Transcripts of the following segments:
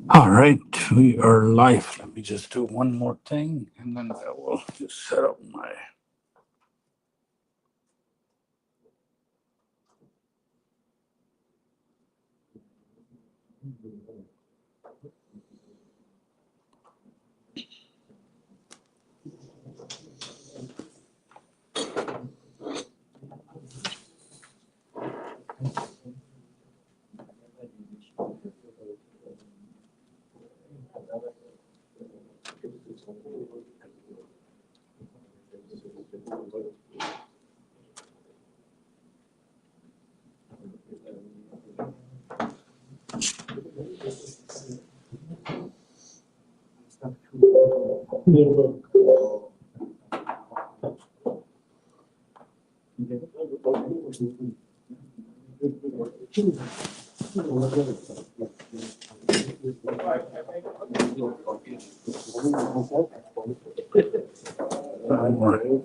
All right, we are live. Let me just do one more thing and then I will just set up my.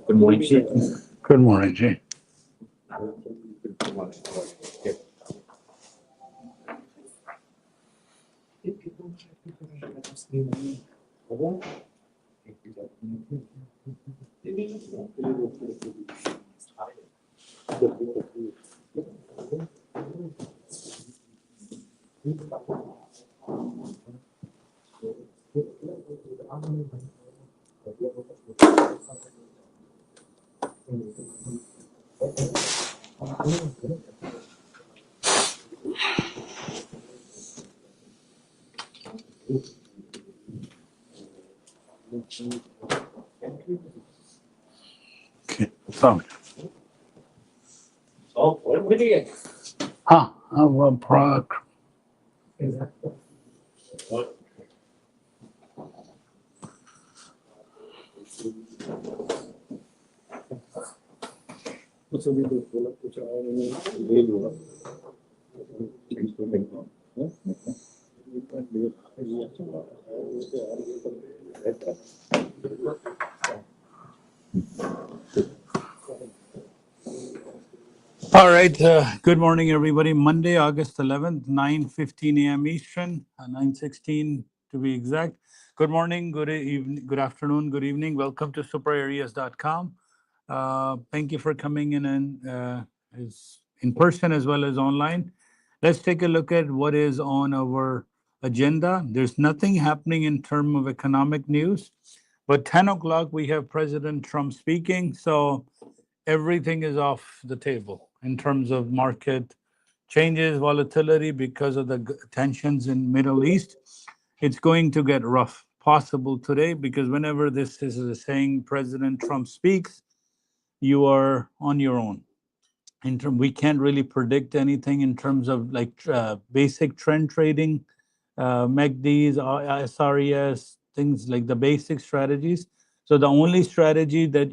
Good morning, G. Good morning, G. Okay, so. Our product. All right. Good morning, everybody. Monday, August 11th, 9:15 a.m. Eastern, 9:16 to be exact. Good morning, good evening, good afternoon, good evening. Welcome to SuperAreas.com. Thank you for coming in and as in person as well as online. Let's take a look at what is on our agenda. There's nothing happening in terms of economic news, but 10 o'clock we have President Trump speaking. So everything is off the table in terms of market changes, volatility because of the tensions in Middle East. It's going to get rough possible today because whenever this is a saying President Trump speaks, you are on your own. We can't really predict anything in terms of like basic trend trading, MACDs, SRES, things like the basic strategies. So the only strategy that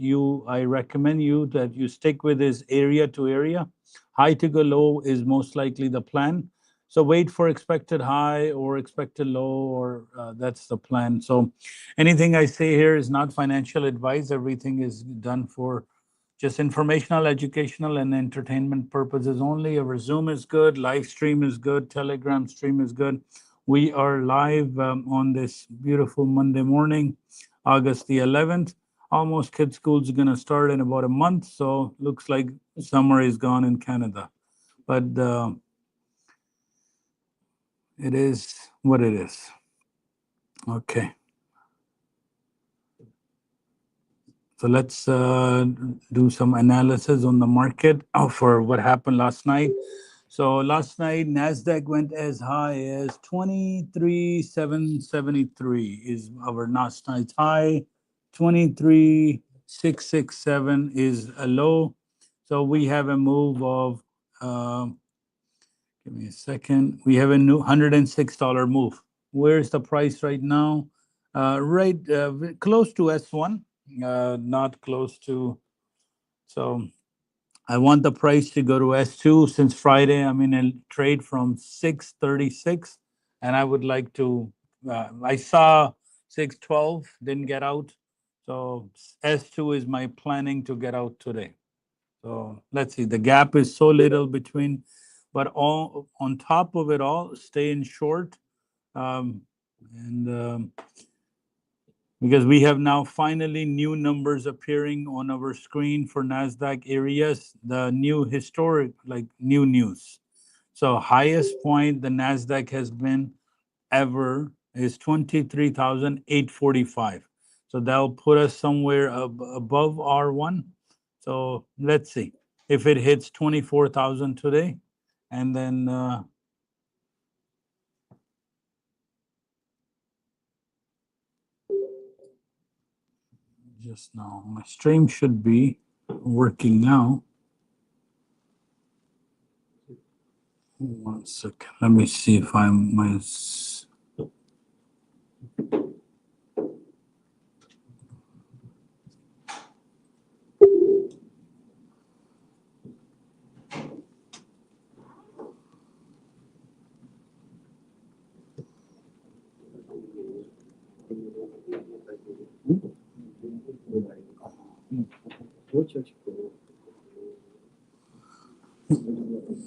I recommend you that you stick with is area to area. High to go low is most likely the plan. So wait for expected high or expected low, or that's the plan. So anything I say here is not financial advice. Everything is done for just informational, educational, and entertainment purposes only. Our Zoom is good, live stream is good, Telegram stream is good. We are live on this beautiful Monday morning, August the 11th. Almost kids' school is going to start in about a month, so looks like summer is gone in Canada. But it is what it is. Okay. So let's do some analysis on the market for what happened last night. So last night, NASDAQ went as high as 23,773 is our last night's high. 23,667 is a low. So we have a move of, give me a second. We have a new $106 move. Where's the price right now? Right close to S1, not close to. So I want the price to go to S2 since Friday. I'm in a trade from 636, and I would like to. I saw 612, didn't get out. So S2 is my planning to get out today. So let's see. The gap is so little between, but all on top of it all, stay in short, um, and because we have now finally new numbers appearing on our screen for NASDAQ areas, the new historic, like new news. So highest point the NASDAQ has been ever is 23,845. So that'll put us somewhere above R1. So let's see if it hits 24,000 today, and then just now my stream should be working now. 1 second. Let me see if I'm my.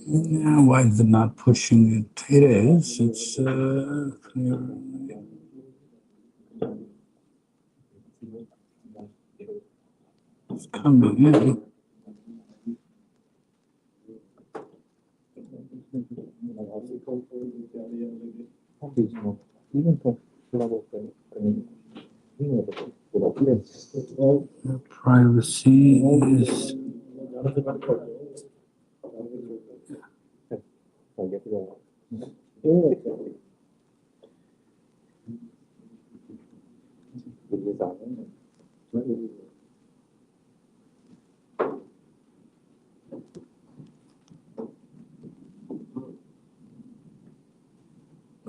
Yeah, why is it not pushing it? It is. It's it's coming in. Privacy is.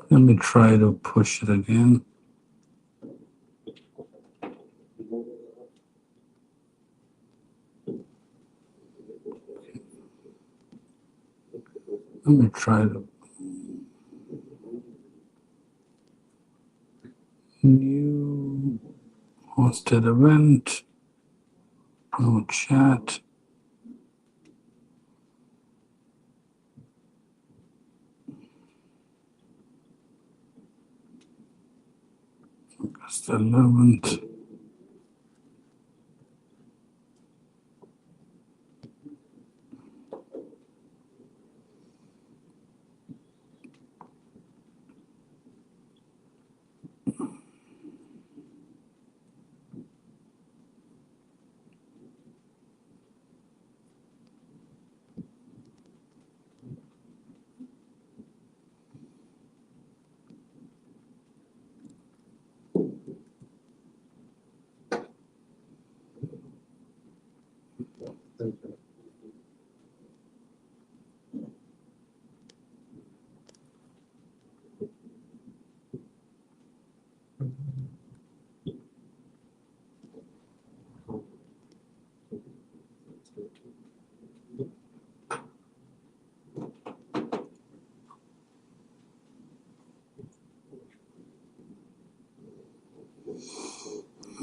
Let me try to push it again. Let me try to new hosted event, no chat. August 11th.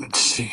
Let's see.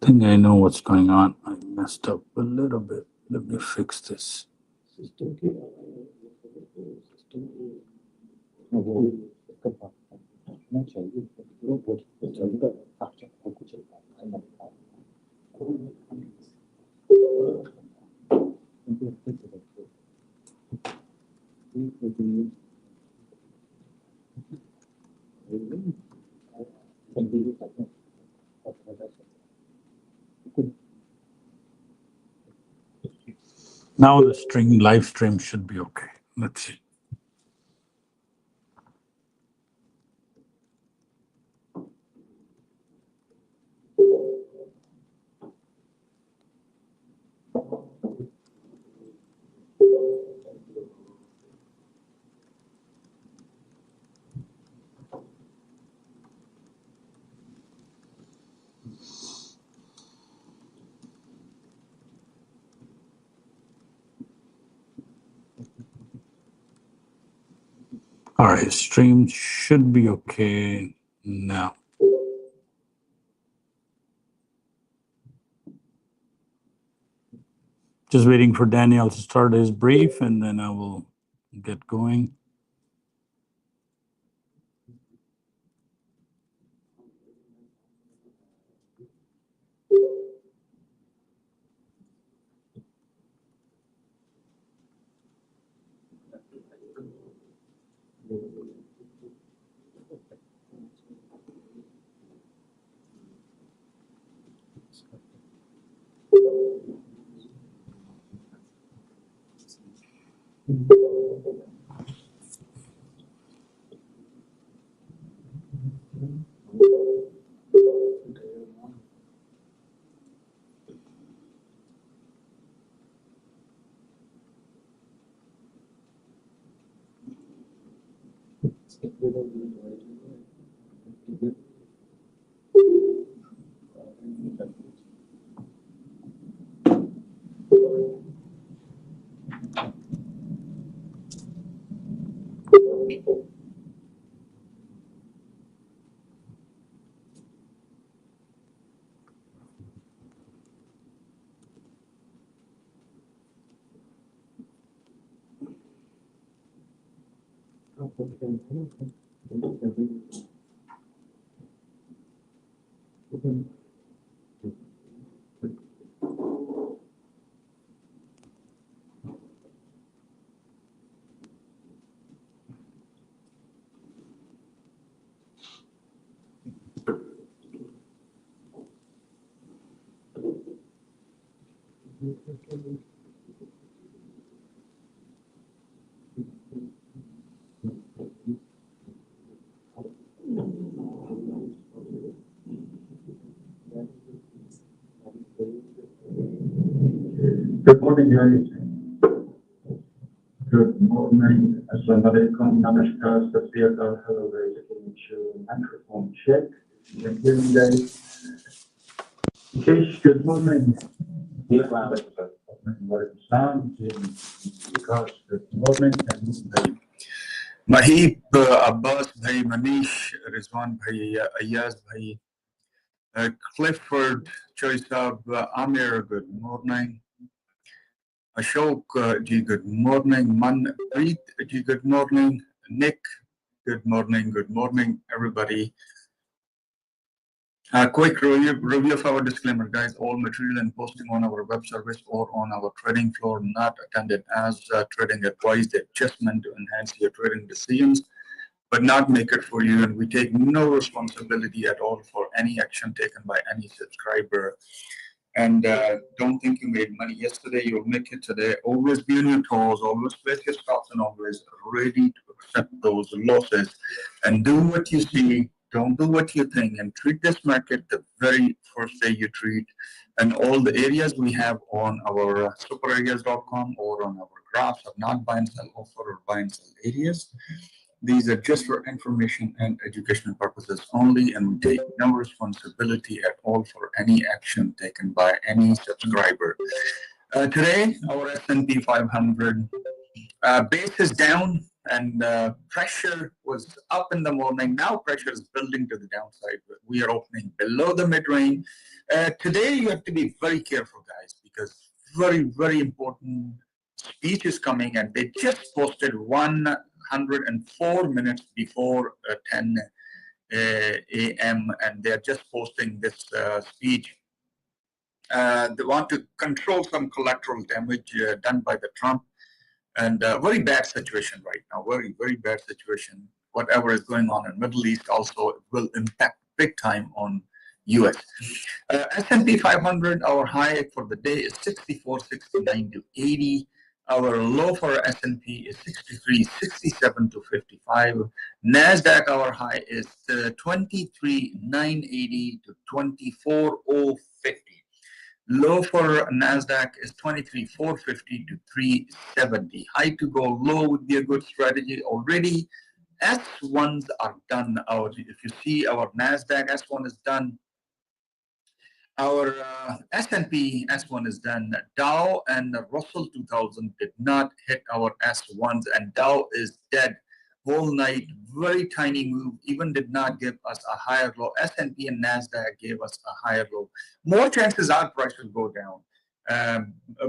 I think I know what's going on. I messed up a little bit. Let me fix this. Now the live stream should be okay. Let's see. All right, stream should be okay now. Just waiting for Daniel to start his brief, and then I will get going. Good morning, guys. Good morning. Assalamu alaikum. Namaskar. Sat Sri Akal. Hello, guys. Can you microphone check? You can hear me, guys. Okay. Good morning. Good morning. Mahib, Abbas, bhai, Manish, Rizwan, bhai, Ayaz, bhai, Clifford, Choisab, Amir, good morning. Ashok ji, good morning. Manpreet ji, good morning. Nick, good morning, everybody. Quick review of our disclaimer, guys. All material and posting on our web service or on our trading floor not attended as trading advice. They're just meant to enhance your trading decisions, but not make it for you. And we take no responsibility at all for any action taken by any subscriber. And don't think you made money yesterday, you'll make it today. Always be on your toes, always place your stops, and always ready to accept those losses. And do what you see, don't do what you think, and treat this market the very first day you treat. And all the areas we have on our SuperAreas.com or on our graphs of not buy and sell offer or buy and sell areas. These are just for information and educational purposes only, and we take no responsibility at all for any action taken by any subscriber. Today, our S&P 500 base is down, and pressure was up in the morning. Now pressure is building to the downside, but we are opening below the mid-range. Today, you have to be very careful, guys, because very, very important speech is coming, and they just posted 104 minutes before 10 a.m. and they're just posting this speech. They want to control some collateral damage done by the Trump And very bad situation right now, very bad situation. Whatever is going on in Middle East also will impact big time on US. S&P 500, our high for the day is 64.69 to 80. Our low for S&P is 63.67 to 55. NASDAQ, our high is 23.980 to 24.050. Low for NASDAQ is 23.450 to 370. High to go low would be a good strategy already. S1s are done out. If you see our NASDAQ S1 is done. Our S&P S1 is done. Dow and Russell 2000 did not hit our S1s, and Dow is dead whole night. Very tiny move, even did not give us a higher low. S&P and NASDAQ gave us a higher low. More chances our price will go down.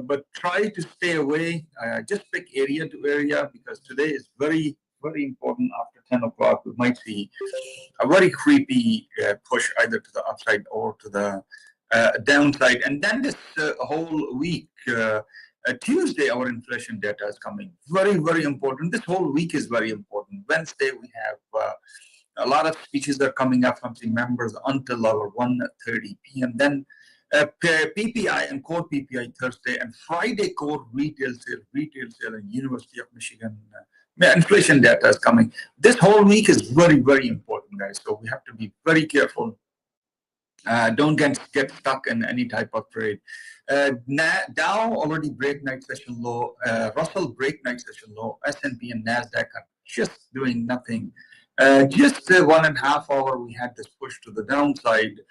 But try to stay away. Just pick area to area, because today is very, very important. After 10 o'clock, we might see a very creepy push either to the upside or to the downside. And then this whole week, Tuesday, our inflation data is coming. Very, very important. This whole week is very important. Wednesday, we have a lot of speeches that are coming up from the members until our 1:30 p.m. Then PPI and core PPI Thursday, and Friday core retail sale in University of Michigan. Inflation data is coming. This whole week is very, very important, guys. So we have to be very careful. Don't get stuck in any type of trade. Dow already break night session low. Russell break night session low. S&P and NASDAQ are just doing nothing. Just 1.5 hour, we had this push to the downside.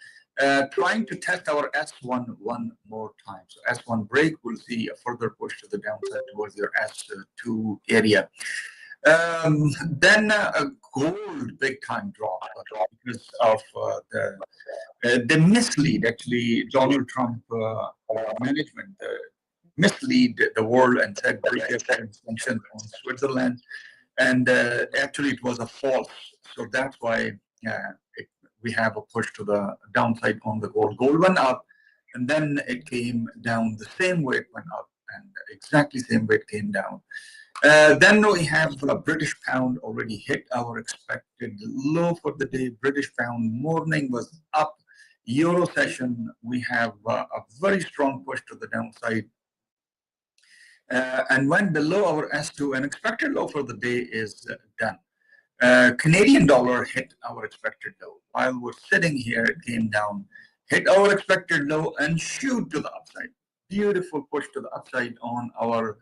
Trying to test our S1 one more time. So S1 break, we'll see a further push to the downside towards your S2 area. Then gold big time drop because of the mislead. Actually, Donald Trump management mislead the world and said sanctions on Switzerland, and actually it was a false. So that's why we have a push to the downside on the gold. Gold went up, and then it came down the same way it went up, and exactly same way it came down. Then we have British pound already hit our expected low for the day. British pound morning was up. Euro session, we have a very strong push to the downside and went below our S2, and expected low for the day is done. Canadian dollar hit our expected low. While we're sitting here, it came down, hit our expected low, and shoot to the upside. Beautiful push to the upside on our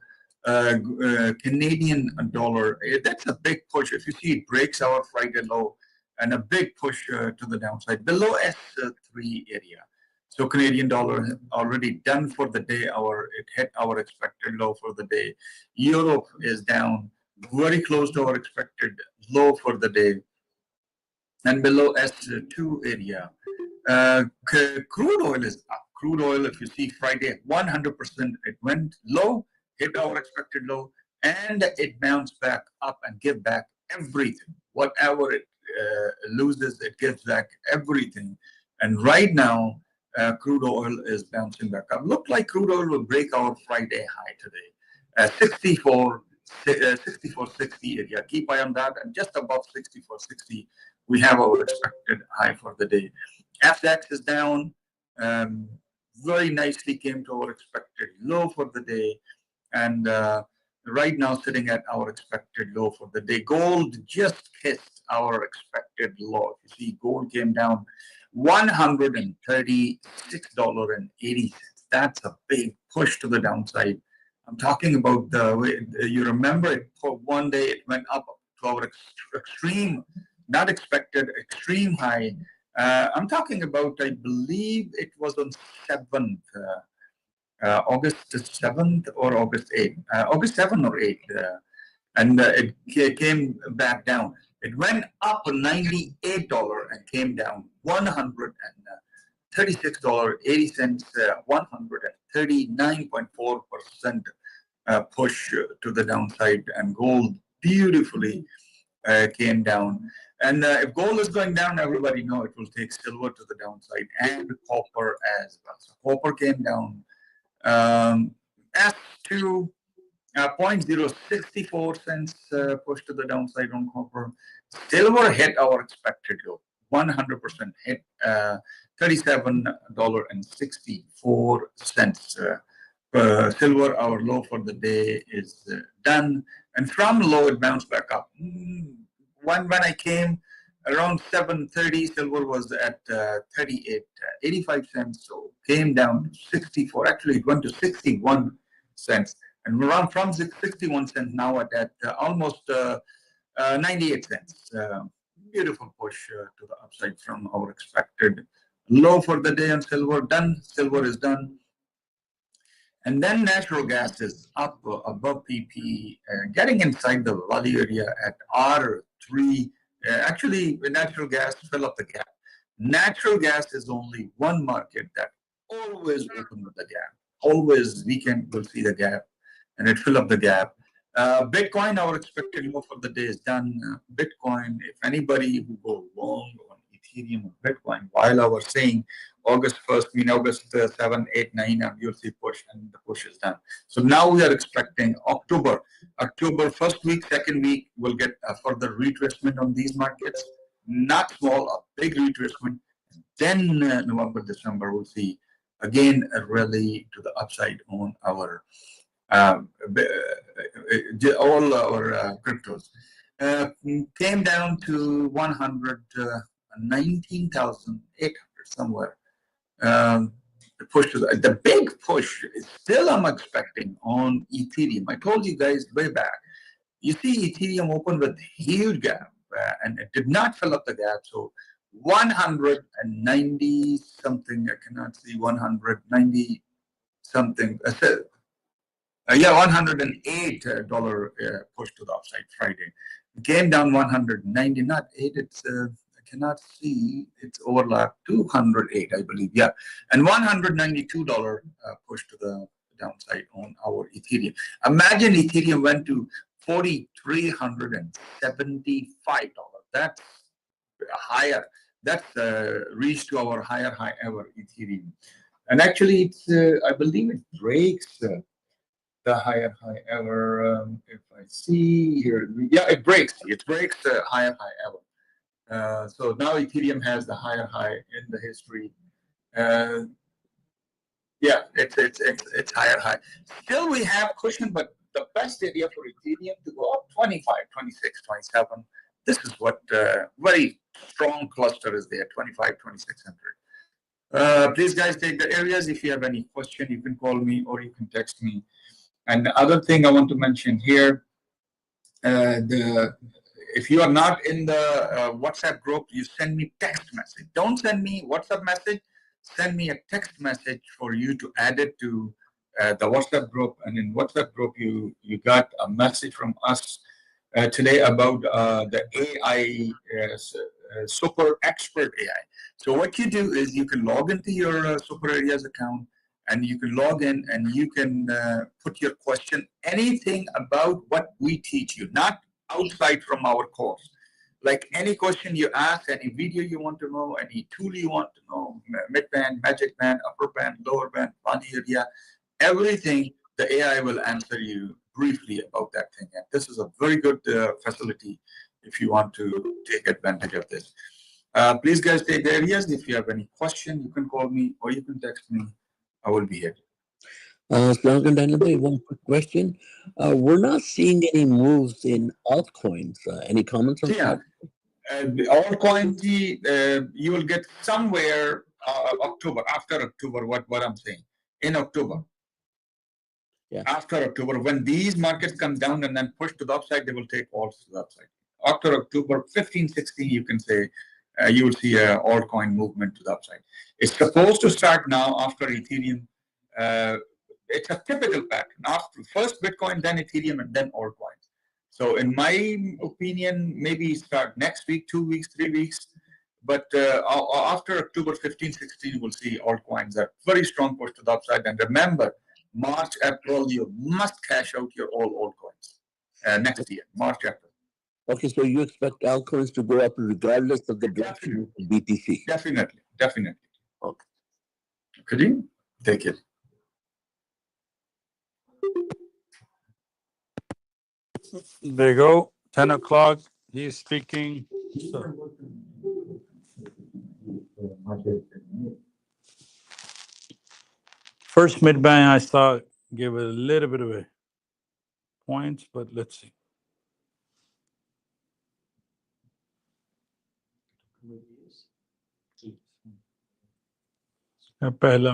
Canadian dollar. That's a big push. If you see, it breaks our Friday low, and a big push to the downside below S3 area. So Canadian dollar already done for the day. It hit our expected low for the day. Europe is down, very close to our expected low for the day, and below S2 area. Crude oil is up. Crude oil, if you see Friday, 100%, it went low, hit our expected low, and it bounced back up and give back everything. Whatever it loses, it gives back everything. And right now, crude oil is bouncing back up. Look like crude oil will break our Friday high today. 64.60 area. Keep eye on that. And just above 64.60, we have our expected high for the day. FX is down. Very nicely came to our expected low for the day. And right now sitting at our expected low for the day. Gold just kissed our expected low. You see, gold came down $136.80. That's a big push to the downside. I'm talking about the way you remember it. For one day, it went up to our extreme, not expected, extreme high. I'm talking about, I believe it was on 7th, August 7th or August 8th, August 7th or 8th, and it came back down. It went up $98 and came down $136.80, 139.4% push to the downside, and gold beautifully came down. And if gold is going down, everybody know it will take silver to the downside, and copper as well. So copper came down. S2 0.064 cents push to the downside on copper. Silver hit our expected low, 100% hit $37.64. Silver, our low for the day is done, and from low it bounced back up. When I came around 7:30, silver was at 38.85 cents, so came down to 64. Actually, it went to 61 cents, and we're on from 61 cents now at almost 98 cents. Beautiful push to the upside from our expected low for the day on silver. Done. Silver is done. And then natural gas is up above PP, getting inside the value area at R3. Actually, natural gas fill up the gap. Natural gas is only one market that always open with the gap. Always we'll see the gap, and it fill up the gap. Bitcoin, our expected low for the day is done. Bitcoin, if anybody who go long on Ethereum or Bitcoin, while I was saying August 1st, August 7, 8, 9, and you'll see push, and the push is done. So now we are expecting October first week, second week, we'll get a further retracement on these markets. Not small, a big retracement. Then November, December, we'll see again a rally to the upside on our all our cryptos. Came down to 119,800 somewhere. The big push is still I'm expecting on Ethereum. I told you guys way back. You see Ethereum opened with huge gap and it did not fill up the gap. So 190 something, I cannot see 190 something. $108 push to the upside Friday. It came down 190, not 8, it's I cannot see, it's overlap 208, I believe, yeah. And $192 push to the downside on our Ethereum. Imagine Ethereum went to $4,375. That's higher. That's reached to our higher high ever Ethereum. And actually, it's I believe it breaks the higher high ever. If I see here, yeah, it breaks the higher high ever. So now Ethereum has the higher high in the history. Yeah, it's higher high. Still, we have cushion, but the best area for Ethereum to go up 25, 26, 27. This is what very strong cluster is there, 25, 2600. Please, guys, take the areas. If you have any question, you can call me or you can text me. And the other thing I want to mention here, if you are not in the WhatsApp group, you send me text message. Don't send me WhatsApp message. Send me a text message for you to add it to the WhatsApp group. And in WhatsApp group, you got a message from us today about the AI, super expert AI. So what you do is you can log into your SuperAreas account, and you can log in and you can put your question, anything about what we teach you, not outside from our course. Like any question you ask, any video you want to know, any tool you want to know, mid band, magic band, upper band, lower band, body area, everything, the AI will answer you briefly about that thing. And this is a very good facility if you want to take advantage of this. Please, guys, take the areas. If you have any question, you can call me or you can text me. I will be here. One quick question. We're not seeing any moves in altcoins. Any comments on that? Altcoins, you will get somewhere October, after October, what I'm saying. In October. Yeah. After October, when these markets come down and then push to the upside, they will take all to the upside. After October 15, 16, you can say, you will see an altcoin movement to the upside. It's supposed to start now after Ethereum. It's a typical pattern. After first Bitcoin, then Ethereum, and then altcoins. So in my opinion, maybe start next week, 2 weeks, 3 weeks. But after October 15, 16, we'll see altcoins are very strong push to the upside. And remember, March, April, you must cash out your all altcoins next year, March, April. Okay, so you expect altcoins to go up regardless of the direction of BTC? Definitely. Okay. Could you take it? There you go. 10 o'clock. He is speaking. So, first mid bang I saw gave a little bit of a points, but let's see. पहला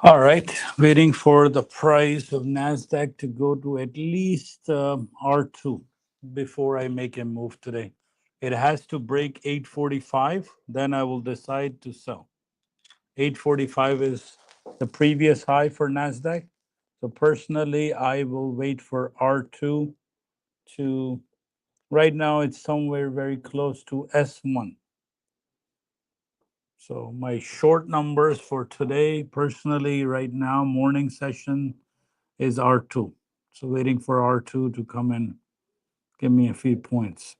All right, waiting for the price of NASDAQ to go to at least R2 before I make a move today. It has to break 845, then I will decide to sell. 845 is the previous high for NASDAQ. So personally, I will wait for R2 to, right now it's somewhere very close to S1. So my short numbers for today, personally, right now, morning session is R2. So waiting for R2 to come and give me a few points.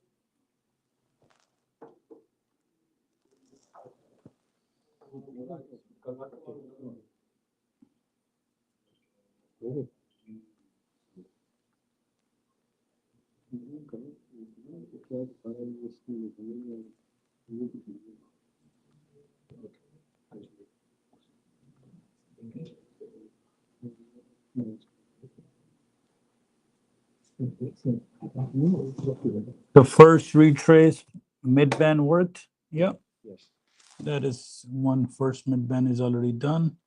The first retrace mid-band worked. Yep. That is one first mid-band is already done.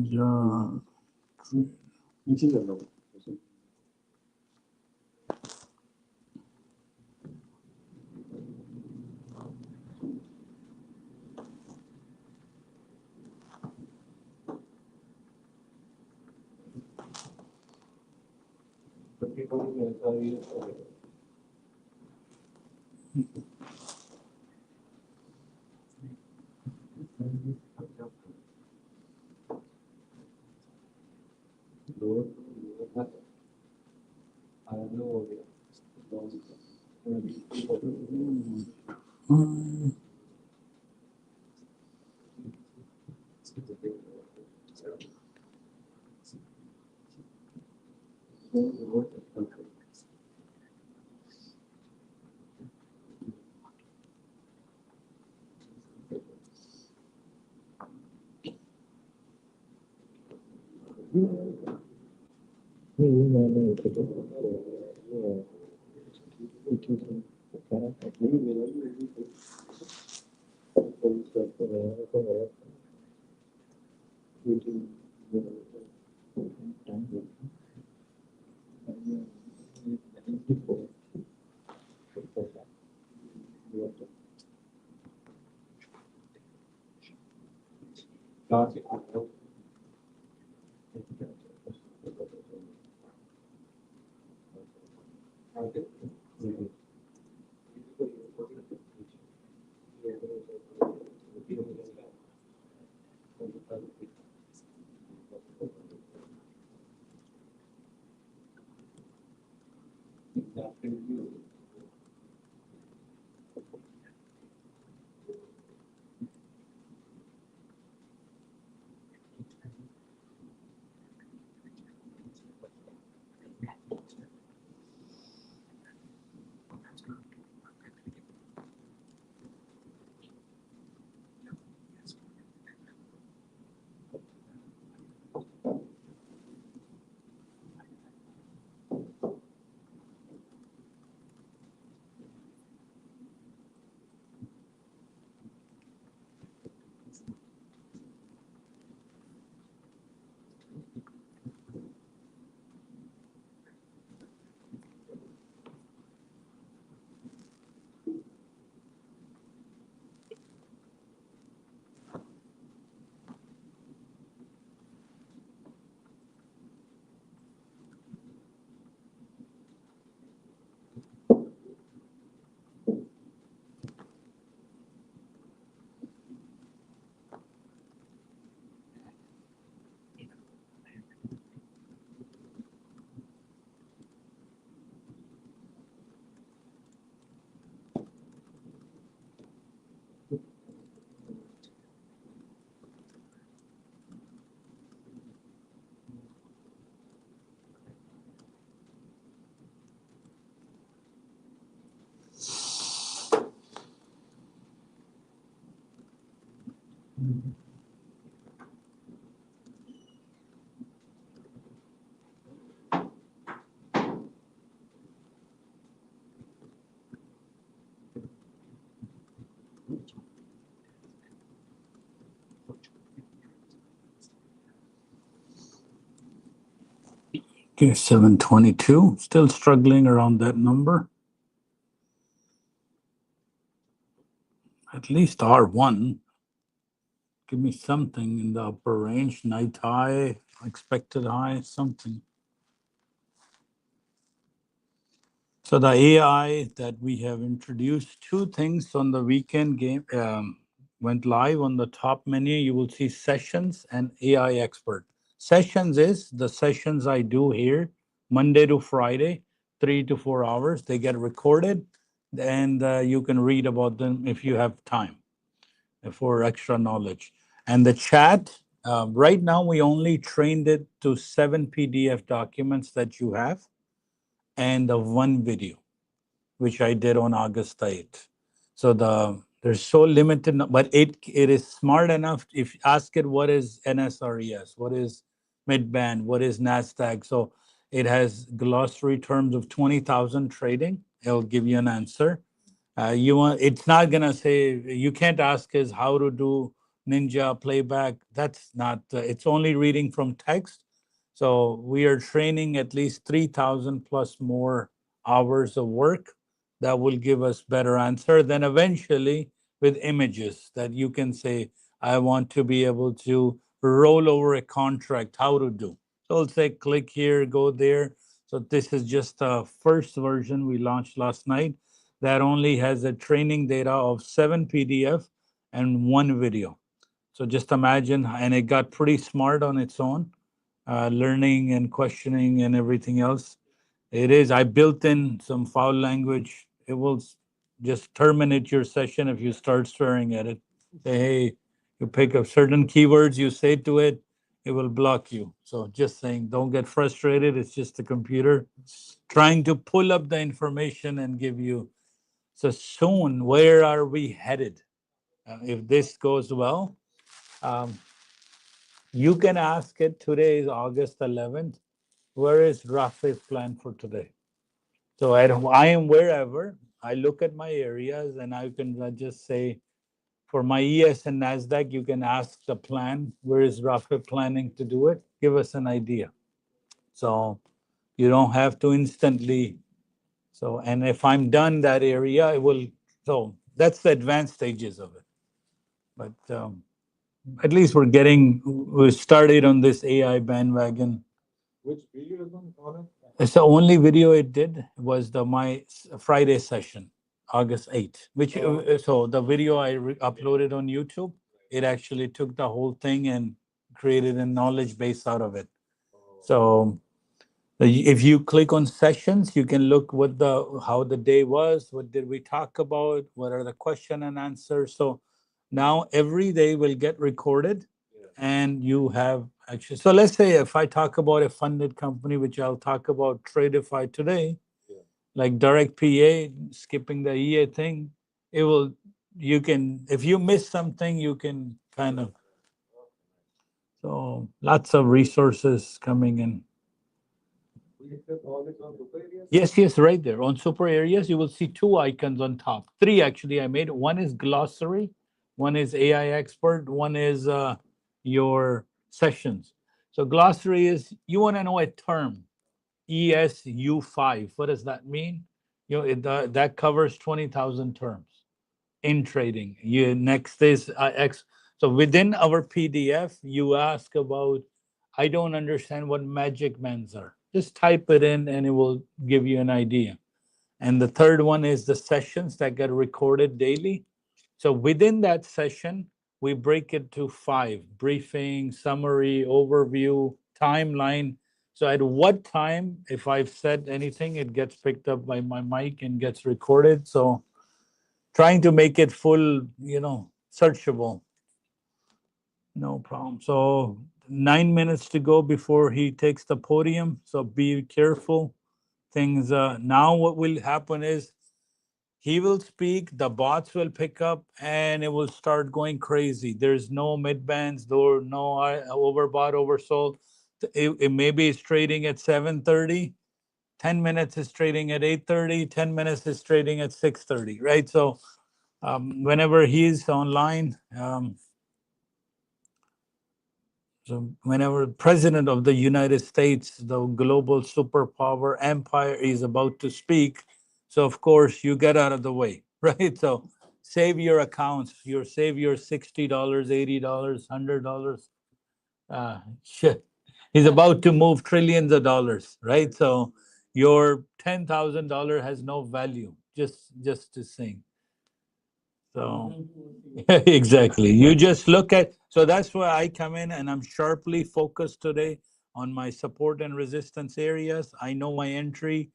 Yeah. Okay, 722. Still struggling around that number. At least R1. Give me something in the upper range. Night high, expected high, something. So the AI that we have introduced, two things on the weekend game went live on the top menu. You will see sessions and AI expert. Sessions is the sessions I do here Monday to Friday, 3 to 4 hours. They get recorded and you can read about them if you have time for extra knowledge. And the chat, right now we only trained it to 7 PDF documents that you have and the one video which I did on August 8th. So there's so limited, but it is smart enough. If you ask it what is NSRES, what is midband, what is NASDAQ, so it has glossary terms of 20,000 trading. It'll give you an answer. It's not gonna say, you can't ask us how to do Ninja playback. That's not. It's only reading from text. So we are training at least 3,000 plus more hours of work that will give us better answer. Then eventually with images that you can say, I want to be able to roll over a contract, how to do. So I'll say click here, go there. So this is just the first version we launched last night that only has a training data of 7 PDF and one video. So just imagine, and it got pretty smart on its own, learning and questioning and everything else. It is. I built in some foul language. It will just terminate your session if you start swearing at it. Say, hey, you pick up certain keywords, you say to it, it will block you. So just saying, don't get frustrated. It's just a computer trying to pull up the information and give you. So soon, where are we headed? If this goes well, um, you can ask it. Today is August 11th. Where is Rafi's plan for today? So I am wherever. I look at my areas and I can just say, for my ES and NASDAQ, you can ask the plan. Where is Rafi planning to do it? Give us an idea. So you don't have to instantly. So, and if I'm done that area, it will. So that's the advanced stages of it. But at least we started on this AI bandwagon. Which video is on it? It's the only video it did was my Friday session, August 8th, which, so the video I uploaded on YouTube, it actually took the whole thing and created a knowledge base out of it. So if you click on sessions, you can look how the day was, what did we talk about, what are the question and answers. So now every day will get recorded, and you have actually. So let's say if I talk about a funded company, which I'll talk about Tradeify today, like direct PA, skipping the EA thing, it will. You can, if you miss something, you can kind of. So lots of resources coming in. We accept all this on SuperAreas? Yes, yes, right there. On SuperAreas, you will see two icons on top. Three, actually, I made. One is glossary, one is AI expert, one is your sessions. So glossary is, you want to know a term, ESU5. What does that mean? That covers 20,000 terms in trading. Next is X. So within our PDF, you ask about, I don't understand what magic bands are. Just type it in and it will give you an idea. And the third one is the sessions that get recorded daily. So within that session, we break it to 5: briefing, summary, overview, timeline. So at what time, if I've said anything, it gets picked up by my mic and gets recorded. So trying to make it full, searchable. No problem. So 9 minutes to go before he takes the podium. So be careful. Things now what will happen is he will speak, the bots will pick up, and it will start going crazy. There's no mid bands, there no overbought, oversold. It maybe it's trading at 7:30. 10 minutes is trading at 8:30. 10 minutes is trading at 6:30. Right. So whenever he's online, so whenever President of the United States, the global superpower empire, is about to speak, so of course you get out of the way, right? So save your accounts. Save your $60, $80, $100. Shit, he's about to move trillions of dollars, right? So your $10,000 has no value. Just to sing. So exactly. You just look at, so that's why I come in and I'm sharply focused today on my support and resistance areas. I know my entry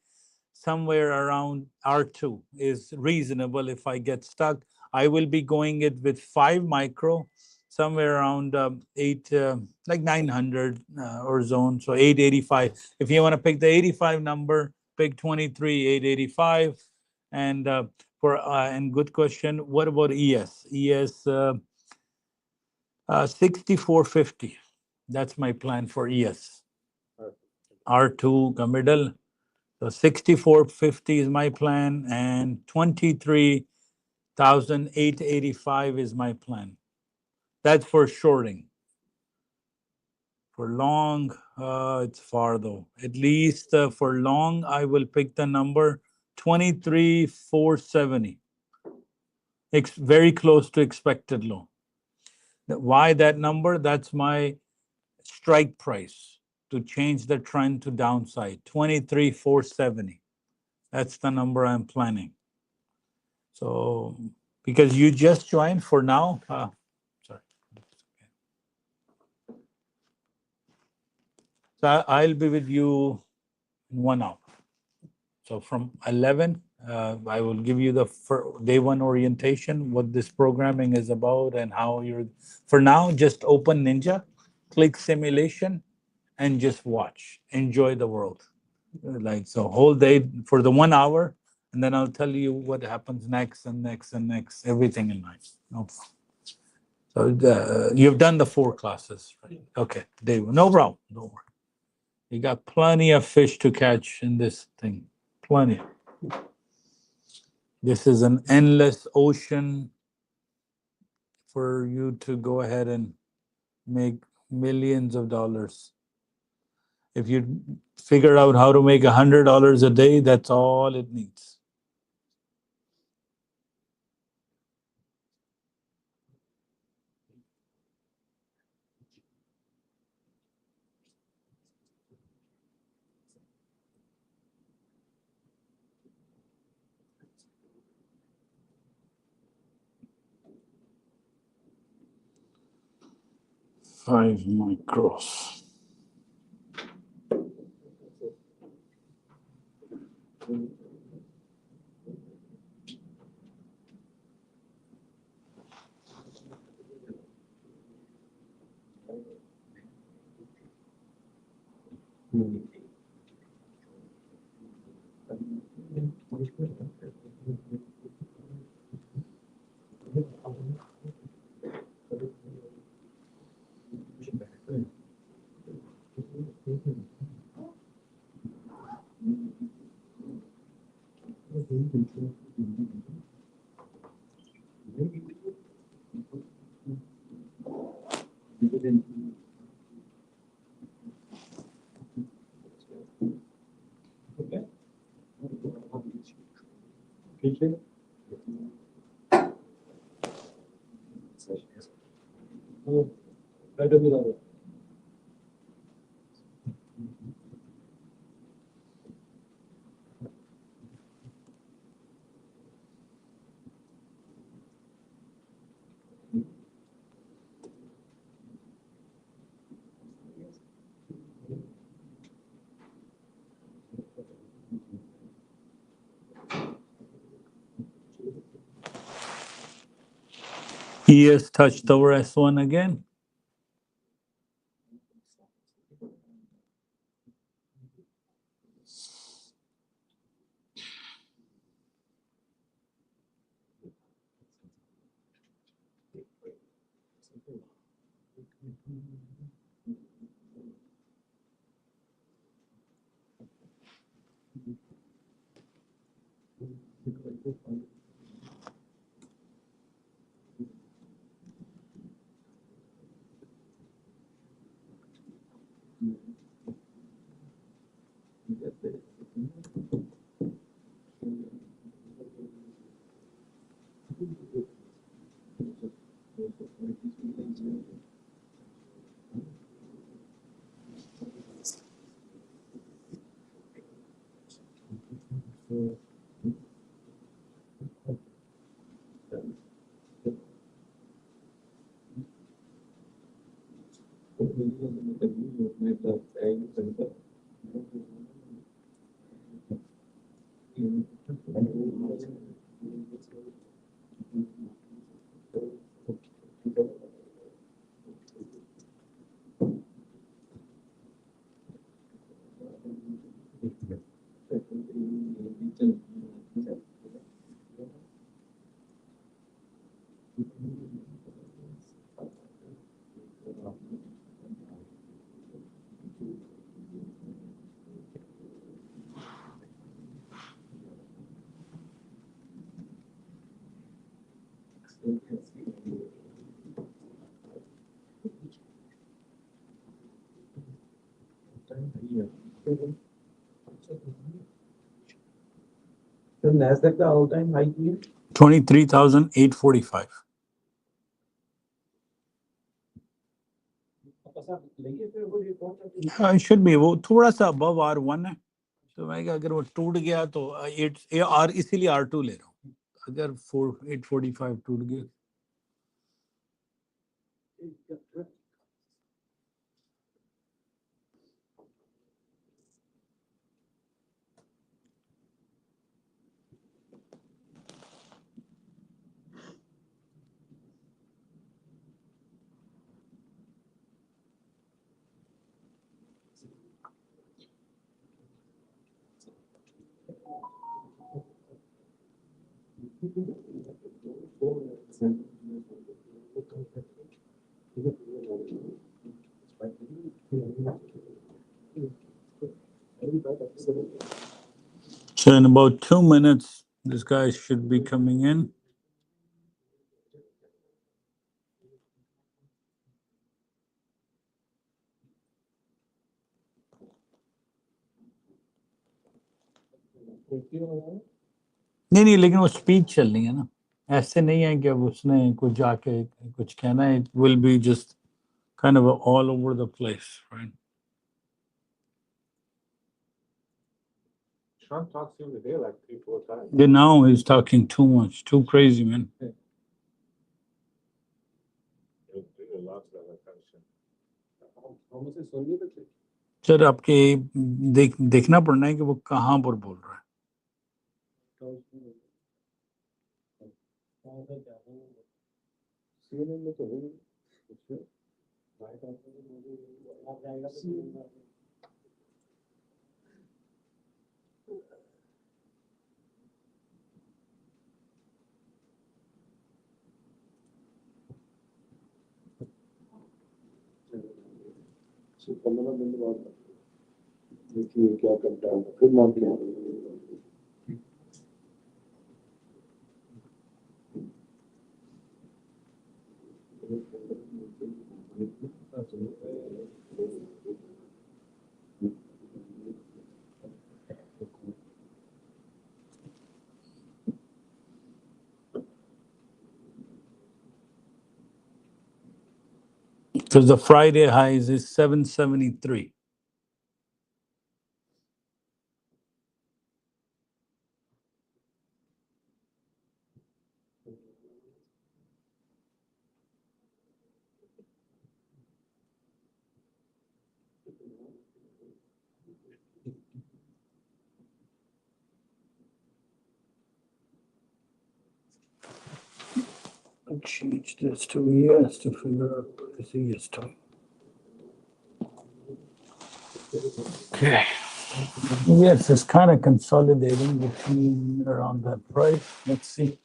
somewhere around R2 is reasonable. If I get stuck, I will be going it with 5 micro, somewhere around 8, like 900 or zone. So 885. If you want to pick the 85 number, pick 23, 885. And and good question. What about ES? ES 6450. That's my plan for ES. R2 middle. So 6450 is my plan, and 23,885 is my plan. That's for shorting. For long, it's far though. At least for long, I will pick the number 23,470. Very close to expected low. Why that number? That's my strike price to change the trend to downside. 23,470. That's the number I'm planning. So because you just joined for now, sorry. So I'll be with you in 1 hour. So from 11, I will give you the day one orientation, what this programming is about, and how you're. For now, just open Ninja, click simulation, and just watch. Enjoy the world. Like, so whole day for the 1 hour, and then I'll tell you what happens next and next and next, everything in life. No problem. So you've done the 4 classes, right? Okay, day one. No problem. Don't worry. You got plenty of fish to catch in this thing. Plenty. This is an endless ocean for you to go ahead and make millions of dollars. If you figure out how to make $100 a day, that's all it needs. 5 micros. He has touched over S1 again. So NASDAQ का all time high की है 23,845. हाँ, it should be. वो थोड़ा सा above R1 है, तो मैं अगर वो टूट गया तो इसीलिए R2 ले रहा हूँ. अगर 845 टूट गया. So in about 2 minutes, this guy should be coming in. नहीं, लेकिन वो स्पीच चल रही है ना, ऐसे नहीं है कि अब उसने कुछ जाके कुछ कहना है. It will be just kind of all over the place, right? Trump talks during the day like 3-4 times. Then now he's talking too much, too crazy, man. There's a lot of that attention. Sir आपके देखना पड़ना है कि वो कहाँ पर बोल रहा है. देखिए क्या करता है फिर मान लिया. Because the Friday highs is 773. I'll change this to yes to figure out what is the yes time. Okay. Yes, it's kind of consolidating between around that price. Let's see.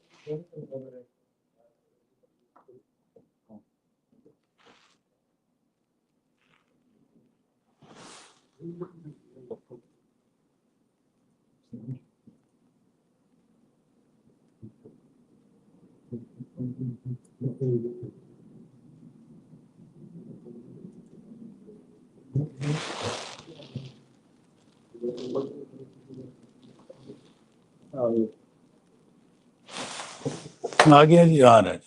आगे जी आ रहा है.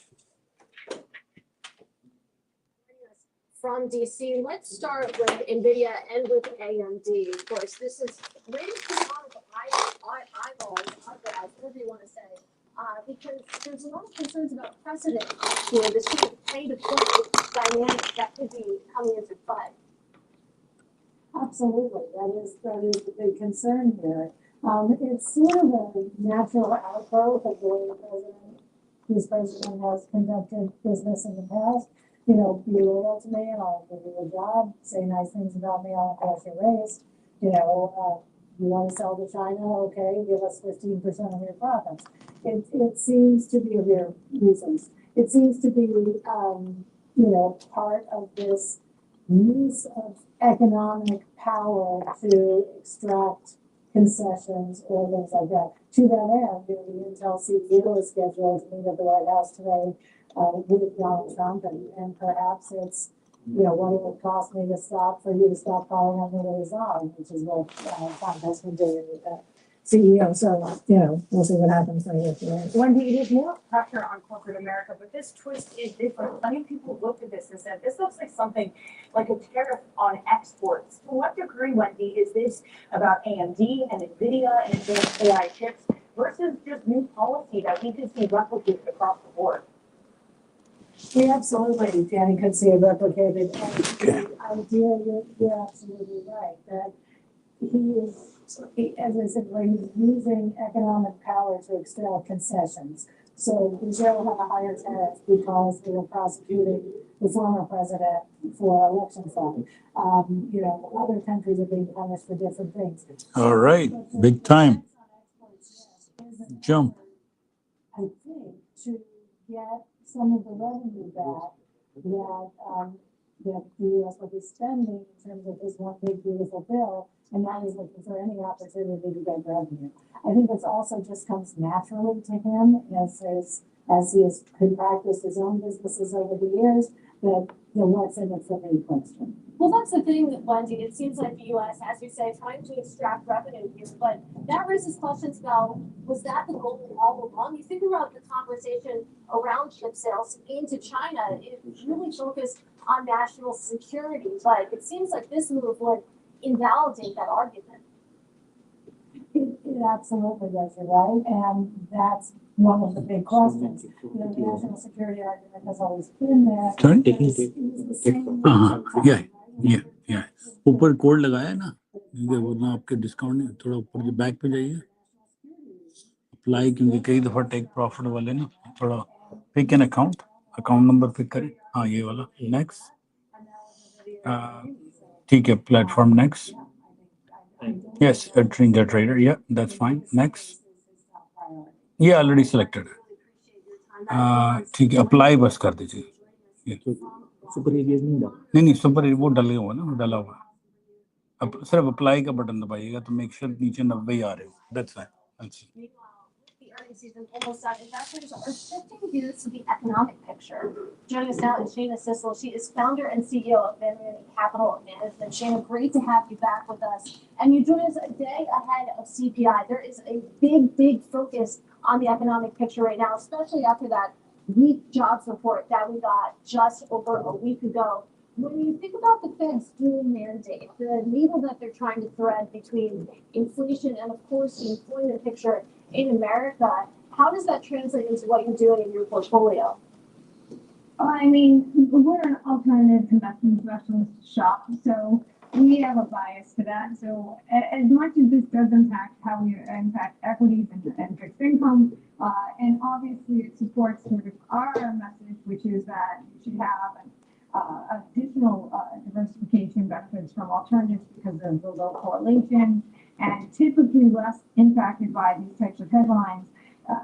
From DC, let's start with NVIDIA and with AMD. Of course, this is raising a lot of eyeballs, whatever you want to say, because there's a lot of concerns about precedent for this sort of pay-to-play dynamic that could be coming into play. Absolutely, that is the big concern here. It's sort of a natural outgrowth of the way this president has conducted business in the past. You know, be loyal to me and I'll give you a job, say nice things about me, I'll pass your raise. You know, you want to sell to China, okay, give us 15% of your profits. It seems to be a reasons. It seems to be, you know, part of this use of economic power to extract concessions or things like that. To that end, you know, the Intel CEO is scheduled to meet at the White House today with Donald Trump, and perhaps it's, you know, what it would cost me to stop for you to stop calling on me to resign, which is what Trump has been doing with that CEO. So, you know, we'll see what happens later today. Wendy, there's more pressure on corporate America, but this twist is different. Plenty of people looked at this and said, this looks like something like a tariff on exports. To what degree, Wendy, is this about AMD and NVIDIA and advanced AI chips versus just new policy that we could see replicated across the board? We absolutely, Danny, could see it replicated. And the idea, you're absolutely right, that he, as I said, he's using economic power to extract concessions. So Brazil had a higher tariff because they were prosecuting the former president for election fraud. You know, other countries are being punished for different things. All right, big time. Jump. I think to get some of the revenue back that the U.S. will be spending in terms of this one big beautiful bill, and now he's looking for any opportunity to get revenue. I think this also just comes naturally to him as he has practiced his own businesses over the years, that what's in it for me question. Well, that's the thing, Wendy. It seems like the U.S., as you say, trying to extract revenue here, but that raises questions about, was that the goal all along? You think about the conversation around chip sales into China, it really focused on national security, but it seems like this move would invalidate that argument. It absolutely does, you're right, and that's one of the big questions. You know, the national security argument has always been there. Sorry? It's the same Yeah. ये ऊपर code लगाया है ना, क्योंकि वरना आपके discount नहीं, थोड़ा ऊपर बैक पे जाइए, अप्लाई, क्योंकि कई दफा टेक प्रॉफिट वाले ना थोड़ा pick an account number pick करें, हाँ ये वाला नेक्स्ट, ठीक है, platform next, yes entering the trader, या दैट्स फाइन, नेक्स्ट, ये ऑलरेडी सिलेक्टेड है, ठीक है, अप्लाई बस कर दीजिए, सुपर एरियाज नहीं डाला। नहीं सुपर वो डले हुआ ना, डाला हुआ, अब सिर्फ अप्लाई का बटन दबाइएगा तो मेक श्योर नीचे 90 ही आ रहे हो, that's fine. The earnings season almost done. Investors are shifting views to the economic picture. Joining us now is Shana Sissel. She is founder and CEO of Van Capital Management. Shana, great to have you back with us. And you join us a day ahead of CPI. There is a big focus on the economic picture right now, especially after that weak jobs report that we got just over a week ago. When you think about the Fed's dual mandate, the needle that they're trying to thread between inflation and, of course, the employment picture in America, how does that translate into what you're doing in your portfolio? I mean, we're an alternative investment specialist shop, so we have a bias to that. So as much as this does impact how we impact equities and fixed income, and obviously it supports sort of our message, which is that you should have additional diversification benefits from alternatives because of the low correlation and typically less impacted by these types of headlines.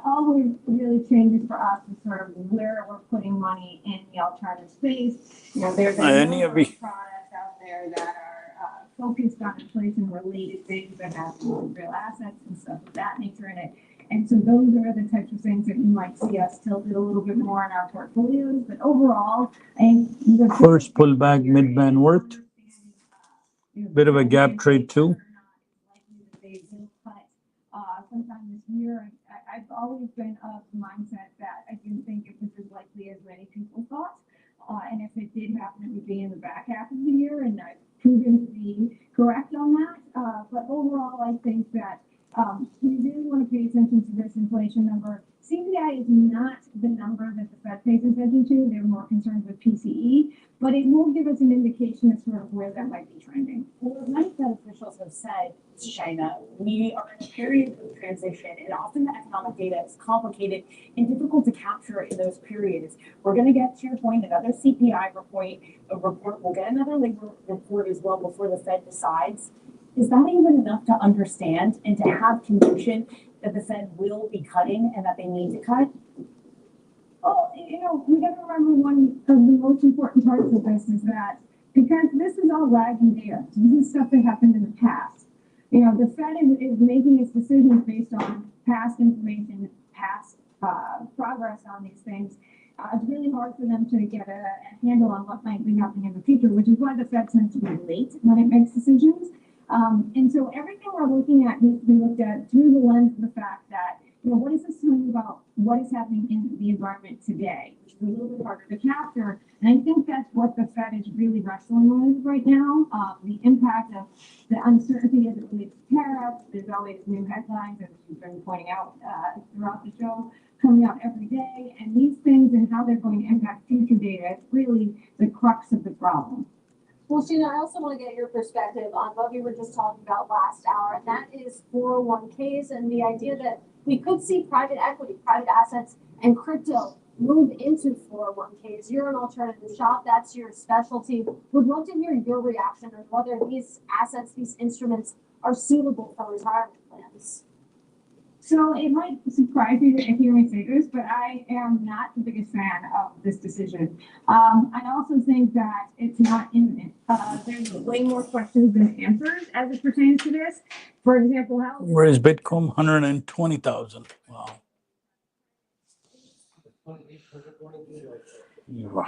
All it really changes for us is sort of where we're putting money in the alternative space. You know, there's a number of products out there that are focused on inflation-related things that have real assets and stuff of that nature in it. And so those are the types of things that you might see us tilted a little bit more in our portfolios. But overall, I think the first pullback mid-band worked, bit of a gap trade too. They will cut sometime this year. I've always been of the mindset that I didn't think it was as likely as many people thought. And if it did happen, it would be in the back half of the year, and I've proven to be correct on that. But overall, I think that we really want to pay attention to this inflation number. CPI is not the number that the Fed pays attention to. They're more concerned with PCE, but it will give us an indication of sort of where that might be trending. Well, as many Fed officials have said, China, we are in a period of transition, and often the economic data is complicated and difficult to capture in those periods. We're going to get, to your point, another CPI report. We'll get another labor report as well before the Fed decides. Is that even enough to understand and to have conviction that the Fed will be cutting and that they need to cut? Well, you know, we got to remember one of the most important parts of this is that because this is all lagging data, this is stuff that happened in the past. You know, the Fed is making its decisions based on past information, past progress on these things. It's really hard for them to get a handle on what might be happening in the future, which is why the Fed tends to be late when it makes decisions. And so everything we're looking at needs to be looked at through the lens of the fact that, you know, what is this telling you about what is happening in the environment today, which is a little bit harder to capture. And I think that's what the Fed is really wrestling with right now. The impact of the uncertainty as it relates to tariffs. There's always new headlines, as you've been pointing out throughout the show, coming out every day. And these things and how they're going to impact future data, it's really the crux of the problem. Well, Sheena, I also want to get your perspective on what we were just talking about last hour, and that is 401ks and the idea that we could see private equity, private assets, and crypto move into 401ks. You're an alternative shop. That's your specialty. Would love to hear your reaction on whether these assets, these instruments, are suitable for retirement plans. So it might surprise you to hear me say this, but I am not the biggest fan of this decision. I also think that it's not imminent. There's way more questions than answers as it pertains to this. For example, how— Where is Bitcoin? 120,000. Wow. Wow.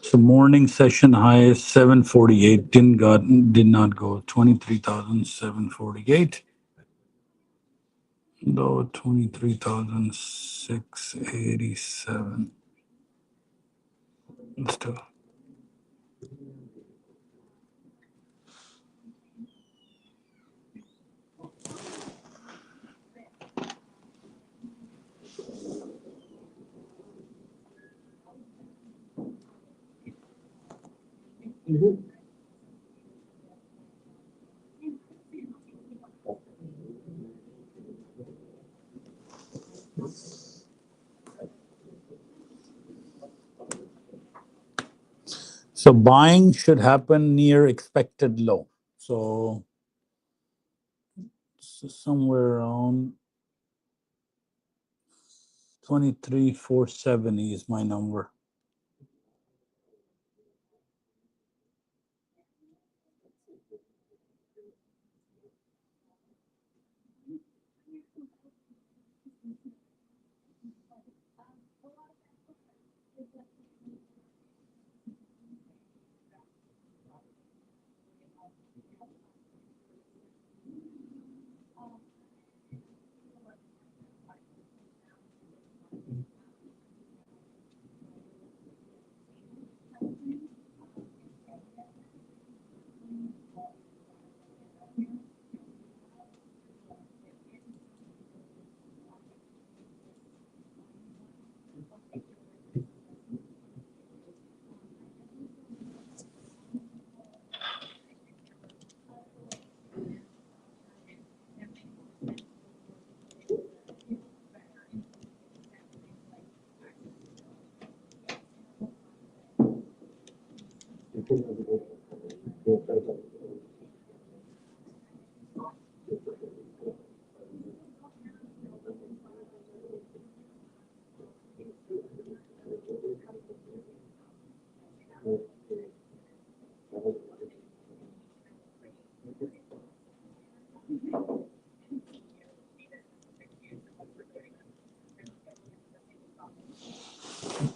So morning session high is 748. Did not go 23,748. Low 23,687. Let's do. So buying should happen near expected low. So somewhere around 23,470 is my number. You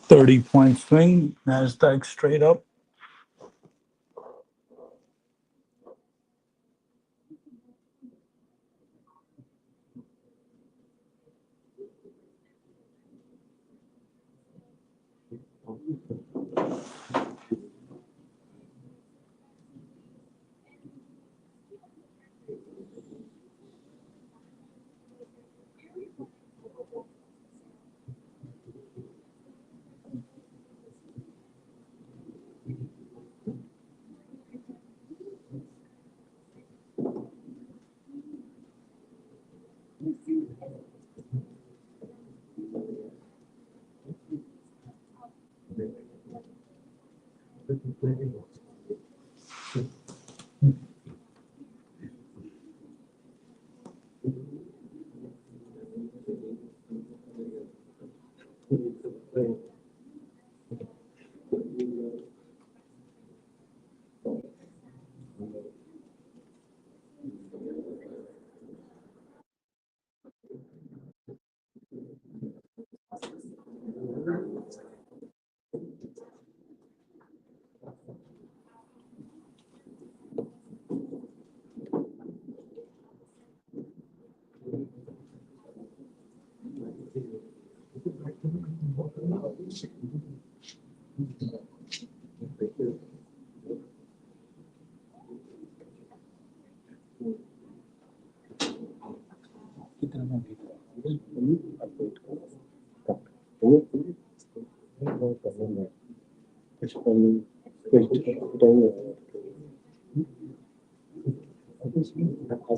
30-point swing, NASDAQ straight up.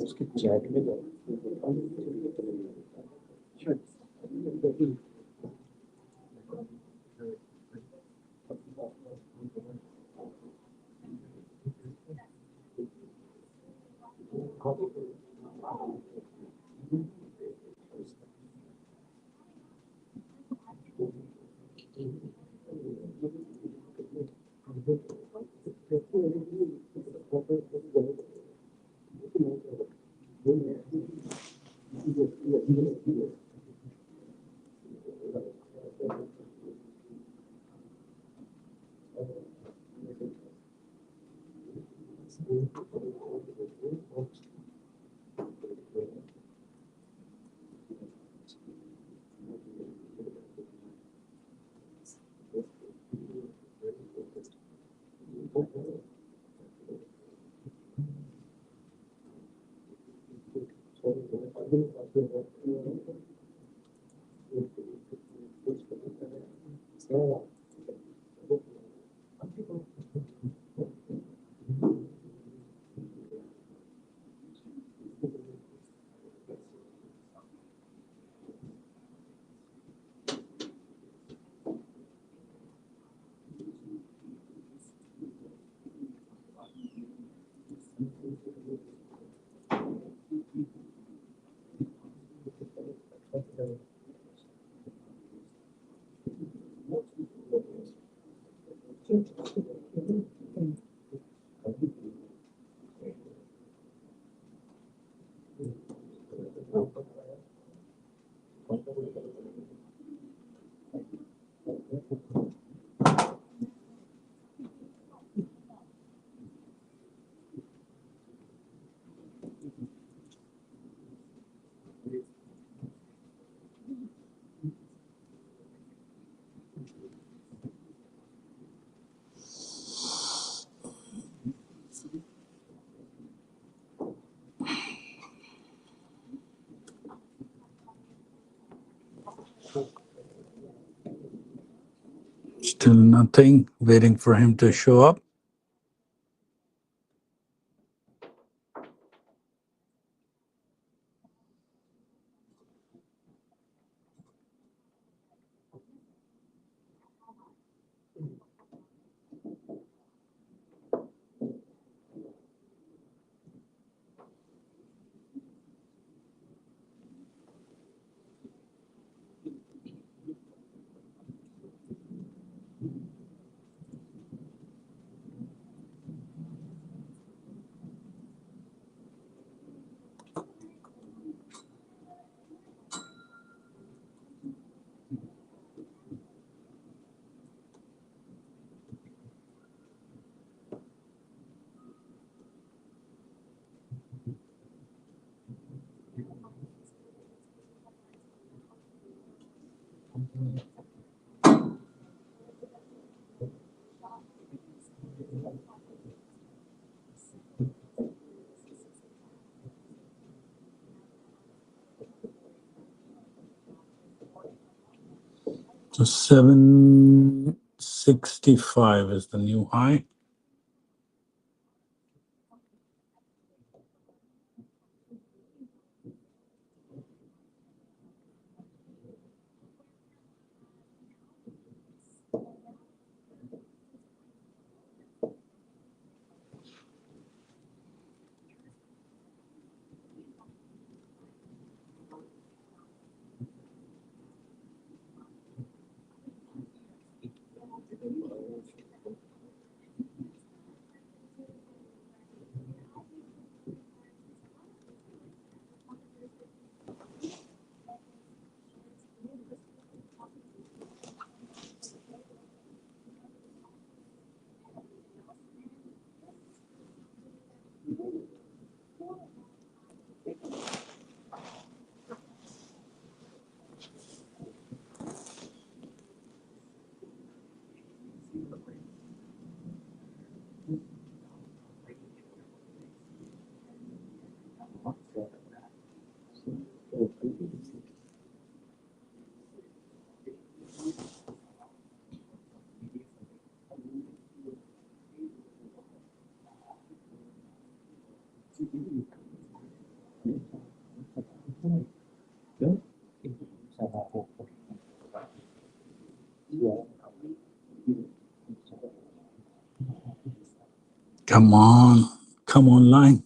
उसके chat में जाओ Still nothing. Waiting for him to show up. So 765 is the new high. Come on. Come online.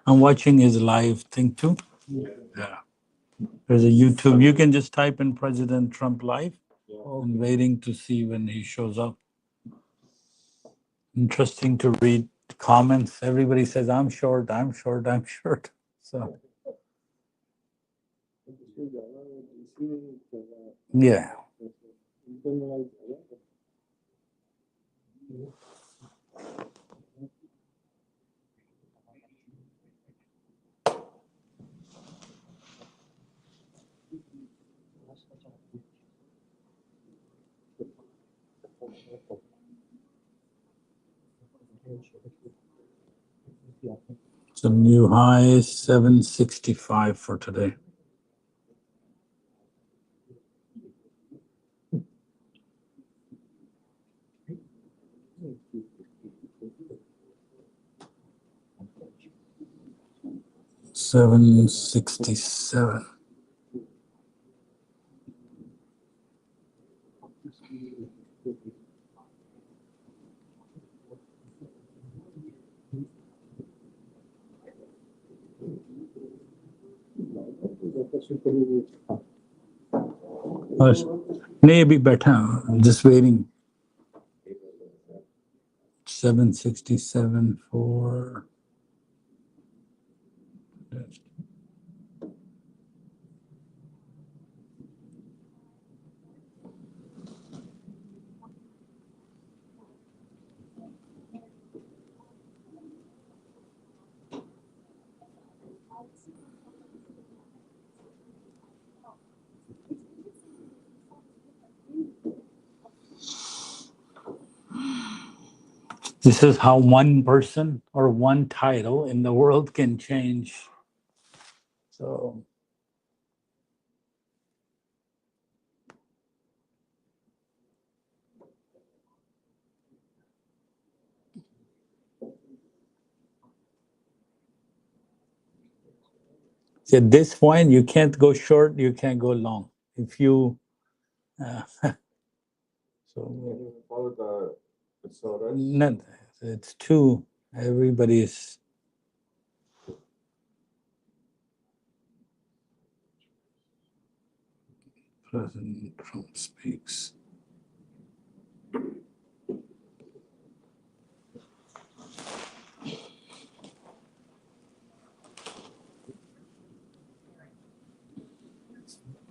I'm watching his live thing too. Yeah. There's a YouTube. You can just type in President Trump live and waiting to see when he shows up. Interesting to read comments. Everybody says, I'm short, I'm short, I'm short. So, yeah. So new high is 765 for today. $767. नहीं अभी बैठा हूँ, just waiting. 767 for this is how one person or one title in the world can change. So at this point, you can't go short, you can't go long. If you so Follow the soda. no, it's two. Everybody's President Trump speaks.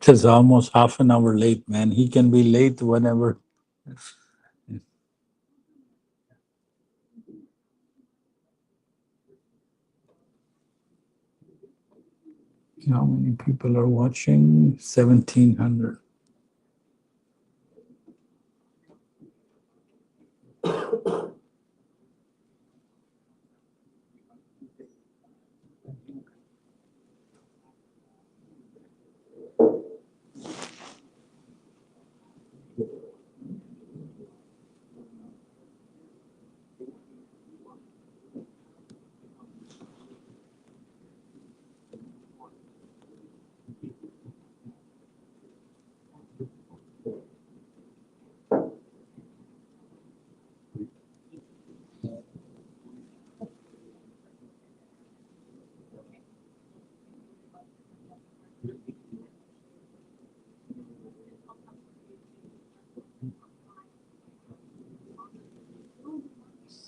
Just almost half an hour late, man. He can be late whenever. How many people are watching? 1,700.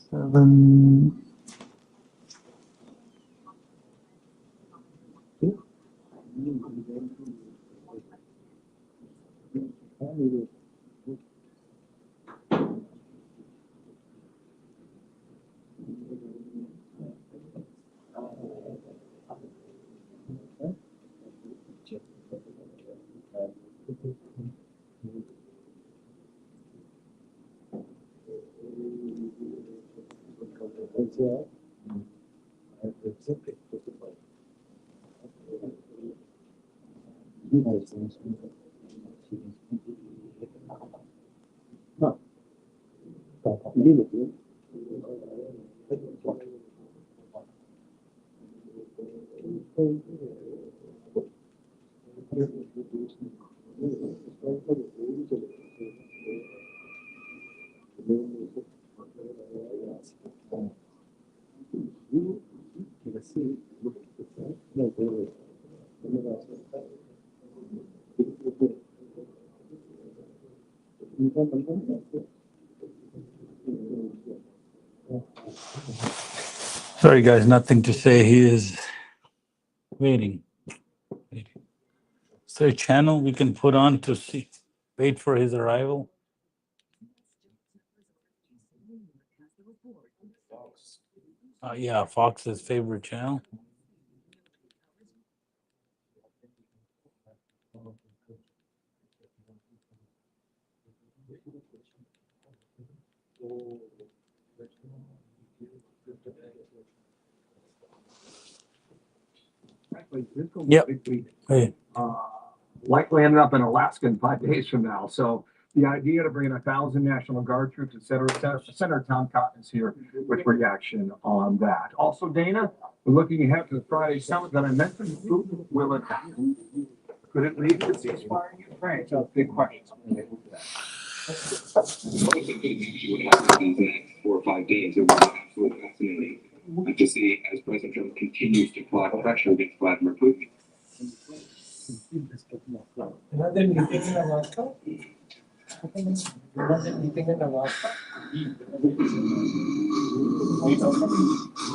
Seven. Sorry, guys, nothing to say. He is waiting. Is there a channel we can put on to see, wait for his arrival? Yeah, Fox's favorite channel. Yep. Hey. Likely ended up in Alaska in 5 days from now. So the idea to bring in 1,000 National Guard troops, et cetera, et cetera. Senator Tom Cotton is here with reaction on that. Also, Dana, we're looking ahead to the Friday summit that I mentioned. Will it happen? Could it lead to a ceasefire in Ukraine? So big questions. What happens in the next 4 or 5 days? It will be absolutely fascinating to see as President Trump continues to apply pressure against Vladimir Putin. Another meeting in Alaska? Another meeting in Alaska?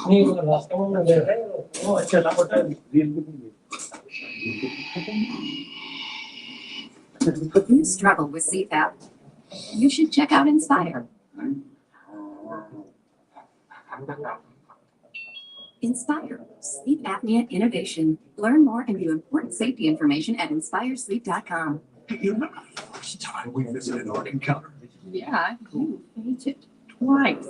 नहीं Alaska में मिले हैं वो अच्छा लगा deal भी नहीं If you struggle with CPAP, you should check out Inspire. Inspire, sleep apnea innovation. Learn more and view important safety information at inspiresleep.com. You remember the first time we visited Art Encounter? Yeah, you fainted twice.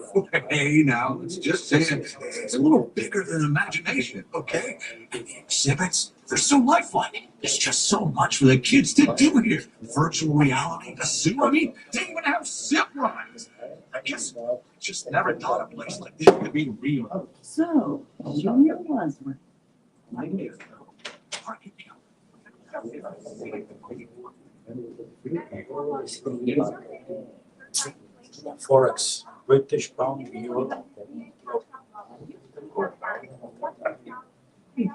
Hey, now, let's just say it's a little bigger than imagination, okay? And the exhibits, they're so lifelike. There's just so much for the kids to do here. Virtual reality, a zoo, I mean, they even have zip lines. I guess just never thought a place like this could be real. So, Junior was one. Forex, British pound, euro. It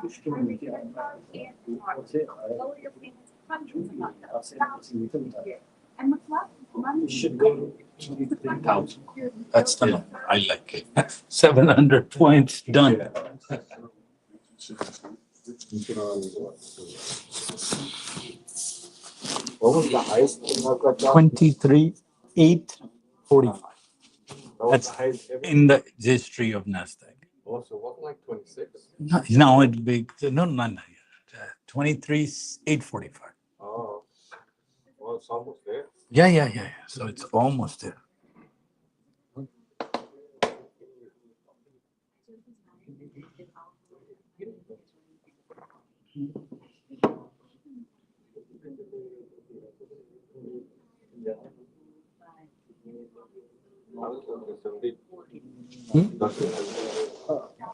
should go to 3,000. That's the number. I like it. 700 points done. What was the highest thing I've got? 23,845. That's in the history of NASDAQ. Also, what like 26? No, it'll be no. 23,845. Oh, well, it's almost there. Yeah. So it's almost there.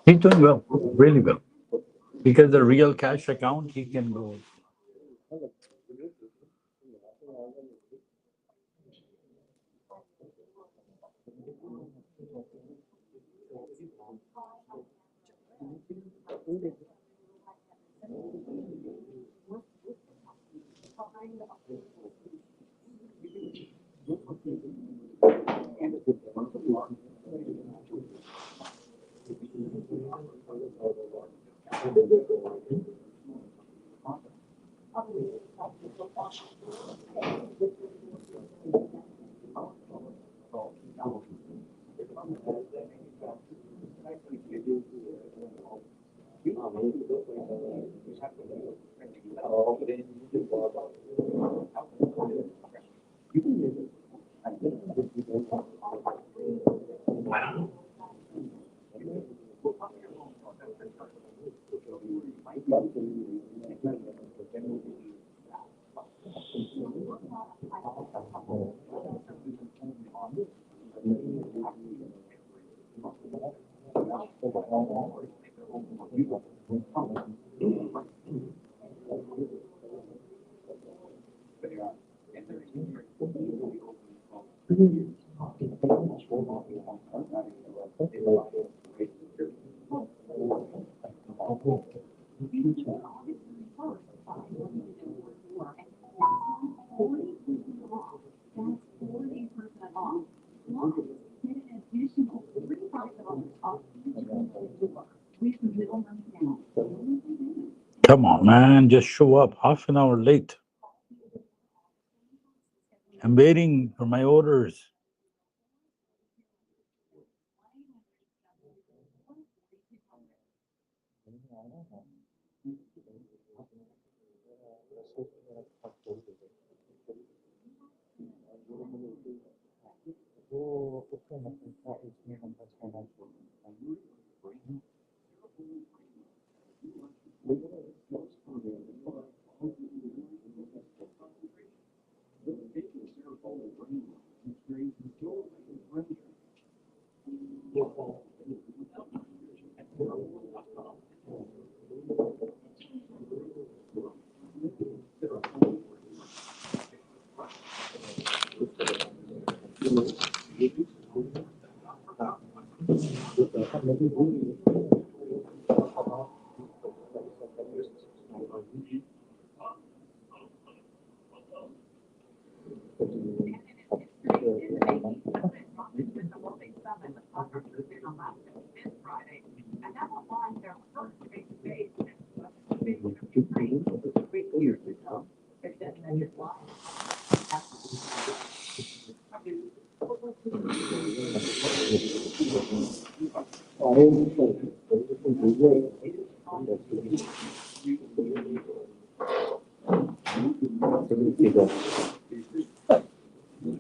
He's doing well, really well. Because the real cash account, he can go. Come on, man, just show up half an hour late. I'm waiting for my orders.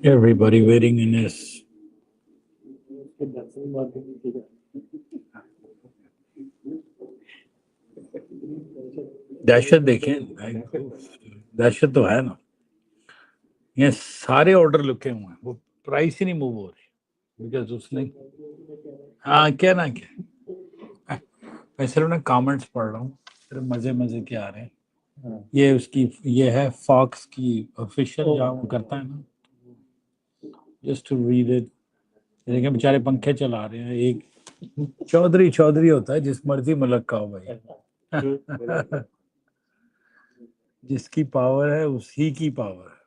Everybody waiting in this. दहशत देखें दहशत तो है ना ये सारे order लुके हुए हैं वो प्राइस ही नहीं मूव हो रही बिकॉज उसने हाँ क्या ना क्या मैं सिर्फ ना कमेंट्स पढ़ रहा हूँ सिर्फ मजे मजे के आ रहे हैं ये उसकी ये है फॉक्स की ऑफिशियल जहाँ वो करता है ना जस्ट टू रीड इट देखिए बेचारे पंखे चला रहे हैं एक चौधरी चौधरी होता है जिस मर्जी मुल्क का हो भाई जिसकी पावर है उसी की पावर है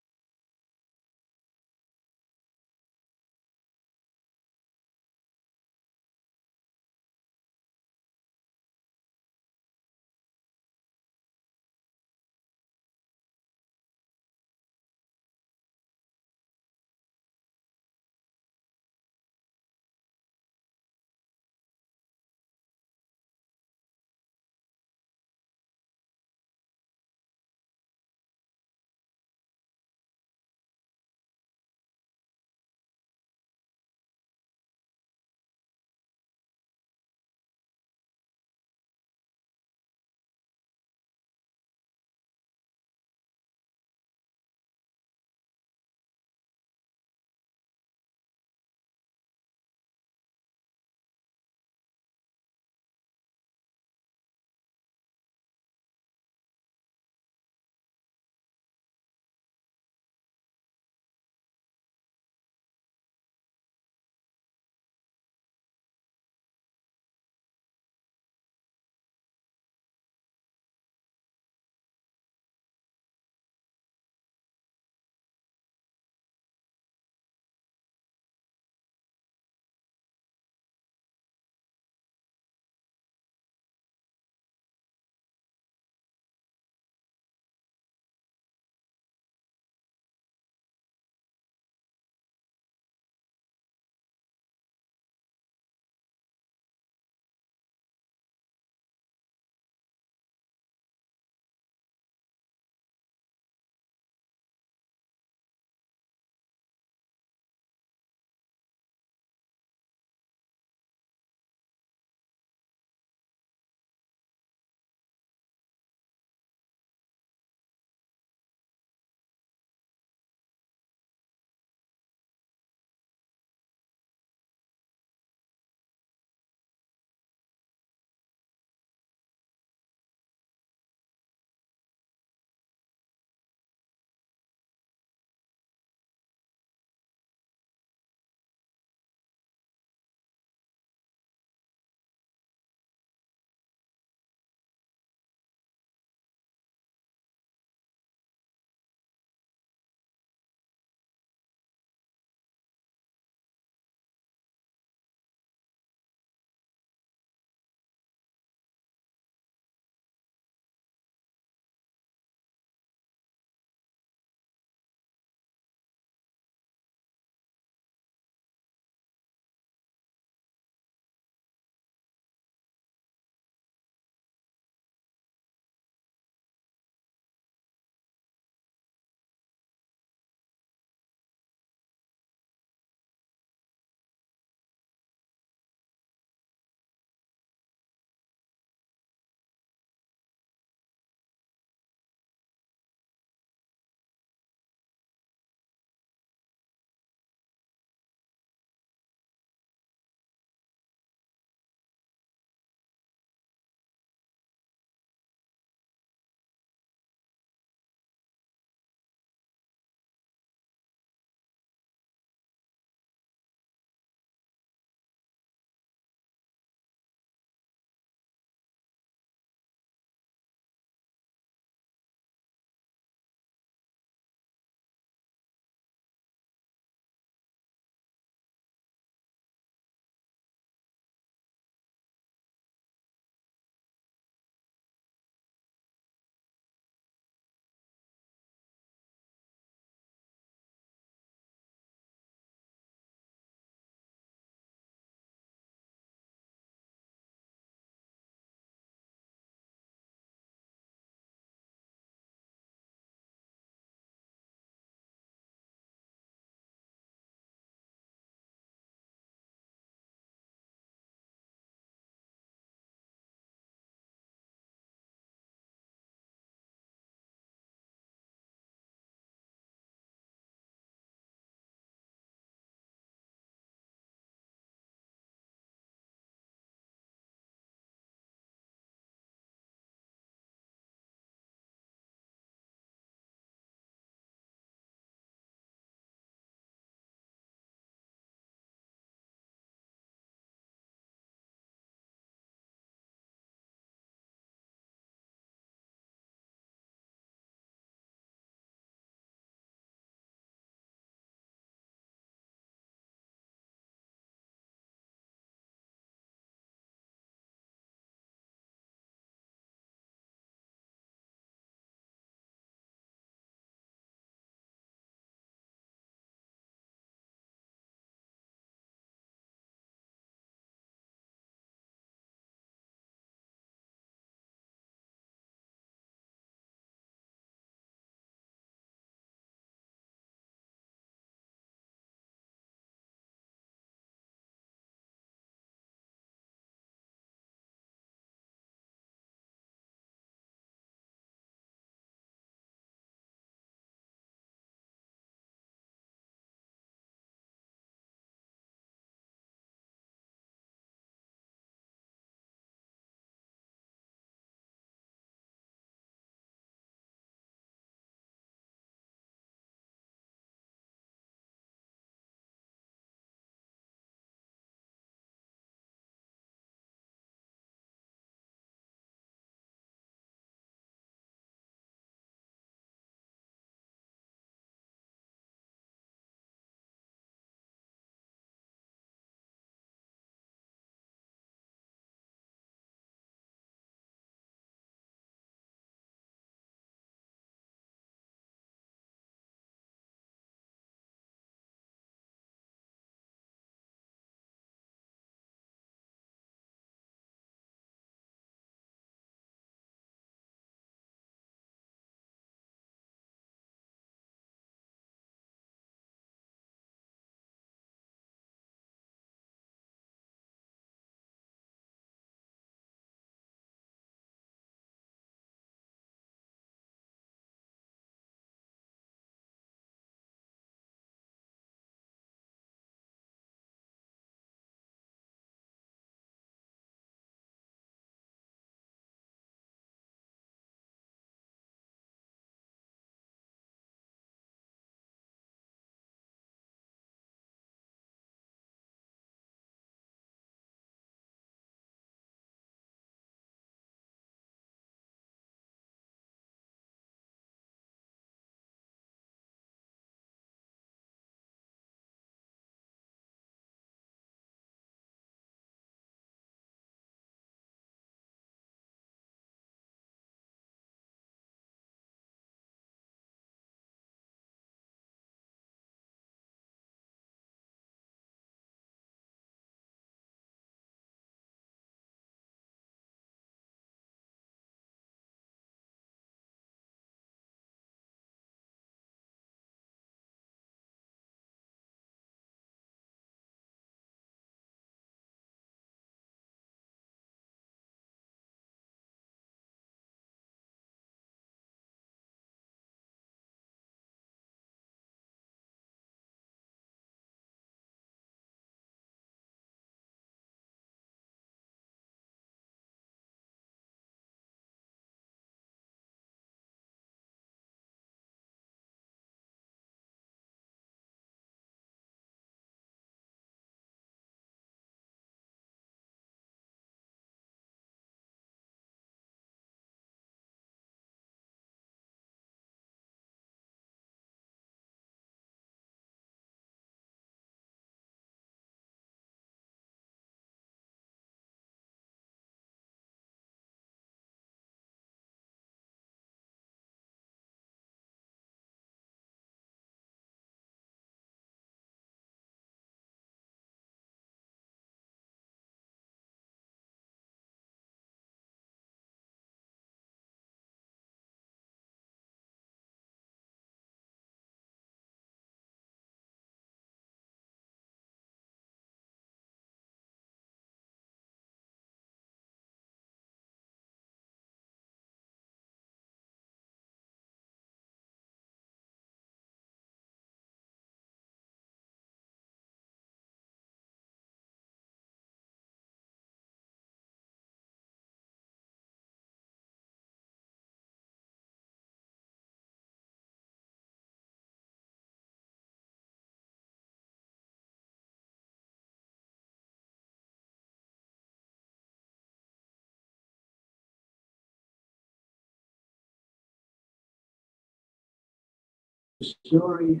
story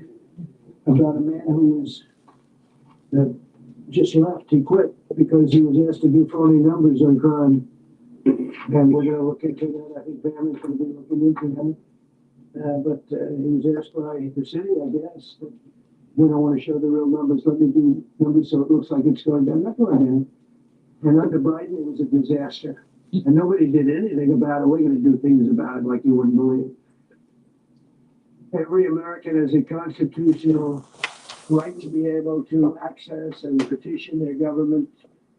about a man who was just left. He quit because he was asked to do phony numbers on crime. And we're going to look into that. I think Bama's going to be looking into that. But he was asked by the city, I guess, that we don't want to show the real numbers. Let me do numbers so it looks like it's going down. Not going down. And under Biden, it was a disaster. And nobody did anything about it. We're going to do things about it like you wouldn't believe. Every American has a constitutional right to be able to access and petition their government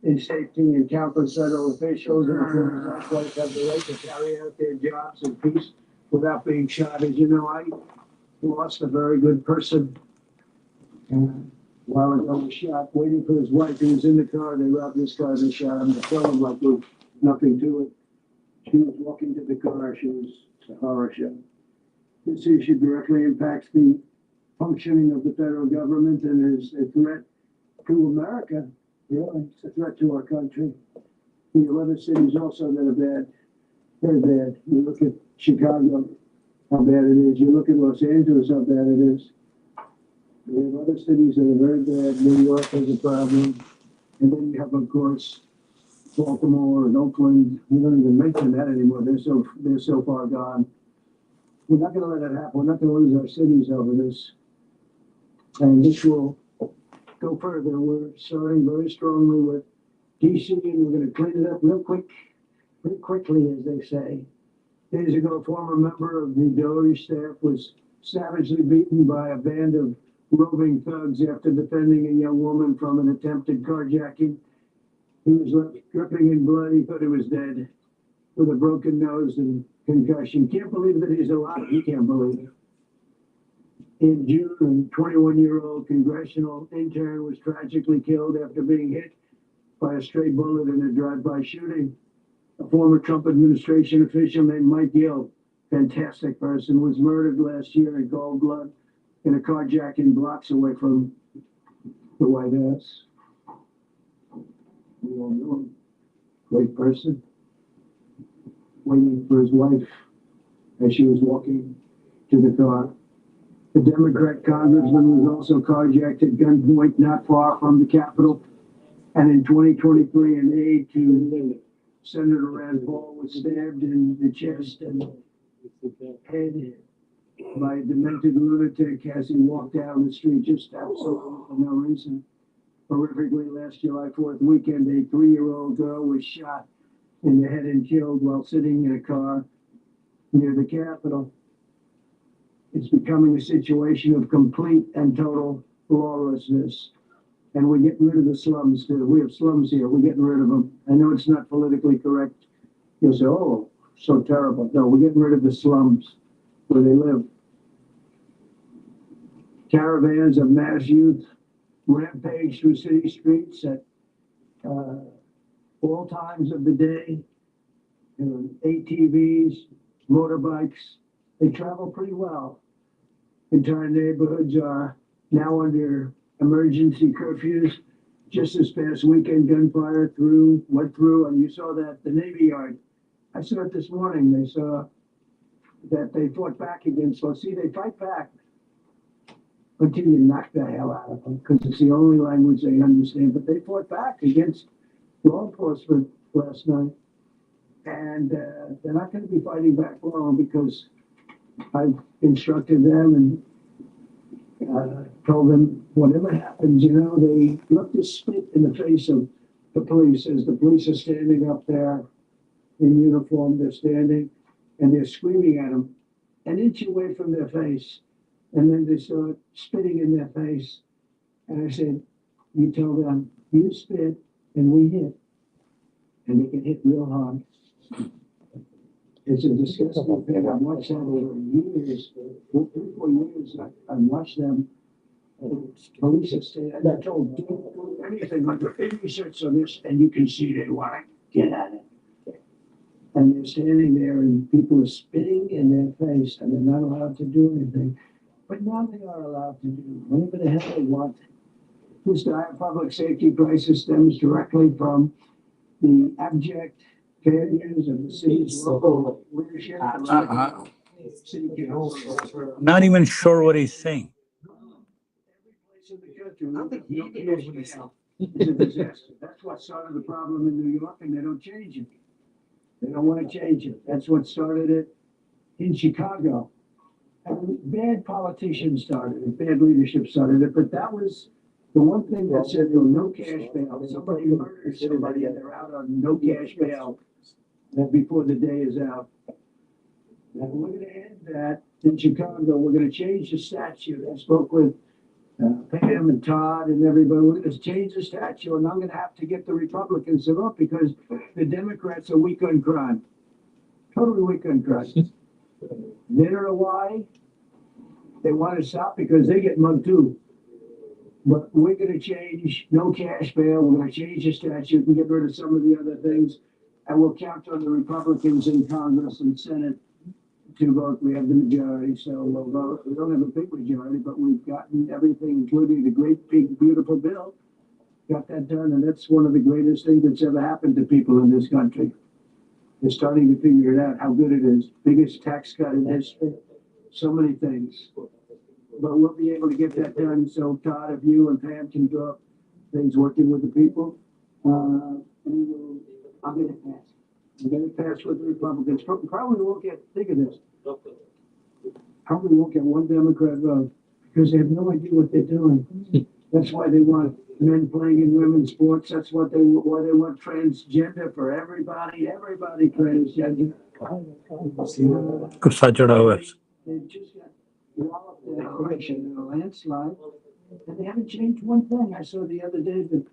in safety and countless federal officials and employees likewise have the right to carry out their jobs in peace without being shot. As you know, I lost a very good person while ago, was shot, waiting for his wife. He was in the car. They robbed this car. They shot him. They killed him like there was nothing to it. She was walking to the car. She was a horror show. This issue directly impacts the functioning of the federal government and is a threat to America. Really, it's a threat to our country. We have other cities also that are bad, very bad. You look at Chicago, how bad it is. You look at Los Angeles, how bad it is. We have other cities that are very bad. New York has a problem. And then you have, of course, Baltimore and Oakland. We don't even mention that anymore. They're so far gone. We're not going to let it happen. We're not going to lose our cities over this. And this will go further. We're starting very strongly with DC, and we're going to clean it up real quickly, as they say. Days ago, a former member of the Doge staff was savagely beaten by a band of roving thugs after defending a young woman from an attempted carjacking. He was left dripping in blood. He thought he was dead with a broken nose and concussion. Can't believe that he's alive. He can't believe it. In June, a 21-year-old congressional intern was tragically killed after being hit by a stray bullet in a drive-by shooting. A former Trump administration official named Mike Gill, fantastic person, was murdered last year in cold blood in a carjacking blocks away from the White House. We all know him. Great person. Waiting for his wife as she was walking to the car. The Democrat congressman was also carjacked at gunpoint not far from the Capitol. And in 2023, an aide to Senator Rand Paul was stabbed in the chest and head by a demented lunatic as he walked down the street, just absolutely for no reason. Horrifically, last July 4th weekend, a 3-year-old girl was shot in the head and killed while sitting in a car near the Capitol. It's becoming a situation of complete and total lawlessness. And we're getting rid of the slums too. We have slums here. We're getting rid of them. I know it's not politically correct. You'll say, oh, so terrible. No, we're getting rid of the slums where they live. Caravans of mass youth rampage through city streets at all times of the day. You know, ATVs, motorbikes, they travel pretty well. Entire neighborhoods are now under emergency curfews. Just this past weekend, gunfire went through, and you saw that the Navy Yard. I saw it this morning. They saw that they fought back against, well, see, they fight back until you knock the hell out of them, because it's the only language they understand. But they fought back against law enforcement last night. And they're not going to be fighting back long, because I've instructed them and told them, whatever happens, you know, they look to spit in the face of the police as the police are standing up there in uniform. They're standing and they're screaming at them an inch away from their face. And then they start spitting in their face. And I said, you tell them, you spit and we hit. And they can hit real hard. It's a disgusting thing. I've watched that over years, 3-4 years. I've watched them. Police have stayed, and I told them, don't do anything, but do any research on this, and you can see they want to get at it. And they're standing there, and people are spitting in their face, and they're not allowed to do anything. But now they are allowed to do whatever the hell they want. This dire public safety crisis stems directly from the abject failures of the city's local leadership. city council. I'm not even sure what he's saying. Every place in the country, I don't think he even knows what he's saying. It's a disaster. That's what started the problem in New York, and they don't change it. They don't want to change it. That's what started it in Chicago. And bad politicians started it, bad leadership started it, but that was the one thing that said no cash bail. Somebody murders somebody and they're out on no cash bail before the day is out. And we're going to end that in Chicago. We're going to change the statute. I spoke with Pam and Todd and everybody. We're going to change the statute, and I'm going to have to get the Republicans to vote because the Democrats are weak on crime. Totally weak on crime. They don't know why. They want to stop because they get mugged too. But we're going to change no cash bail. We're going to change the statute and get rid of some of the other things. And we'll count on the Republicans in Congress and Senate to vote. We have the majority, so we'll vote. We don't have a big majority, but we've gotten everything, including the great, big, beautiful bill. Got that done, and that's one of the greatest things that's ever happened to people in this country. They're starting to figure it out, how good it is. Biggest tax cut in history. So many things. But we'll be able to get that done. So Todd, if you and Pam can do up things working with the people, I'll get it passed. I'll get it passed with the Republicans. Probably won't get, think of this. Probably won't get one Democrat vote because they have no idea what they're doing. That's why they want men playing in women's sports. That's why they want transgender for everybody. Everybody transgender. They just got walloped in an election in a landslide, and they haven't changed one thing. I saw the other day that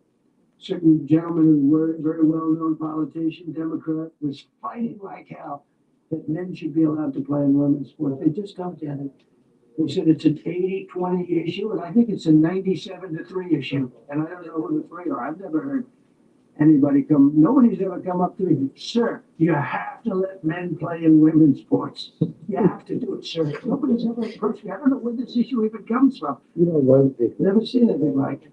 certain gentleman who were very well-known politician, Democrat, was fighting like hell that men should be allowed to play in women's sports. They just don't get it. They said it's an 80-20 issue, and I think it's a 97-3 issue. And I don't know who the three are. I've never heard anybody nobody's ever come up to me, sir, you have to let men play in women's sports. You have to do it, sir. Nobody's ever approached me. I don't know where this issue even comes from. Never seen anything like it.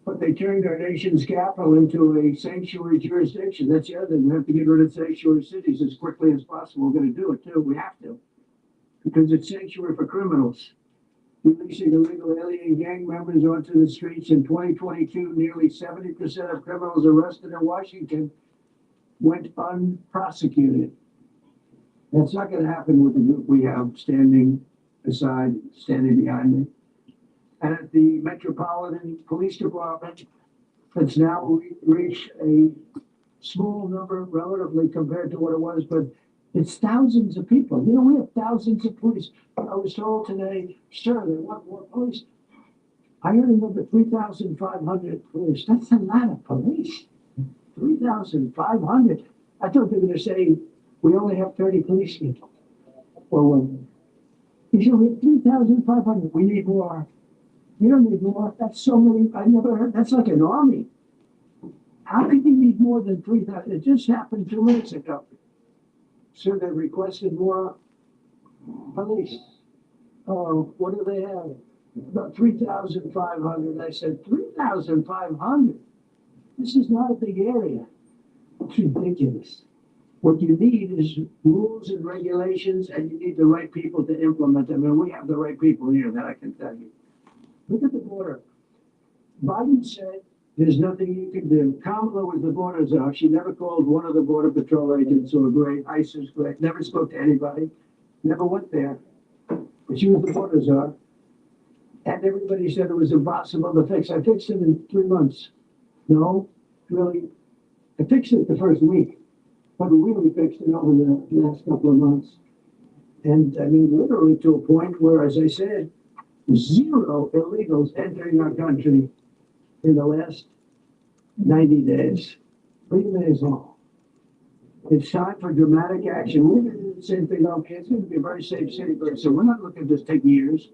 But they turned our nation's capital into a sanctuary jurisdiction. That's the other thing. We have to get rid of sanctuary cities as quickly as possible. We're going to do it, too. We have to. Because it's sanctuary for criminals. Releasing illegal alien gang members onto the streets in 2022, nearly 70% of criminals arrested in Washington went unprosecuted. That's not going to happen with the group we have standing behind me. And at the Metropolitan Police Department, it's now reached a small number relatively compared to what it was, but it's thousands of people. You know, we have thousands of police. I was told today, sir, they want more police. I heard a number 3,500 police. That's a lot of police. 3,500. I thought they were going to say, we only have 30 policemen. Well, he said, we have 3,500. We need more. You don't need more. That's so many. I never heard. That's like an army. How could you need more than 3,000? It just happened 2 minutes ago. So they requested more police. Oh, what do they have? About 3,500. I said, 3,500? This is not a big area. It's ridiculous. What you need is rules and regulations, and you need the right people to implement them. And we have the right people here, that I can tell you. Look at the border. Biden said there's nothing you can do. Kamala was the border czar. She never called one of the border patrol agents who were great. ICE was great. Never spoke to anybody. Never went there. But she was the border czar. And everybody said it was impossible to fix. I fixed it in 3 months. No, really. I fixed it the first week. But we really fixed it over the last couple of months. And I mean, literally to a point where, as I said, 0 illegals entering our country in the last 90 days. Pretty amazing. It's time for dramatic action. We're going to do the same thing. Okay, it's going to be a very safe city, so we're not looking to just take years.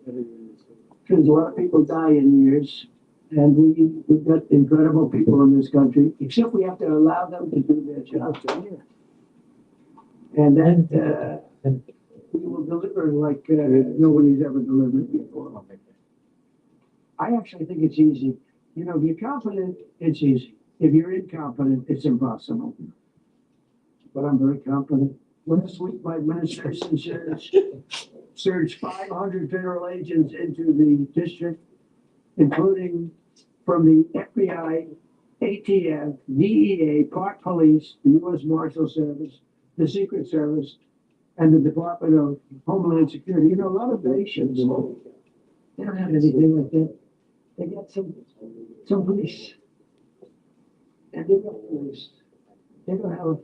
Because a lot of people die in years. And we've got incredible people in this country, except we have to allow them to do their jobs. And then we will deliver like nobody's ever delivered before. I actually think it's easy. You know, if you're confident, it's easy. If you're incompetent, it's impossible. But I'm very confident. Last week, my administration surged 500 federal agents into the district, including from the FBI, ATF, DEA, Park Police, the U.S. Marshal Service, the Secret Service, and the Department of Homeland Security. You know, a lot of nations, they don't have anything like that. They got some police. And they got police. They don't have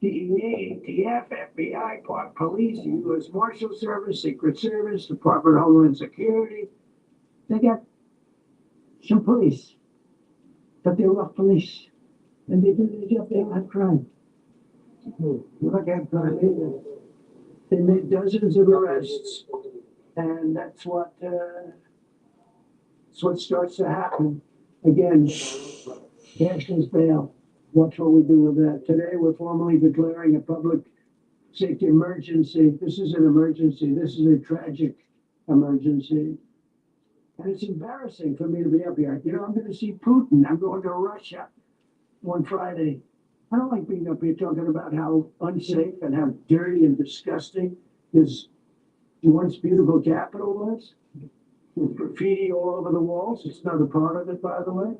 DEA, ATF, FBI, Park Police, U.S. Marshal Service, Secret Service, Department of Homeland Security. They got some police. But they're rough police. And they do their job. They don't have crime. They don't have crime either. They made dozens of arrests. And that's what starts to happen. Again, cashless bail. Watch what we do with that. Today, we're formally declaring a public safety emergency. This is an emergency. This is a tragic emergency. And it's embarrassing for me to be up here. You know, I'm going to see Putin. I'm going to Russia on Friday. I don't like being up here talking about how unsafe and how dirty and disgusting this once beautiful capital was. With graffiti all over the walls. It's not a part of it, by the way.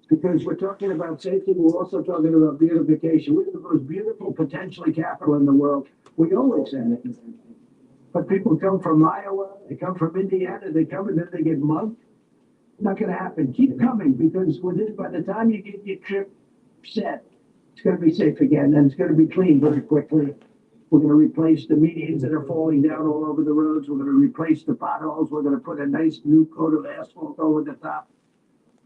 Because we're talking about safety, we're also talking about beautification. We're the most beautiful, potentially capital in the world. We always had it. But people come from Iowa, they come from Indiana, they come and then they get mugged. Not going to happen. Keep coming, because by the time you get your trip set, it's going to be safe again, and it's going to be clean very quickly. We're going to replace the medians that are falling down all over the roads. We're going to replace the potholes. We're going to put a nice new coat of asphalt over the top.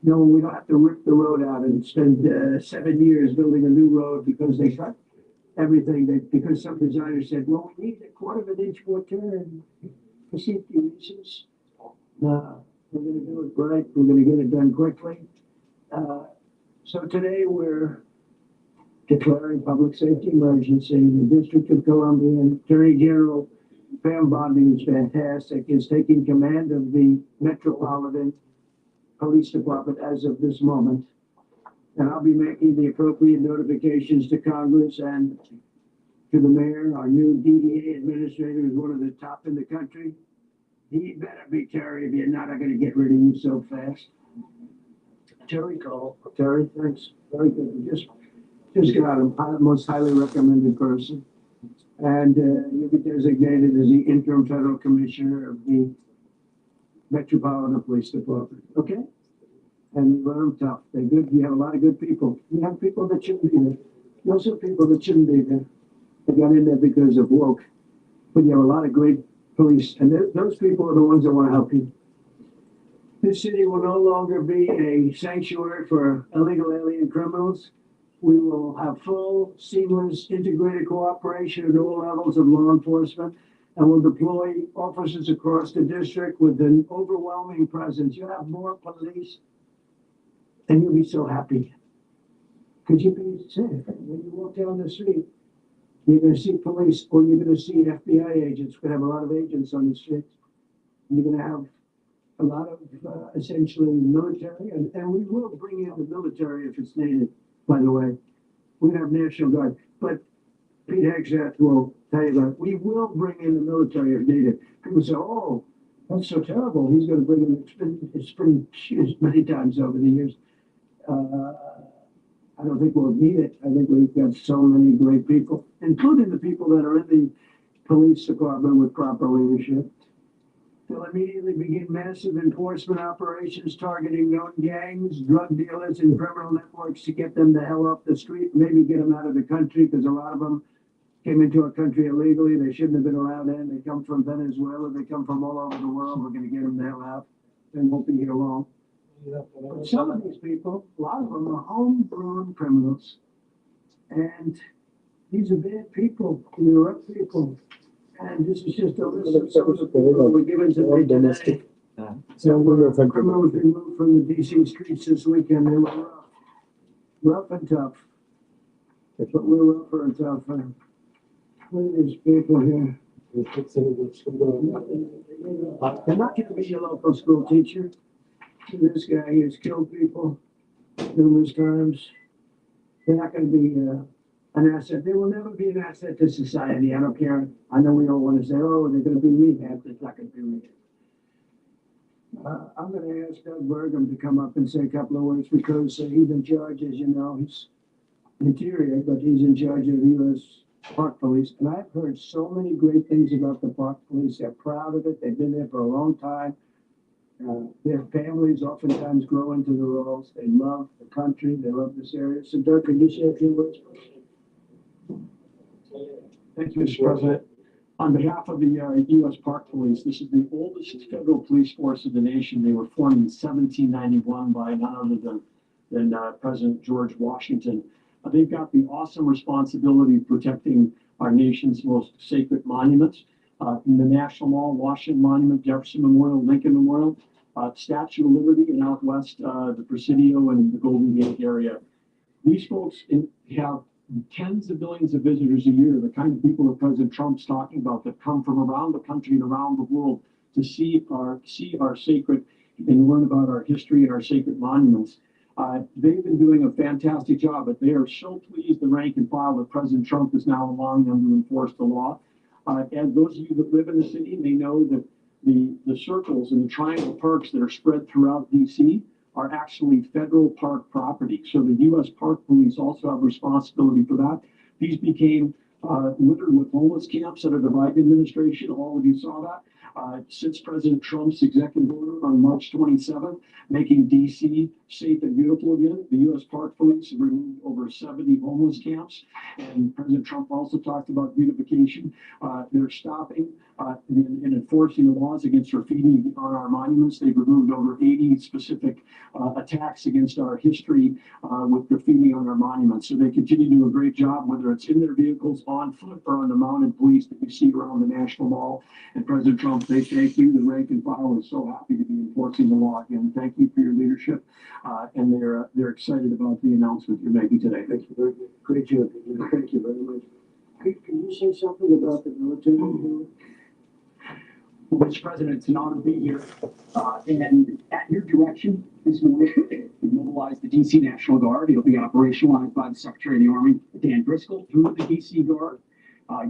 No, we don't have to rip the road out and spend 7 years building a new road because they cut everything. Because some designer said, well, we need a quarter of an inch more turn for safety reasons. No, we're going to do it right. We're going to get it done quickly. So today we're declaring public safety emergency. The District of Columbia Attorney General Pam Bondi, who's fantastic, is taking command of the Metropolitan Police Department as of this moment. And I'll be making the appropriate notifications to Congress and to the mayor. Our new DEA administrator is one of the top in the country. He better be Terry, if you're not, I'm going to get rid of you so fast. Terry Cole. Terry, thanks. Very good. We just got him, most highly recommended person. And you'll be designated as the interim federal commissioner of the Metropolitan Police Department. Okay? And you run them tough. They're good. You have a lot of good people. You have people that shouldn't be there. You also have people that shouldn't be there. They got in there because of woke. But you have a lot of great police. And those people are the ones that want to help you. This city will no longer be a sanctuary for illegal alien criminals. We will have full, seamless, integrated cooperation at all levels of law enforcement, and we'll deploy officers across the district with an overwhelming presence. You'll have more police, and you'll be so happy. Because you'll be safe. When you walk down the street, you're going to see police, or you're going to see FBI agents. We're going to have a lot of agents on the streets. You're going to have a lot of, essentially, military, and we will bring in the military if it's needed. By the way, we have National Guard, but Pete Hegseth will tell you that we will bring in the military if needed. People say, "Oh, that's so terrible." He's going to bring in. It's been used many times over the years. I don't think we'll need it. I think we've got so many great people, including the people that are in the police department with proper leadership. They'll immediately begin massive enforcement operations targeting known gangs, drug dealers, and criminal networks to get them the hell off the street, maybe get them out of the country, because a lot of them came into our country illegally. They shouldn't have been allowed in. They come from Venezuela. They come from all over the world. We're going to get them the hell out. They won't be here long. But some of these people, a lot of them are homegrown criminals. And these are bad people. They're rough people. And this is just a list of some of the people that were given to me today. So criminals removed from the DC streets this weekend. They were rough and tough. But we're rougher and tougher. Look at these people here. They're not going to be your local school teacher. This guy has killed people numerous times. They're not going to be an asset. They will never be an asset to society. I don't care. I know we all want to say, oh, they're going to be rehabbed. It's not going to be rehabbed. I'm going to ask Doug Burgum to come up and say a couple of words because he's in charge, as you know, he's interior, but he's in charge of the U.S. Park Police. And I've heard so many great things about the Park Police. They're proud of it. They've been there for a long time. Their families oftentimes grow into the roles. They love the country. They love this area. So, Doug, can you say a few words? Thank you, Mr. President. On behalf of the U.S. Park Police, this is the oldest federal police force of the nation. They were formed in 1791 by none other than President George Washington. They've got the awesome responsibility of protecting our nation's most sacred monuments. In the National Mall, Washington Monument, Jefferson Memorial, Lincoln Memorial, Statue of Liberty, and out west, the Presidio and the Golden Gate area. These folks have tens of billions of visitors a year, the kind of people that President Trump's talking about that come from around the country and around the world to see our sacred and learn about our history and our sacred monuments. They've been doing a fantastic job, but they are so pleased, the rank and file, that President Trump is now allowing them to enforce the law. And those of you that live in the city may know that the circles and the triangle parks that are spread throughout D.C. are actually federal park property. So the U.S. Park Police also have responsibility for that. These became littered with homeless camps under the Biden administration. All of you saw that. Since President Trump's executive order on March 27th, making D.C. safe and beautiful again, the U.S. Park Police have removed over 70 homeless camps. And President Trump also talked about beautification. They're stopping and enforcing the laws against graffiti on our monuments. They've removed over 80 specific attacks against our history with graffiti on our monuments. So they continue to do a great job, whether it's in their vehicles, on foot, or on the mounted police that you see around the National Mall. And President Trump, they thank you. The rank and file is so happy to be enforcing the law again. Thank you for your leadership. And they're excited about the announcement you're making today. Thank you. Very good. Great job. Thank you very much. Can you say something about the military? Mr. President, it's an honor to be here. And at your direction this morning, we mobilized the D.C. National Guard. It'll be operationalized by the Secretary of the Army, Dan Driscoll, through the D.C. Guard.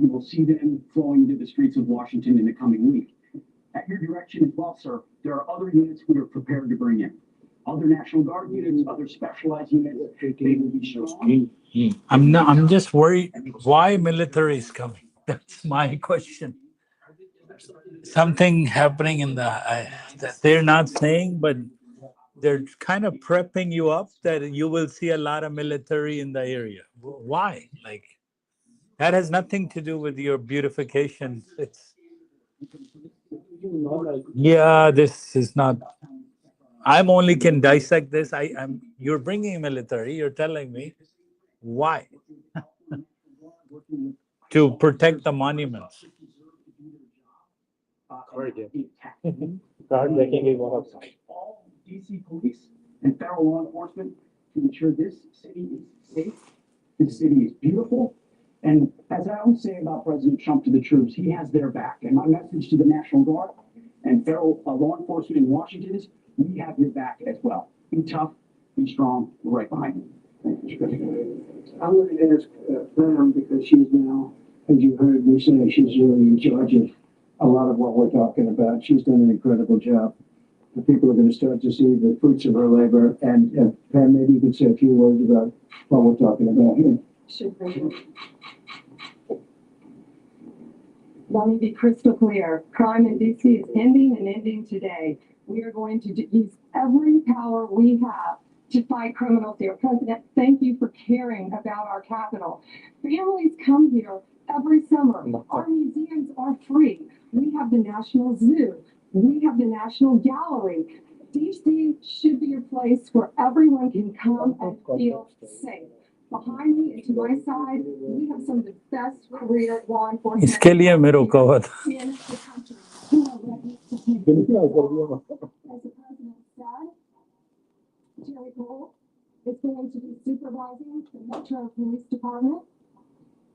You will see them flowing into the streets of Washington in the coming week. At your direction as well, sir, there are other units we are prepared to bring in. Other National Guard units, other specialized units, they will be strong. I'm just worried why military is coming. That's my question. Something happening in that they're not saying, but they're kind of prepping you up that you will see a lot of military in the area. Why? Like, that has nothing to do with your beautification. Yeah, this is not. I'm only can dissect this. You're bringing military. You're telling me why? To protect the monuments. All DC police and federal law enforcement to ensure this city is safe, this city is beautiful. And as I always say about President Trump to the troops, he has their back. And my message to the National Guard and federal law enforcement in Washington is, we have your back as well. Be tough, be strong, we're right behind you. Thank you. I'm going to ask Pam, because she's now, as you heard me say, she's really in charge of a lot of what we're talking about. She's done an incredible job. The people are going to start to see the fruits of her labor. And Pam, maybe you could say a few words about what we're talking about here. Sure. Let me be crystal clear. Crime in DC is ending and ending today. We are going to use every power we have to fight criminals here. President, thank you for caring about our capital. Families come here every summer. Our museums are free. We have the National Zoo. We have the National Gallery. DC should be a place where everyone can come and feel safe. Behind me and to my side, we have some of the best career law enforcement इसके लिए मेरे को बता. in the country who are ready to take it. As the president said, Jerry Cole is going to be supervising the Metro Police Department.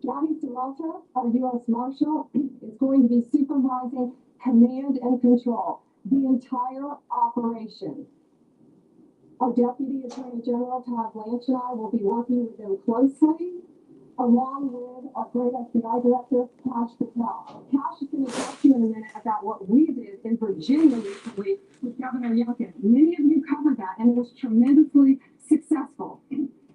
Gabby Serralta, our U.S. Marshal, is going to be supervising command and control, the entire operation. Our Deputy Attorney General, Todd Blanche, and I will be working with them closely. along with our great FBI director, Cash Patel. Cash is going to talk to you in a minute about what we did in Virginia recently with Governor Youngkin. Many of you covered that, and it was tremendously successful.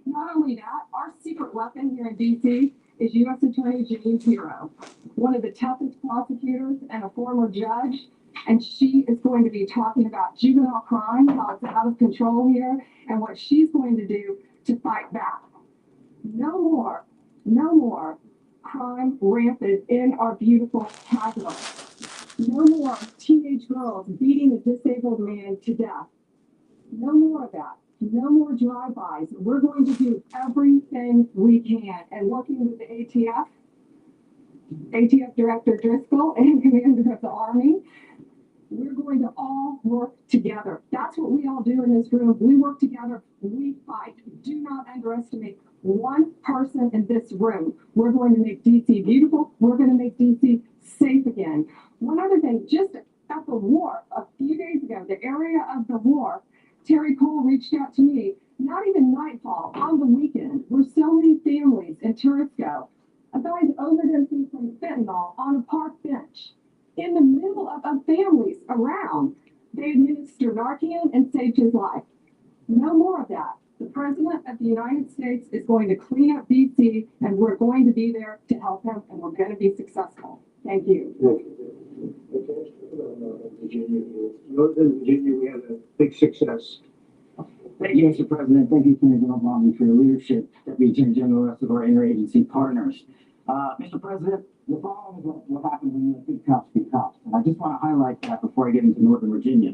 Not only that, our secret weapon here in D.C. is U.S. Attorney Janine Pirro, one of the toughest prosecutors and a former judge, and she is going to be talking about juvenile crime, how it's out of control here, and what she's going to do to fight back. No more crime rampant in our beautiful capital. No more teenage girls beating a disabled man to death. No more of that. No more drive-bys. We're going to do everything we can. And working with the ATF Director Driscoll and Commander of the Army, we're going to all work together. That's what we all do in this room. We work together. We fight. Do not underestimate one person in this room. We're going to make DC beautiful. We're going to make DC safe again. One other thing, just at the war, a few days ago, the area of the war, Terry Cole reached out to me, not even nightfall, on the weekend, where so many families in Turisco, a guy's overdosing from fentanyl on a park bench. In the middle of families around, they administered Narcan and saved his life. No more of that. The President of the United States is going to clean up DC, and we're going to be there to help him, and we're going to be successful. Thank you. Northern Virginia, we had a big success. Thank you, Mr. President. Thank you, Senator Obama, for your leadership, Deputy Attorney General, and the rest of our interagency partners. Mr. President, the following is what happens when you let good cops be cops. And I just want to highlight that before I get into Northern Virginia.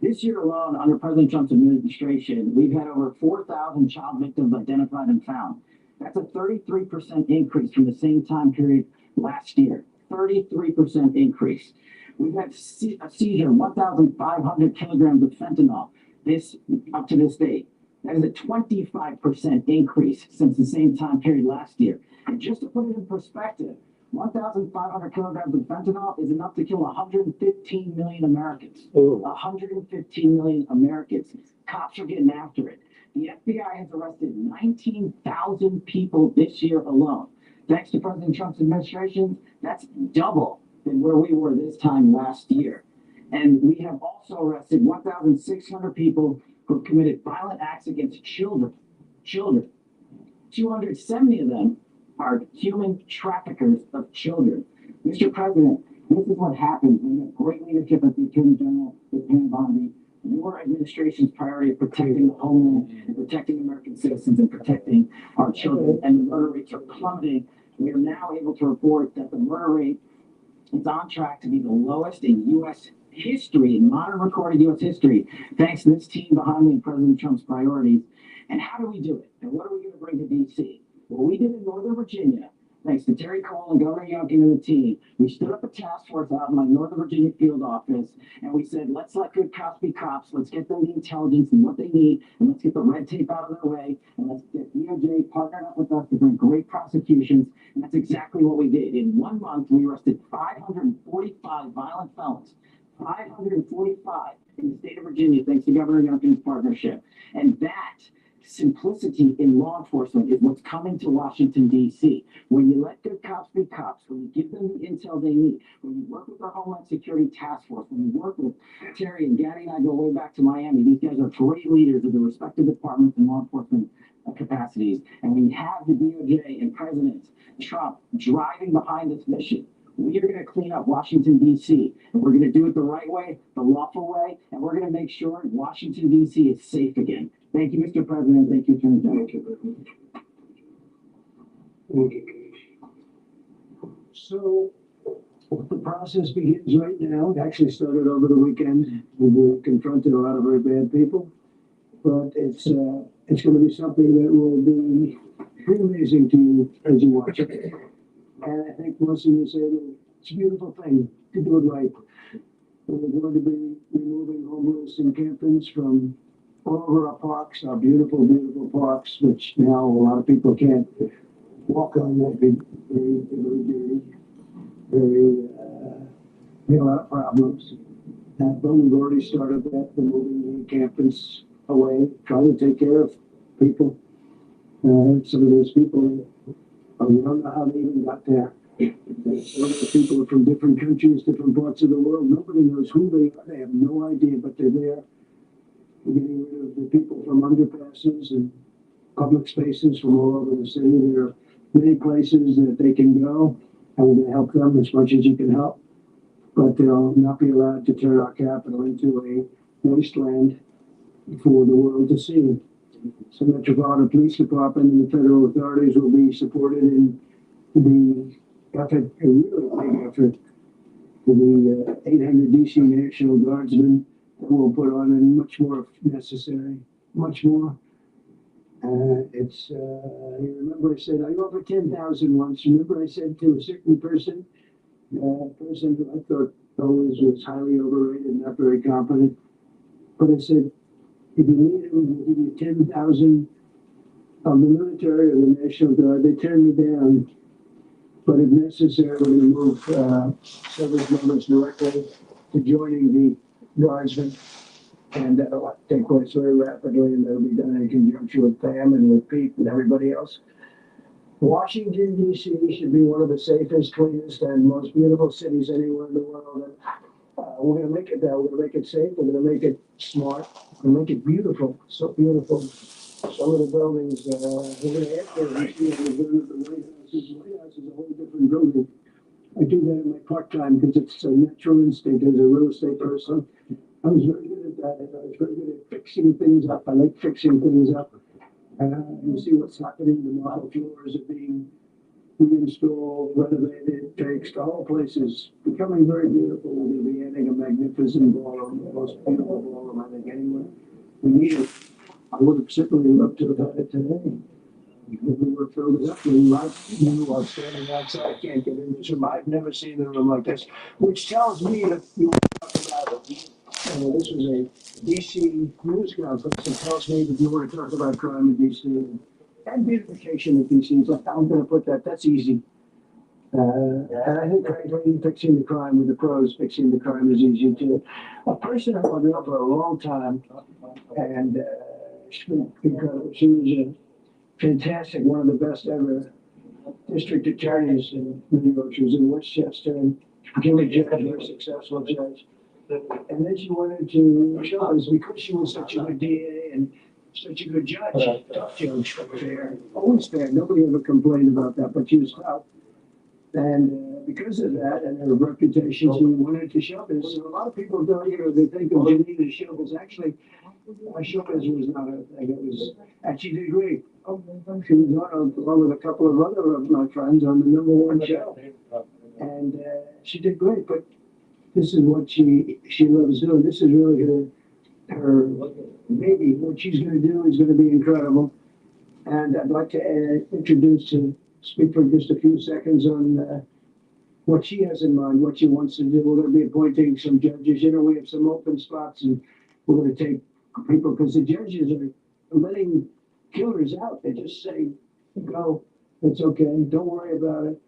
This year alone, under President Trump's administration, we've had over 4,000 child victims identified and found. That's a 33% increase from the same time period last year. 33% increase. We've had a seizure, 1,500 kilograms of fentanyl up to this date. That is a 25% increase since the same time period last year. And just to put it in perspective, 1,500 kilograms of fentanyl is enough to kill 115 million Americans. 115 million Americans. Cops are getting after it. The FBI has arrested 19,000 people this year alone. Thanks to President Trump's administration, that's double than where we were this time last year. And we have also arrested 1,600 people who committed violent acts against children. 270 of them are human traffickers of children. Mr. President, this is what happens when you have great leadership at the Attorney General with Pam Bondi. Your administration's priority of protecting the homeland and protecting American citizens and protecting our children, and the murder rates are plummeting. We are now able to report that the murder rate is on track to be the lowest in U.S. history, in modern recorded U.S. history, thanks to this team behind me and President Trump's priorities. And how do we do it? And what are we going to bring to D.C.? What we did in Northern Virginia, thanks to Terry Cole and Governor Youngkin and the team, we stood up a task force out in my Northern Virginia field office, and we said, let's let good cops be cops. Let's get them the intelligence and what they need, and let's get the red tape out of their way, and let's get DOJ partnered up with us to bring great prosecutions. And that's exactly what we did. In 1 month, we arrested 545 violent felons. 545 in the state of Virginia, thanks to Governor Youngkin's partnership. And that simplicity in law enforcement is what's coming to Washington, D.C. When you let good cops be cops, when you give them the intel they need, when you work with our Homeland Security Task Force, when you work with Terry and Gaddy and I go way back to Miami, these guys are great leaders of the respective departments and law enforcement capacities. And when you have the DOJ and President Trump driving behind this mission, we are going to clean up Washington, D.C. And we're going to do it the right way, the lawful way, and we're going to make sure Washington, D.C. is safe again. Thank you, Mr. President. Thank you, Attorney General. So the process begins right now. It actually started over the weekend. We confronted a lot of very bad people, but it's going to be something that will be pretty amazing to you as you watch it. And I think most of you say that it's a beautiful thing to do it right. We're going to be removing homeless encampments from all over our parks, our beautiful, beautiful parks, which now a lot of people can't walk on. That be very, very dirty, we have a lot of problems. But we've already started that, moving the encampments away, trying to take care of people. Some of those people We don't know how they even got there. Some of the people are from different countries, different parts of the world. Nobody knows who they are. They have no idea, but they're there. We're getting rid of the people from underpasses and public spaces from all over the city. There are many places that they can go, and we're going to help them as much as you can help. But they'll not be allowed to turn our capital into a wasteland for the world to see. So Metropolitan Police Department and the federal authorities will be supported in the effort, a really big effort, for the 800 DC National Guardsmen that we'll put on, and much more necessary, much more. You remember I said, I offered 10,000 once. Remember I said to a certain person who I thought always was highly overrated, not very competent, but I said, if you need him, we'll give you 10,000 of the military or the National Guard. They turned me down, but if necessary, we're going to move service members directly to joining the Guardsmen, and that'll take place very rapidly, and that'll be done in conjunction with Pam and with Pete and everybody else. Washington, D.C. should be one of the safest, cleanest, and most beautiful cities anywhere in the world. And we're going to make it that. We're going to make it safe. We're going to make it smart. We're going to make it beautiful. So beautiful. Some of the buildings, we're going to add there. We see the White House. The White House is a whole different building. I do that in my part-time because it's a natural instinct as a real estate person. I was very good at that, and I was very good at fixing things up. I like fixing things up. You see what's happening. The marble floors are being reinstalled, renovated, fixed. The whole place is becoming very beautiful. We're going to be adding a magnificent ballroom, the most beautiful ballroom I think anywhere. We need it. I would have certainly loved to have had it today. If we were filled it up, you are standing outside, can't get in this room. I've never seen a room like this, which tells me that you talk about it. This was a DC news conference. It tells me that you want to talk about crime in DC and beautification in DC. So I'm going to put that. That's easy. And I think, frankly, fixing the crime with the pros, fixing the crime is easy too. A person I've known for a long time, and she's incredible. She was a fantastic, one of the best ever district attorneys in New York. She was in Westchester and became a judge, a very successful judge. And then she wanted to show us, because she was such a good DA and such a good judge, tough judge, fair, always fair. Nobody ever complained about that, but she was tough. And because of that and her reputation, she wanted to show us. So a lot of people don't, they think of Janina Showbiz. Actually, Showbiz was not a thing. It was, and she did great. She was on, along with a couple of other of my friends, on the #1 show. And she did great, but this is what she loves doing. This is really her baby. What she's going to do is going to be incredible. And I'd like to speak for just a few seconds on what she has in mind, what she wants to do. We're going to be appointing some judges. We have some open spots, and we're going to take people, because the judges are letting killers out. They just say, go, it's okay, don't worry about it.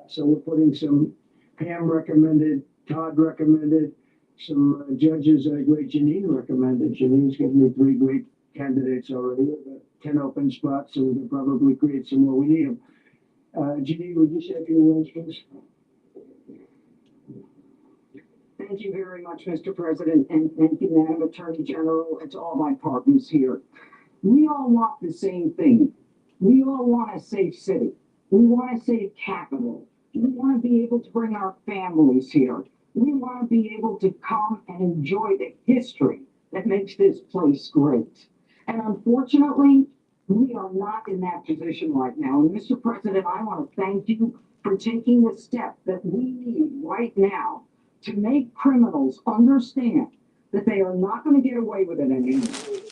So we're putting some, Pam recommended, Todd recommended, some judges great Janine recommended. Janine's given me 3 great candidates already. We've got 10 open spots, so we can probably create some more. We need them. Janine, would you say a few words, please? Thank you very much, Mr. President, and thank you, Madam Attorney General, and to all my partners here. We all want the same thing. We all want a safe city. We want a safe capital. We want to be able to bring our families here. We want to be able to come and enjoy the history that makes this place great. And unfortunately, we are not in that position right now. And Mr. President, I want to thank you for taking the step that we need right now to make criminals understand that they are not going to get away with it anymore.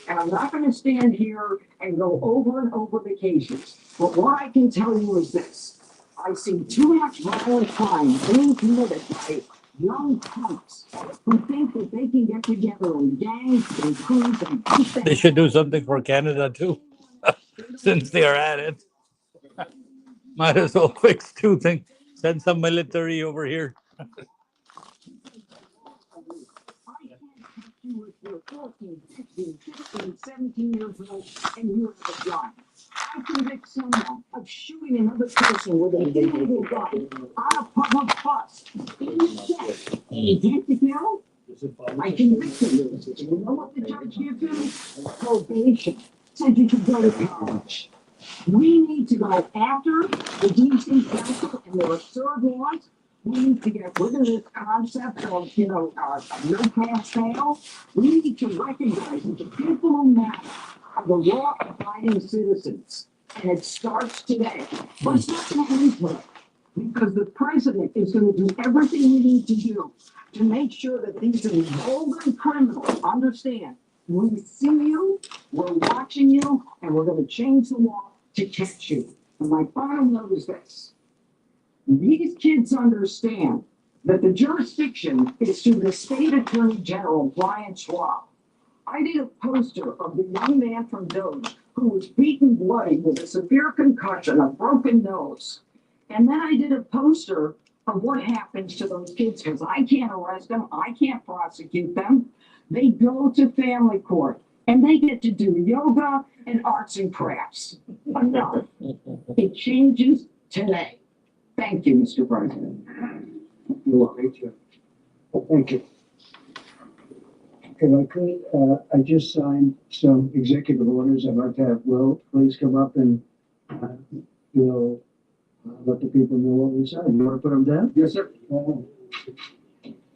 And I'm not going to stand here and go over and over the cases. But what I can tell you is this. I see too much violent crime being committed by young punks who think that they can get together in gangs and crews and They should do something for Canada too, since they are at it. Might as well fix 2 things. Send some military over here. You if you're 14, 15, 16, 17 years old and you have a gun. I convict someone of shooting another person with an illegal gun on a public bus, instead, intent to kill, I convict him. You know what the judge gives him? Probation. Said you should go to college. We need to go after the DC Council and their absurd laws. We need to get rid of this concept of, no pass fail. We need to recognize that the people who matter are the law-abiding citizens. And it starts today. But it's not going to end today. Because the president is going to do everything we need to do to make sure that these emboldened criminals understand we see you, we're watching you, and we're going to change the law to catch you. And my final note is this. These kids understand that the jurisdiction is to the state attorney general, Brian Schwab. I did a poster of the young man from Doge who was beaten bloody with a severe concussion, a broken nose. And then I did a poster of what happens to those kids because I can't arrest them. I can't prosecute them. They go to family court and they get to do yoga and arts and crafts. Enough. It changes today. Thank you, Mr. President. You're welcome. Thank you. If I could, I just signed some executive orders. I'd like to have Will please come up and we'll let the people know what we signed. You want to put them down? Yes, sir.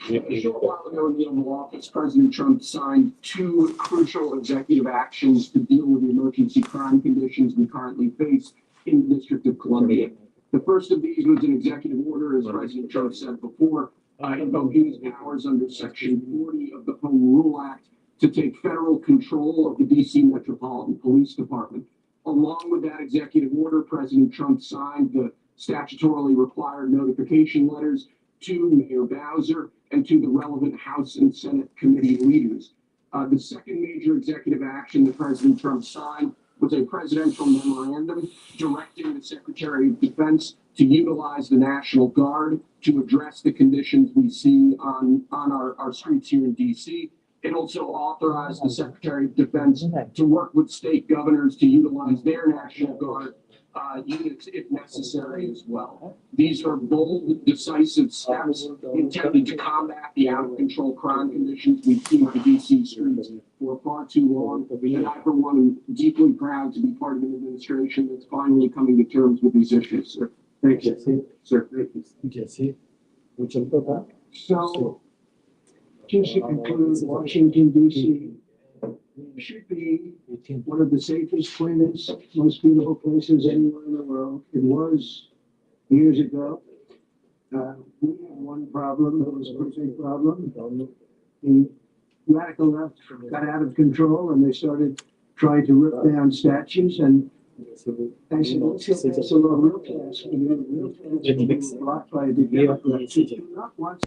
A short while ago in the Oval Office, President Trump signed two crucial executive actions to deal with the emergency crime conditions we currently face in the District of Columbia. The first of these was an executive order, as President Trump said before, invoking his powers under Section 40 of the Home Rule Act to take federal control of the D.C. Metropolitan Police Department. Along with that executive order, President Trump signed the statutorily required notification letters to Mayor Bowser and to the relevant House and Senate committee leaders. The second major executive action that President Trump signed was a presidential memorandum directing the Secretary of Defense to utilize the National Guard to address the conditions we see on our streets here in D.C. It also authorized the Secretary of Defense to work with state governors to utilize their National Guard units if necessary as well. These are bold, decisive steps intended to combat the out-of-control crime conditions we've seen on DC streets for far too long. And I, for one, am deeply proud to be part of an administration that's finally coming to terms with these issues, sir. Thank you. Sir, thank you. Jesse, So, just to conclude, Washington, D.C. should be one of the safest, cleanest, most beautiful places anywhere in the world. It was years ago. We had one problem, it was a pretty big problem. The radical left got out of control and they started trying to rip down statues, and I said, let's get this a little real class. We have a real class. We were blocked by the left. We do not want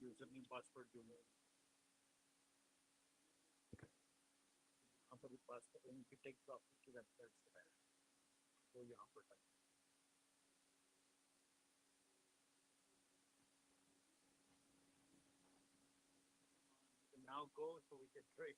username password take profit की website से है वो यहाँ पर now go so we can trade.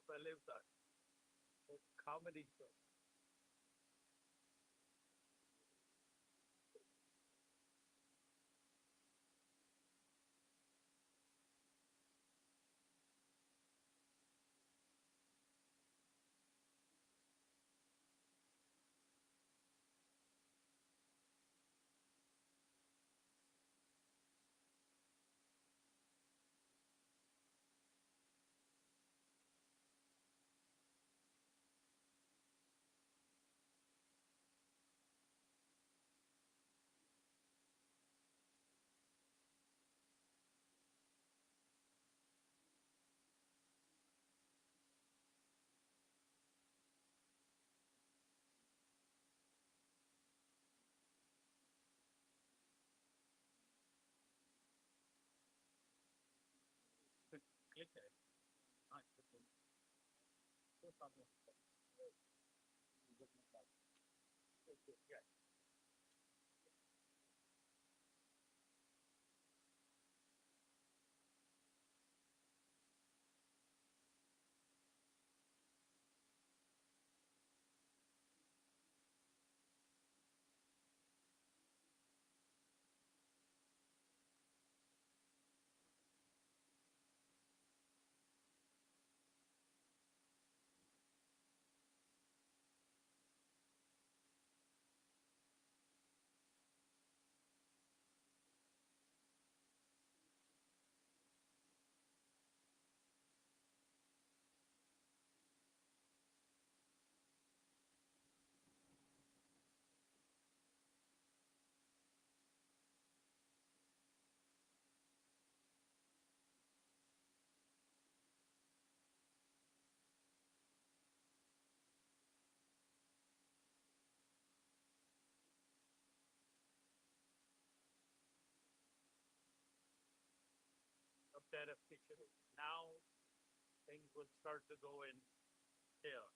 पहले उतार comedy show. Click it. Nice. Yeah. Up there, picture. Now things will start to go in here.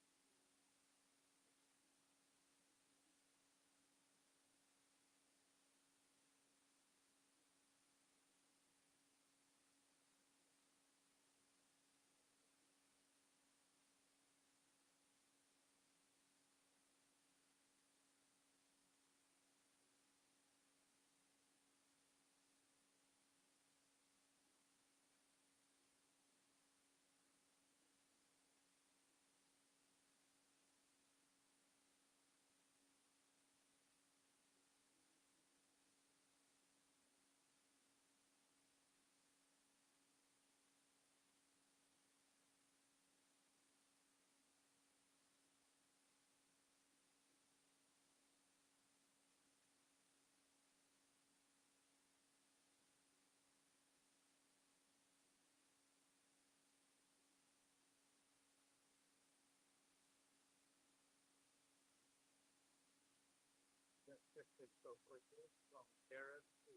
Just so quickly from carrots to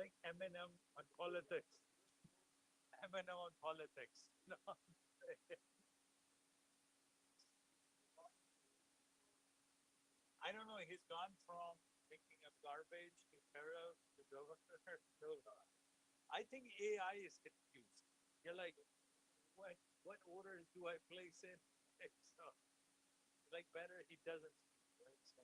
like Eminem on politics. Eminem on politics. No. I don't know. He's gone from picking up garbage to sheriff to governor. I think AI is confused. You're like, what orders do I place in? So, like, better he doesn't speak, right? So,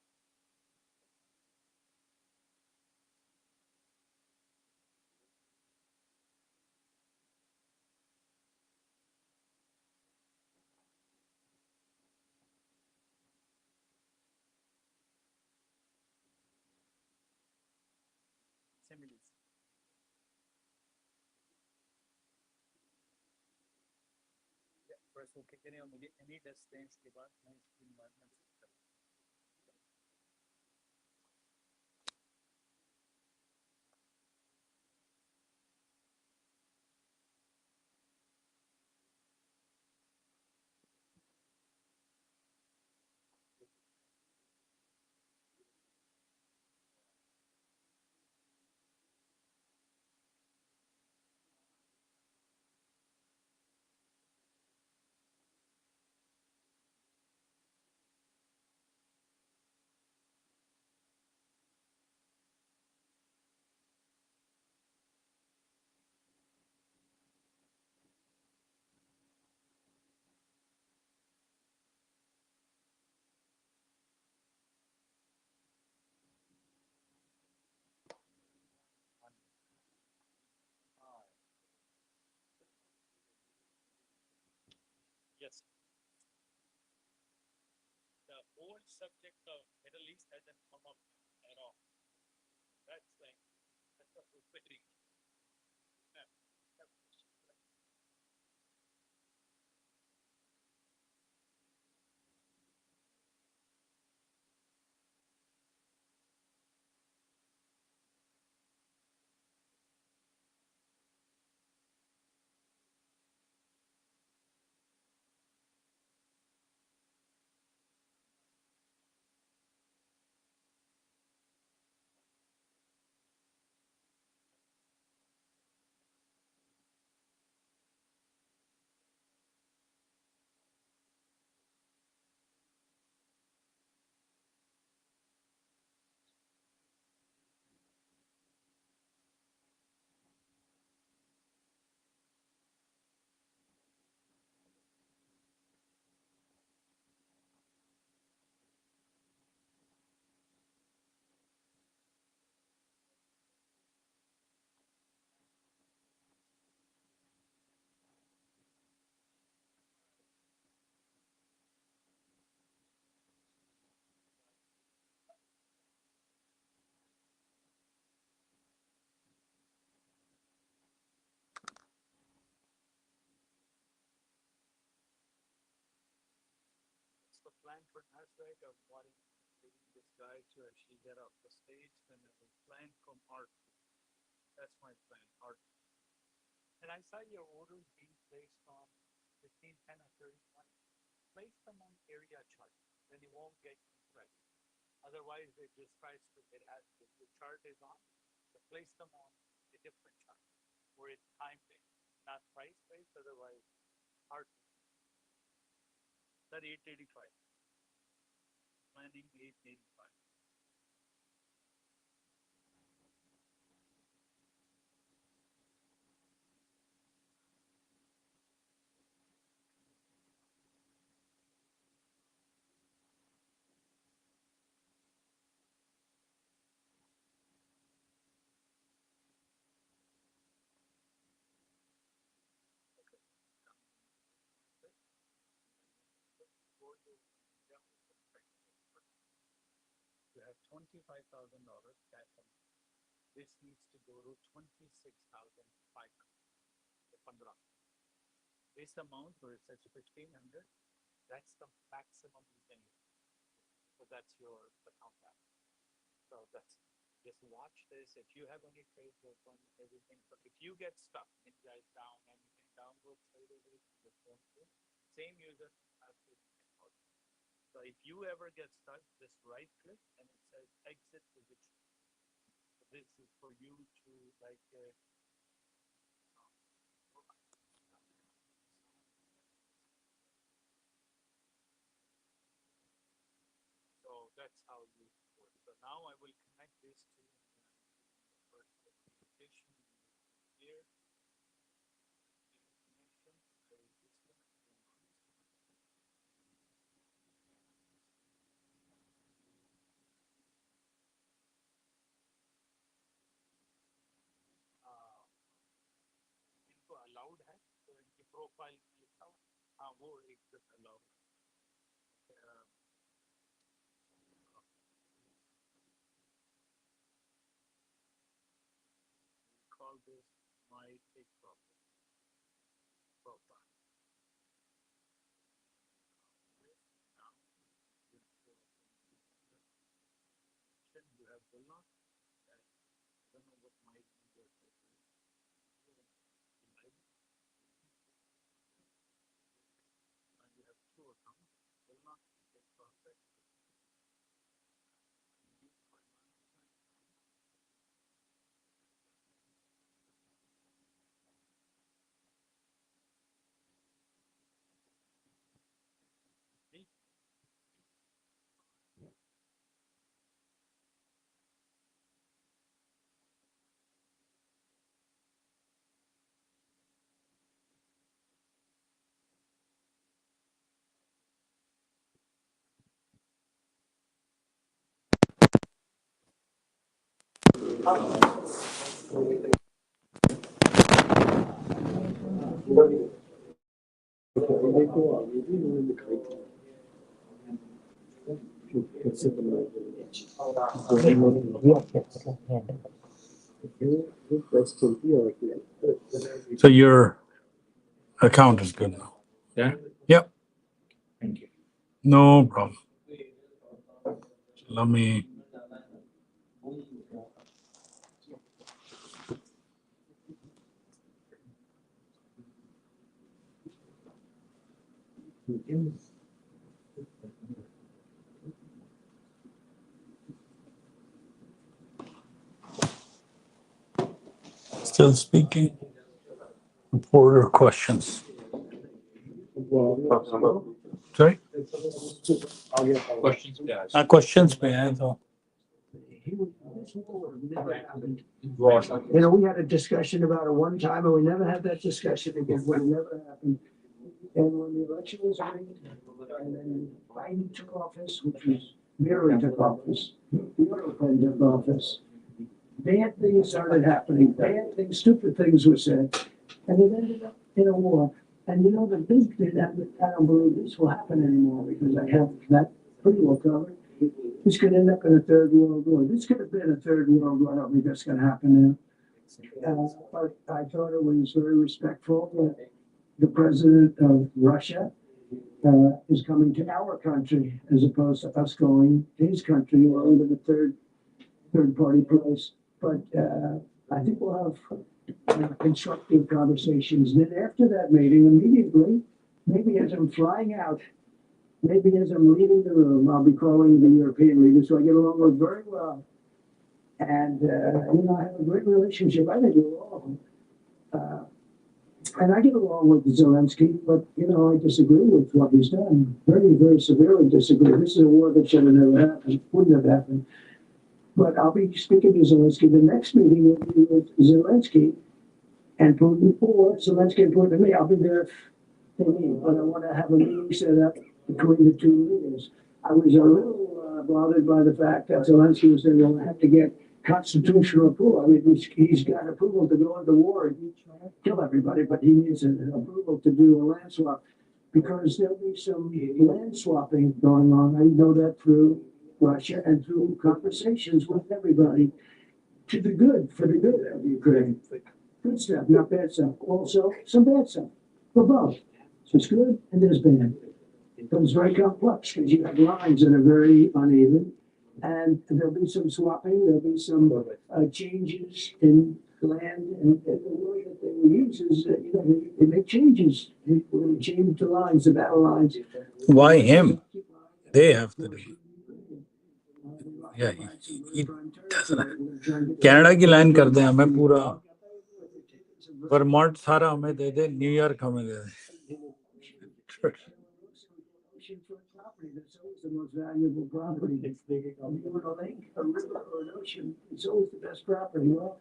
similes. Yeah, first वो कितने हो मुझे any distance के बाद मैं इसकी environment system. Yes. The whole subject of Middle East hasn't come up at all. That's like, that's what we're fitting. Yeah. What's the plan for NASDAQ? I'm wanting this guy to actually get off the stage, and then we plan from art. That's my plan, art. And I saw your orders being placed on 15, 10, or 31. Place them on area chart, then you won't get compressed. Otherwise, it just tries to, it has, if the chart is on, so place them on a different chart where it's time based, not price based, otherwise hard. That 885. Planning 885. You have $25,000 cash on. This needs to go to 26,500. This amount where it says 1,500, that's the maximum you can use. So that's your account balance. So that's, just watch this. If you have any trades open, everything. So if you get stuck, Ninja is down, anything down, go trade away. Same user has to be involved. So if you ever get stuck, just right click and it says exit position. this is for you to like. So that's how you work. So now I will connect this to the first application here. Connection. I will disconnect. इनको allowed है तो इनकी profile में लिखा हुआ हाँ वो एक allowed call this my take profile. Now you have will not. I don't know what my user is. And you have two accounts. Will not take profit. So your account is good now. Yeah? Yep. Thank you. No problem. Let me. Still speaking. Reporter questions. Sorry? Questions, guys. Questions पे हैं तो. You know, we had a discussion about it one time and we never had that discussion again. It never happened. And when the election was rigged, and then Biden took office, which was Mary took office, the other president took office, bad things started happening, bad things, stupid things were said, and it ended up in a war. And you know, the big thing that I don't believe this will happen anymore because I have that pretty well covered. This could end up in a third world war. This could have been a third world war. I don't think that's going to happen now. But I thought it was very respectful that the president of Russia is coming to our country as opposed to us going to his country or even a third party place. But I think we'll have constructive conversations. And then after that meeting, immediately, maybe as I'm flying out, maybe as I'm leaving the room, I'll be calling the European leaders who I get along with very well. And, you know, I have a great relationship. I think with all of them. And I get along with Zelensky, but, you know, I disagree with what he's done. Very, very severely disagree. This is a war that should have never happened, wouldn't have happened. But I'll be speaking to Zelensky. The next meeting will be with Zelensky and Putin, or Zelensky and Putin and me. I'll be there if they meet, but I want to have a meeting set up between the two leaders. I was a little bothered by the fact that Zelensky was going to have to get constitutional approval. I mean, he's got approval to go into war and kill everybody, but he needs an approval to do a land swap because there'll be some land swapping going on. I know that through Russia and through conversations with everybody to the good, for the good of Ukraine. Good stuff, not bad stuff. Also, some bad stuff for both. So it's good and there's bad. But it's very complex because you have lines that are very uneven. And there'll be some swapping, there'll be some changes in land, and the word that they will use is, you know, they make changes. We're going to change the lines, the battle lines. Why him? They have to do. Yeah, he doesn't. Canada की line कर दें हमें पूरा वर्मॉन्ट सारा हमें दे दे New York हमें दे दे Oceanfront property, that's always the most valuable property. A lake, a river, or an ocean, it's always the best property. Well,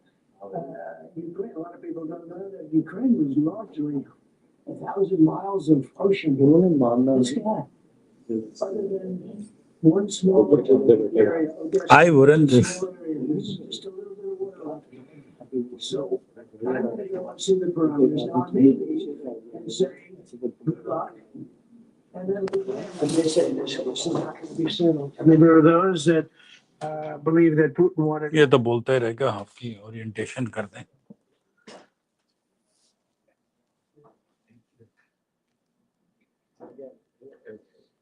Ukraine, a lot of people don't know that Ukraine was largely 1,000 miles of ocean. This guy, other than one small area. I wouldn't just. Just a little bit of water. So I'm going to go up to the parameters now, maybe, and say, good luck. And then they say this is not going to be soon. I mean, there are those that believe that Putin wanted. ये तो बोलता ही रहेगा आपकी orientation कर दें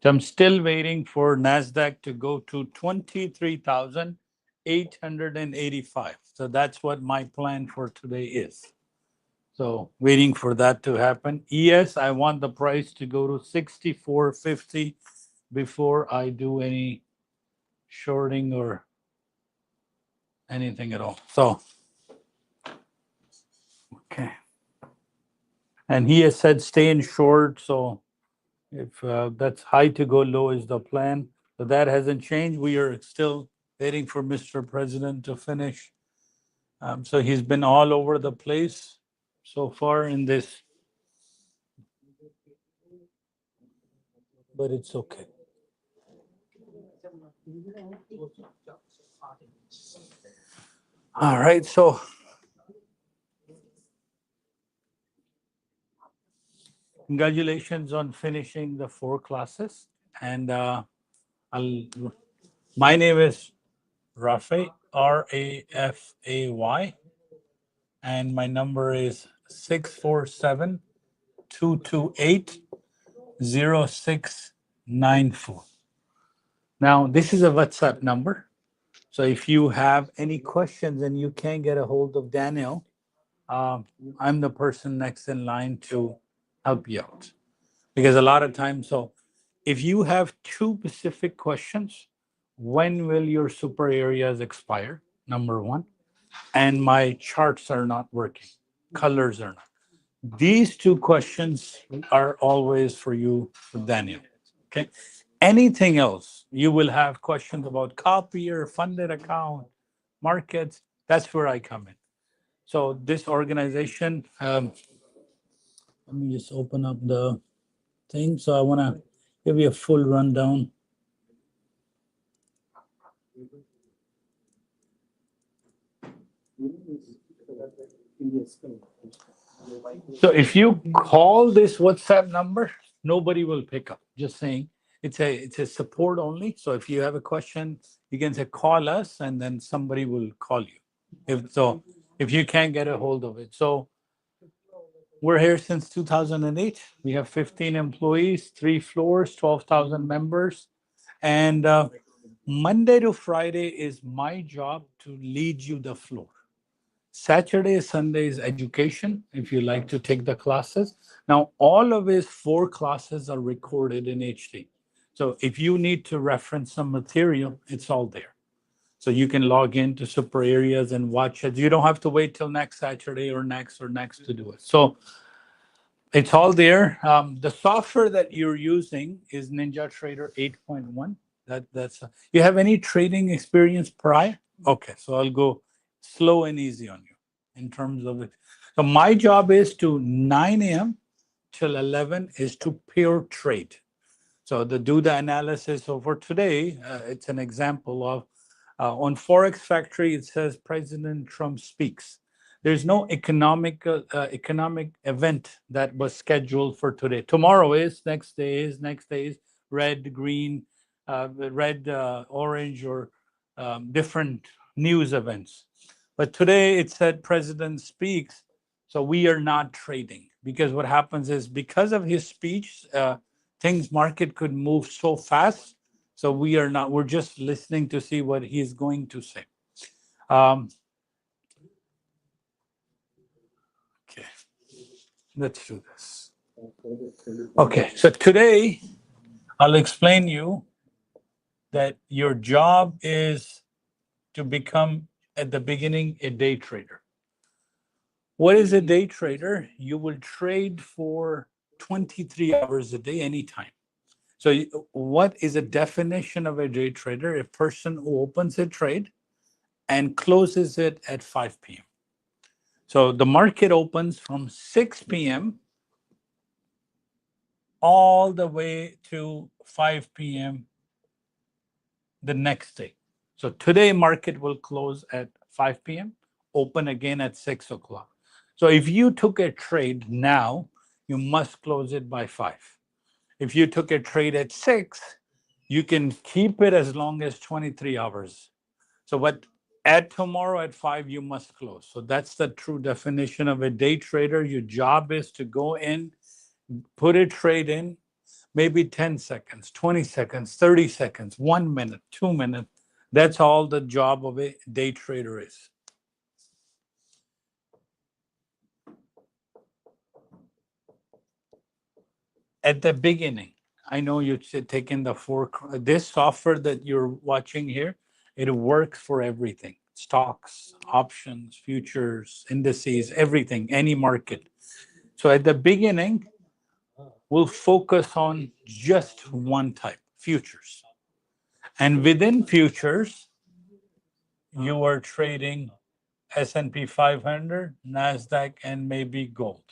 So I'm still waiting for NASDAQ to go to 23,885. So that's what my plan for today is. So waiting for that to happen. Yes, I want the price to go to 64.50 before I do any shorting or anything at all. So, okay. And he has said stay in short. So if that's high to go low is the plan. So that hasn't changed. We are still waiting for Mr. President to finish. So he's been all over the place so far in this. But it's okay. All right, so congratulations on finishing the 4 classes. And my name is Rafay, Rafay, and my number is 647-228-0694. Now, this is a WhatsApp number. So if you have any questions and you can't get a hold of Daniel, I'm the person next in line to help you out. Because a lot of times, so if you have 2 specific questions, when will your super areas expire? Number 1. And my charts are not working, colors are not. These 2 questions are always for you, for Daniel. Okay. Anything else, you will have questions about copier, funded account, markets. That's where I come in. So this organization, let me just open up the thing. So I want to give you a full rundown. So if you call this WhatsApp number, nobody will pick up. Just saying, it's a support only. So if you have a question, you can say call us, and then somebody will call you. If you can't get a hold of it. So we're here since 2008. We have 15 employees, 3 floors, 12,000 members, and Monday to Friday is my job to lead you the floor. Saturday, Sunday is education, if you like to take the classes. Now, all of his 4 classes are recorded in HD. So if you need to reference some material, it's all there. So you can log into SuperAreas and watch it. You don't have to wait till next Saturday or next to do it. So it's all there. The software that you're using is NinjaTrader 8.1. That's you have any trading experience prior? Okay, so I'll go slow and easy on you in terms of it. So my job is to 9 a.m. till 11 is to pure trade. So to do the analysis. So for today, it's an example of on Forex Factory, it says President Trump speaks. There's no economic event that was scheduled for today. Tomorrow is, next day is red, green, orange, or different news events. But today it said President speaks, so we are not trading, because what happens is because of his speech, market could move so fast. So we are not, we're just listening to see what he's going to say. Okay, let's do this. Okay, so today I'll explain you that your job is to become, at the beginning, a day trader. What is a day trader? You will trade for 23 hours a day, anytime. So what is a definition of a day trader? A person who opens a trade and closes it at 5 p.m. So the market opens from 6 p.m. all the way to 5 p.m. the next day. So today market will close at 5 p.m., open again at 6 o'clock. So if you took a trade now, you must close it by 5. If you took a trade at 6, you can keep it as long as 23 hours. So but at tomorrow at 5, you must close. So that's the true definition of a day trader. Your job is to go in, put a trade in, maybe 10 seconds, 20 seconds, 30 seconds, 1 minute, 2 minutes. That's all the job of a day trader is. At the beginning, I know you're taking this software that you're watching here, it works for everything. Stocks, options, futures, indices, everything, any market. So at the beginning, we'll focus on just one type, futures. And within futures, you are trading S&P 500, NASDAQ, and maybe gold.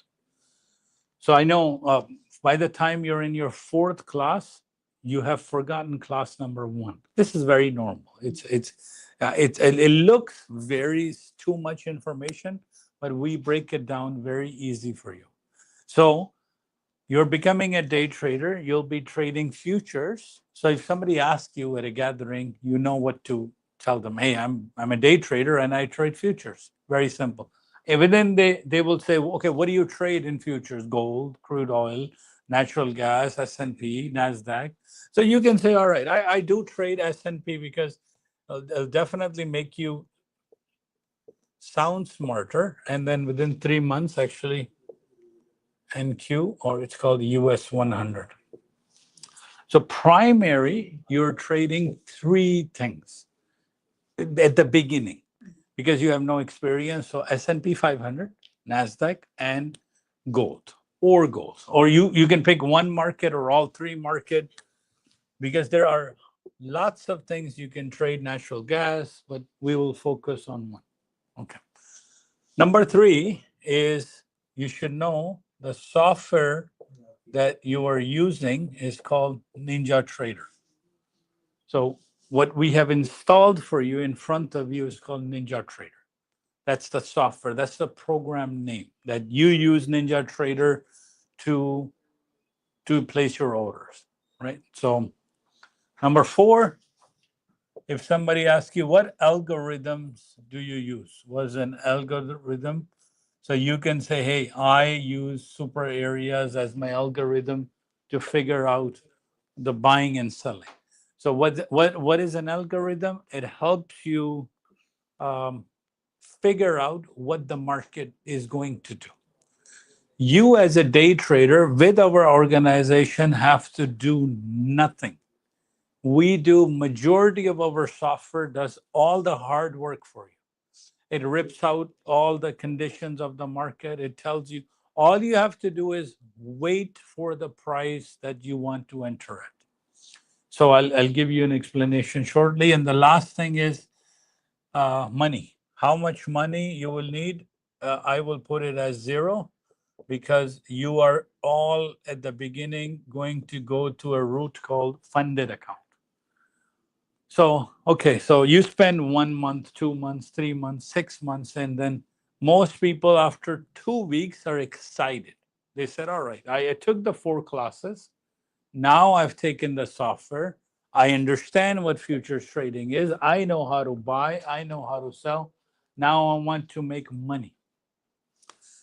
So I know by the time you're in your 4th class, you have forgotten class number 1. This is very normal. It looks very too much information, but we break it down very easy for you. So you're becoming a day trader. You'll be trading futures. So if somebody asks you at a gathering, you know what to tell them. Hey, I'm a day trader and I trade futures. Very simple. And then they will say, okay, what do you trade in futures? Gold, crude oil, natural gas, S&P, NASDAQ. So you can say, all right, I do trade S&P because it'll definitely make you sound smarter. And then within 3 months, actually, NQ, or it's called US 100. So primary, you're trading 3 things at the beginning because you have no experience. So S&P 500, NASDAQ, and gold. Or you can pick one market or all 3 market because there are lots of things you can trade, natural gas, but we will focus on one. Okay. Number 3 is you should know the software that you are using is called NinjaTrader. So what we have installed for you in front of you is called NinjaTrader. That's the software. That's the program name that you use NinjaTrader to place your orders, right? So number 4, if somebody asks you what algorithms do you use, was an algorithm. So you can say, hey, I use SuperAreas as my algorithm to figure out the buying and selling. So what is an algorithm? It helps you figure out what the market is going to do. You as a day trader with our organization have to do nothing. We do majority of our software does all the hard work for you. It rips out all the conditions of the market. It tells you all you have to do is wait for the price that you want to enter at. So I'll give you an explanation shortly. And the last thing is money. How much money you will need? I will put it as 0 because you are all at the beginning going to go to a route called funded account. So, okay, so you spend 1 month, 2 months, 3 months, 6 months, and then most people after 2 weeks are excited. They said, all right, I took the 4 classes. Now I've taken the software. I understand what futures trading is. I know how to buy. I know how to sell. Now I want to make money.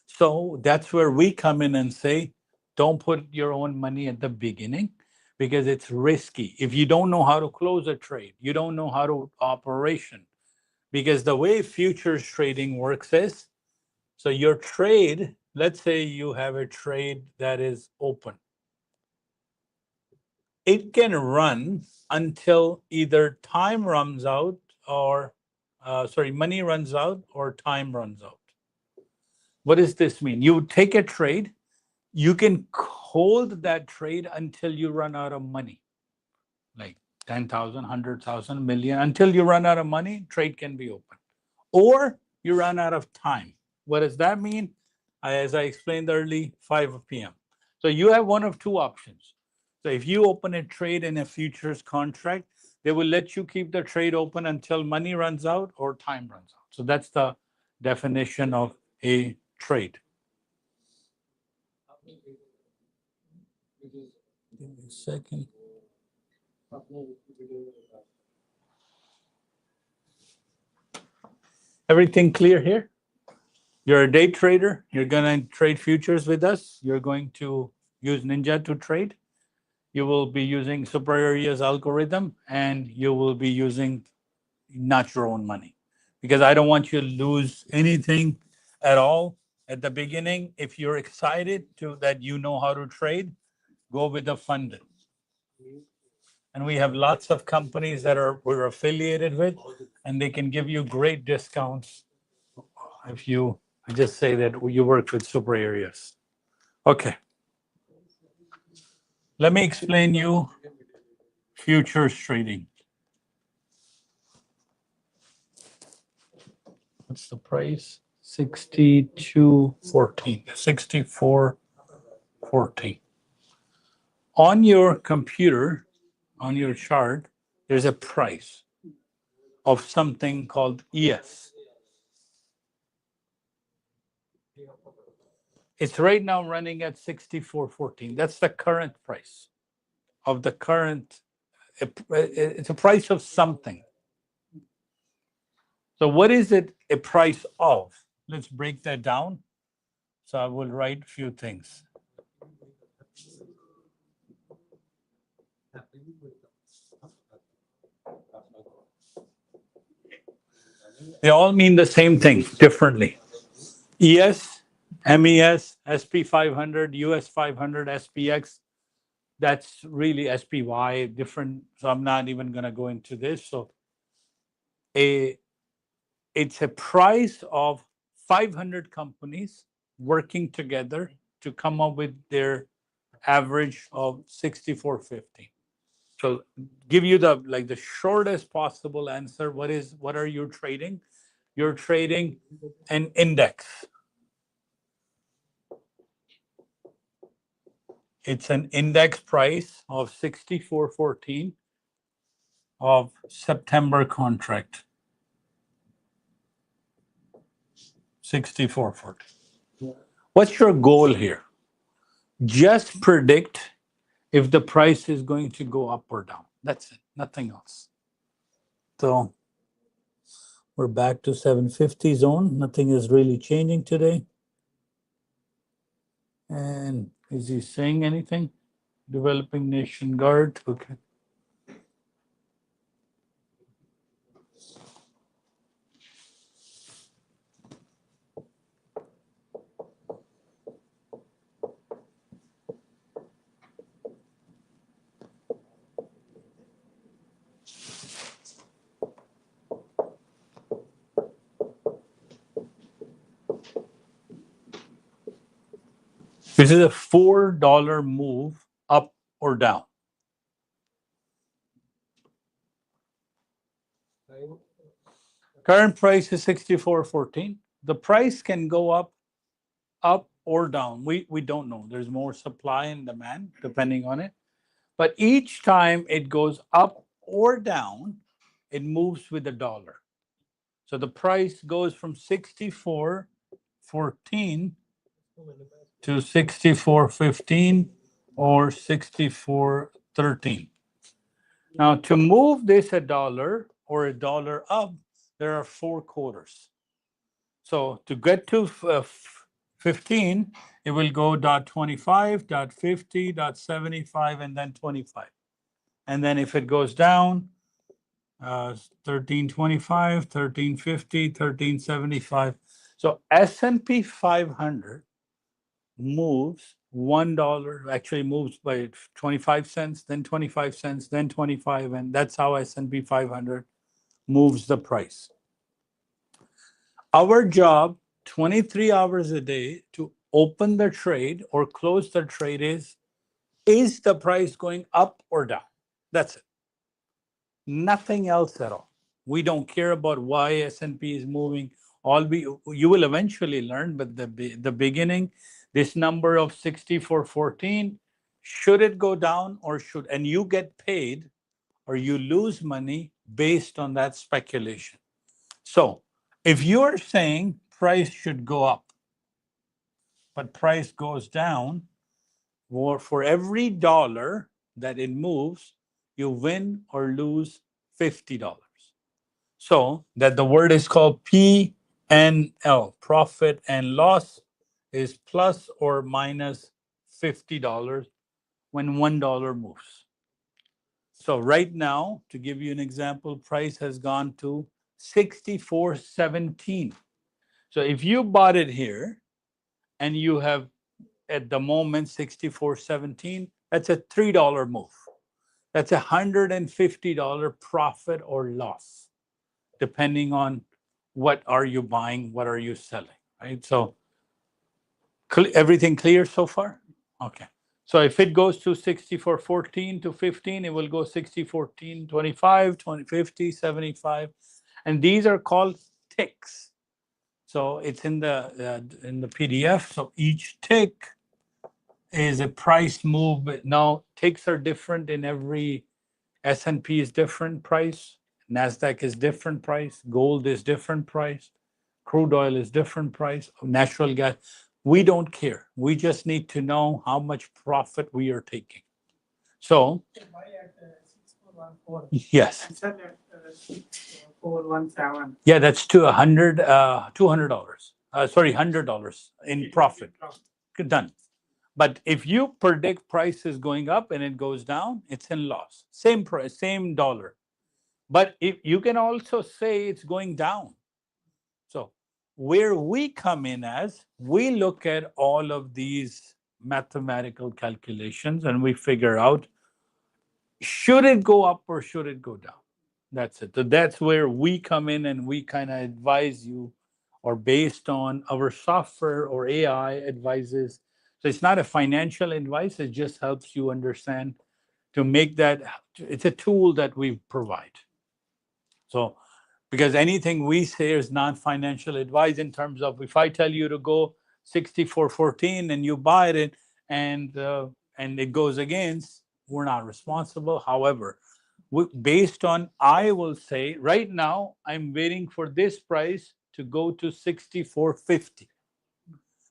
So that's where we come in and say, don't put your own money at the beginning because it's risky. If you don't know how to close a trade, you don't know how to operation. Because the way futures trading works is, so your trade, let's say you have a trade that is open. It can run until either time runs out or money runs out or time runs out. What does this mean? You take a trade, you can hold that trade until you run out of money, like 10,000, 100,000, million. Until you run out of money, trade can be open. Or you run out of time. What does that mean? As I explained early, 5 p.m. So you have one of two options. So if you open a trade in a futures contract, they will let you keep the trade open until money runs out or time runs out. So that's the definition of a trade. Give me a second. Everything clear here? You're a day trader. You're going to trade futures with us. You're going to use Ninja to trade. You will be using SuperAreas algorithm, and you will be using not your own money, because I don't want you to lose anything at all at the beginning. If you're excited to that you know how to trade, go with the funded. And we have lots of companies that we're affiliated with, and they can give you great discounts if you just say that you work with SuperAreas. Okay. Let me explain you futures trading. What's the price? 62.14. 64.14. On your computer, on your chart, there's a price of something called ES. It's right now running at 64.14. That's the current price of the current. It's a price of something. So what is it a price of? Let's break that down. So I will write a few things. They all mean the same thing differently. ES, MES, SP 500, US 500, SPX. That's really SPY, different. So I'm not even going to go into this. So it's a price of 500 companies working together to come up with their average of 64.50. So give you the shortest possible answer. What are you trading? You're trading an index. It's an index price of 64.14 of September contract. 64.14. What's your goal here? Just predict if the price is going to go up or down. That's it, nothing else. So we're back to 750 zone. Nothing is really changing today. And is he saying anything? Developing Nation Guard. Okay. This is a $4 move up or down. Current price is 64.14. The price can go up or down. We don't know. There's more supply and demand depending on it. But each time it goes up or down, it moves with the dollar. So the price goes from 64.14 to 64.15 or 64.13. Now, to move this a dollar or a dollar up, there are 4 quarters. So to get to 15, it will go .25, .50, .75, and then 25. And then if it goes down, 1325, 1350, 1375. So S&P 500 moves $1, actually moves by 25 cents, then 25 cents, then 25, and that's how S&P 500 moves the price. Our job, 23 hours a day, to open the trade or close the trade is the price going up or down? That's it. Nothing else at all. We don't care about why S&P is moving. You will eventually learn, but the beginning, this number of 64.14, should it go down or and you get paid or you lose money based on that speculation. So if you're saying price should go up, but price goes down, or for every dollar that it moves, you win or lose $50. So that the word is called P&L, profit and loss, is plus or minus $50 when $1 moves. So right now, to give you an example, price has gone to 64.17. So if you bought it here and you have at the moment 64.17, that's a $3 move. That's a $150 profit or loss, depending on what are you buying, what are you selling, right? So everything clear so far? Okay. So if it goes to 64.14 to 15, it will go 60.14, 25, 20, 50, 75. And these are called ticks. So it's in the PDF. So each tick is a price move. Now ticks are different in every S&P is different price. NASDAQ is different price. Gold is different price. Crude oil is different price. Natural gas. We don't care. We just need to know how much profit we are taking. So, yes. Yeah, that's to $200. Sorry, $100 in profit. Done. But if you predict price is going up and it goes down, it's in loss. Same price, same dollar. But if you can also say it's going down. So where we come in as, we look at all of these mathematical calculations and we figure out, should it go up or should it go down? That's it. So that's where we come in and we kind of advise you, or based on our software or AI advises. So it's not a financial advice, it just helps you understand to make that, it's a tool that we provide. So, because anything we say is non-financial advice in terms of if I tell you to go 64.14 and you buy it and it goes against, we're not responsible. However, based on, I will say right now, I'm waiting for this price to go to 64.50.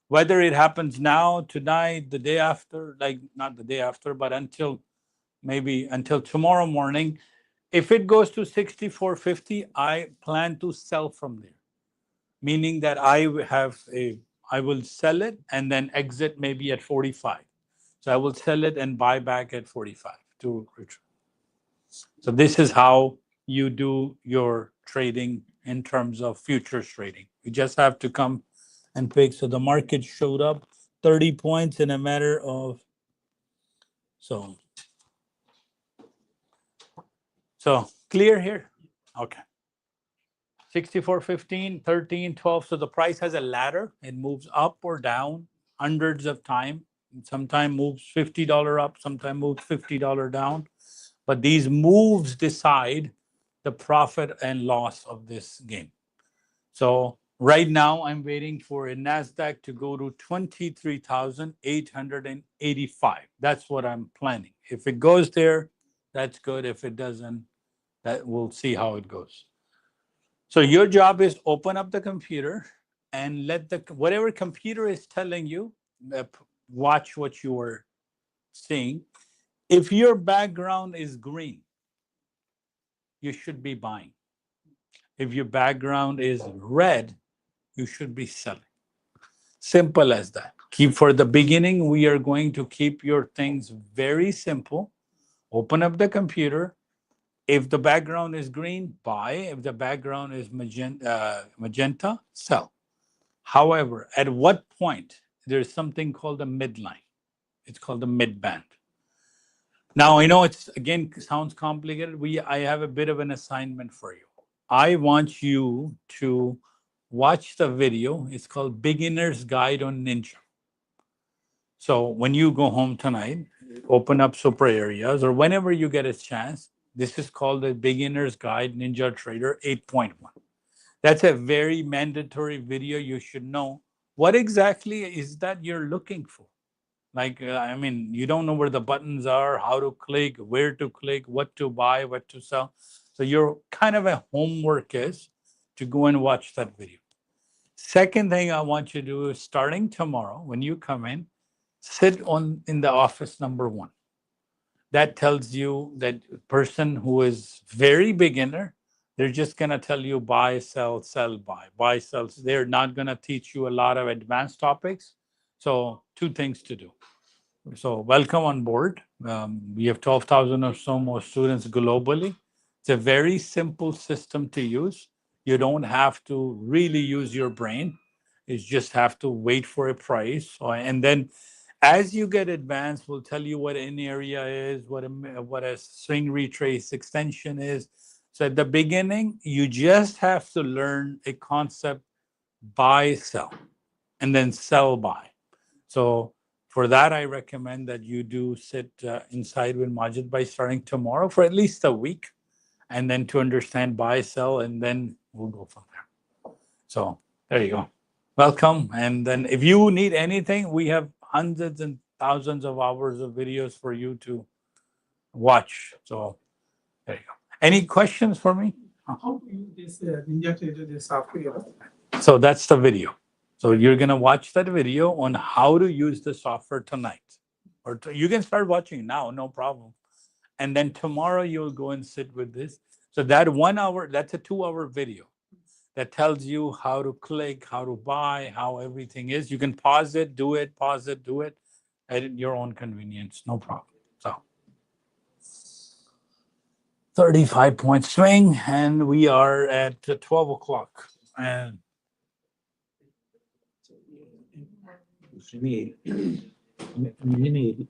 Whether it happens now, tonight, the day after, like not the day after, but maybe until tomorrow morning. If it goes to 64.50, I plan to sell from there, meaning that I will sell it and then exit maybe at 45. So I will sell it and buy back at 45 to return. So this is how you do your trading in terms of futures trading. You just have to come and pick. So the market showed up 30 points in a matter of, so clear here? Okay. 64.15, 13, 12. So the price has a ladder. It moves up or down hundreds of times. Sometimes moves $50 up, sometimes moves $50 down. But these moves decide the profit and loss of this game. So right now I'm waiting for a NASDAQ to go to 23,885. That's what I'm planning. If it goes there, that's good. If it doesn't, that we'll see how it goes. So your job is open up the computer and let whatever computer is telling you, watch what you are seeing. If your background is green, you should be buying. If your background is red, you should be selling. Simple as that. For the beginning, we are going to keep your things very simple. Open up the computer. If the background is green, buy. If the background is magenta, sell. However, at what point, there's something called a midline. It's called the mid-band. Now, I know it's, again, sounds complicated. I have a bit of an assignment for you. I want you to watch the video. It's called Beginner's Guide on Ninja. So when you go home tonight, open up SuperAreas or whenever you get a chance. This is called the Beginner's Guide Ninja Trader 8.1. That's a very mandatory video. You should know what exactly is that you're looking for. Like, I mean, you don't know where the buttons are, how to click, where to click, what to buy, what to sell. So your kind of a homework is to go and watch that video. Second thing I want you to do is starting tomorrow, when you come in, sit in the office number 1. That tells you that person who is very beginner, they're just going to tell you buy, sell, buy, sell. They're not going to teach you a lot of advanced topics. So 2 things to do. So welcome on board. We have 12,000 or so more students globally. It's a very simple system to use. You don't have to really use your brain. You just have to wait for a price. And then as you get advanced, we'll tell you what an area is, what a swing retrace extension is. So at the beginning, you just have to learn a concept, buy, sell, and then sell, buy. So for that, I recommend that you do sit inside with Majid by starting tomorrow for at least a week, and then to understand buy, sell, and then we'll go from there. So there you go. Welcome. And then if you need anything, we have hundreds and thousands of hours of videos for you to watch. So there you go. Any questions for me? How to use this Ninja Trader, this software? So that's the video. So you're going to watch that video on how to use the software tonight. Or you can start watching now, no problem. And then tomorrow you'll go and sit with this. So that 1 hour, that's a 2-hour video that tells you how to click, how to buy, how everything is. You can pause it, do it, pause it, do it at your own convenience, no problem. So 35-point swing, and we are at 12 o'clock. And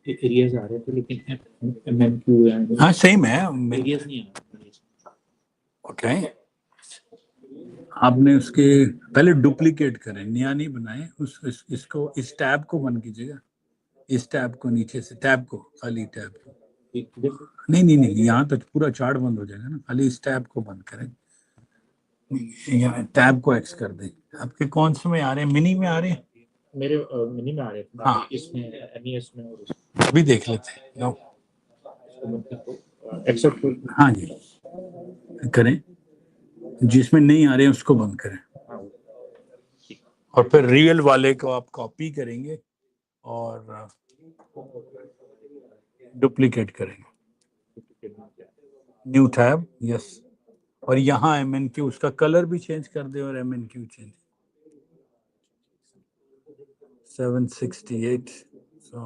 areas आ रहे थे लेकिन MMQ हाँ same है areas नहीं आ रहे okay आपने उसके पहले डुप्लीकेट करें नया नहीं बनाए इसको इस टैब को बंद कीजिएगा इस टैब को नीचे से टैब को खाली टैब नहीं यहाँ तक पूरा चार्ट बंद हो जाएगा ना खाली इस टैब को बंद करें यहाँ टैब को एक्स कर दें आपके कौन से में आ रहे हैं मिनी में आ रहे हैं मेरे मिनी में आ रहे थे हाँ इसमें एमईएस में और अभी देख लेते हैं एक्सेप्ट हाँ जी करें जिसमें नहीं आ रहे हैं उसको बंद करें और फिर रियल वाले को आप कॉपी करेंगे और डुप्लीकेट करेंगे न्यू टैब यस और यहाँ MNQ उसका कलर भी चेंज कर दे और MNQ change 768 so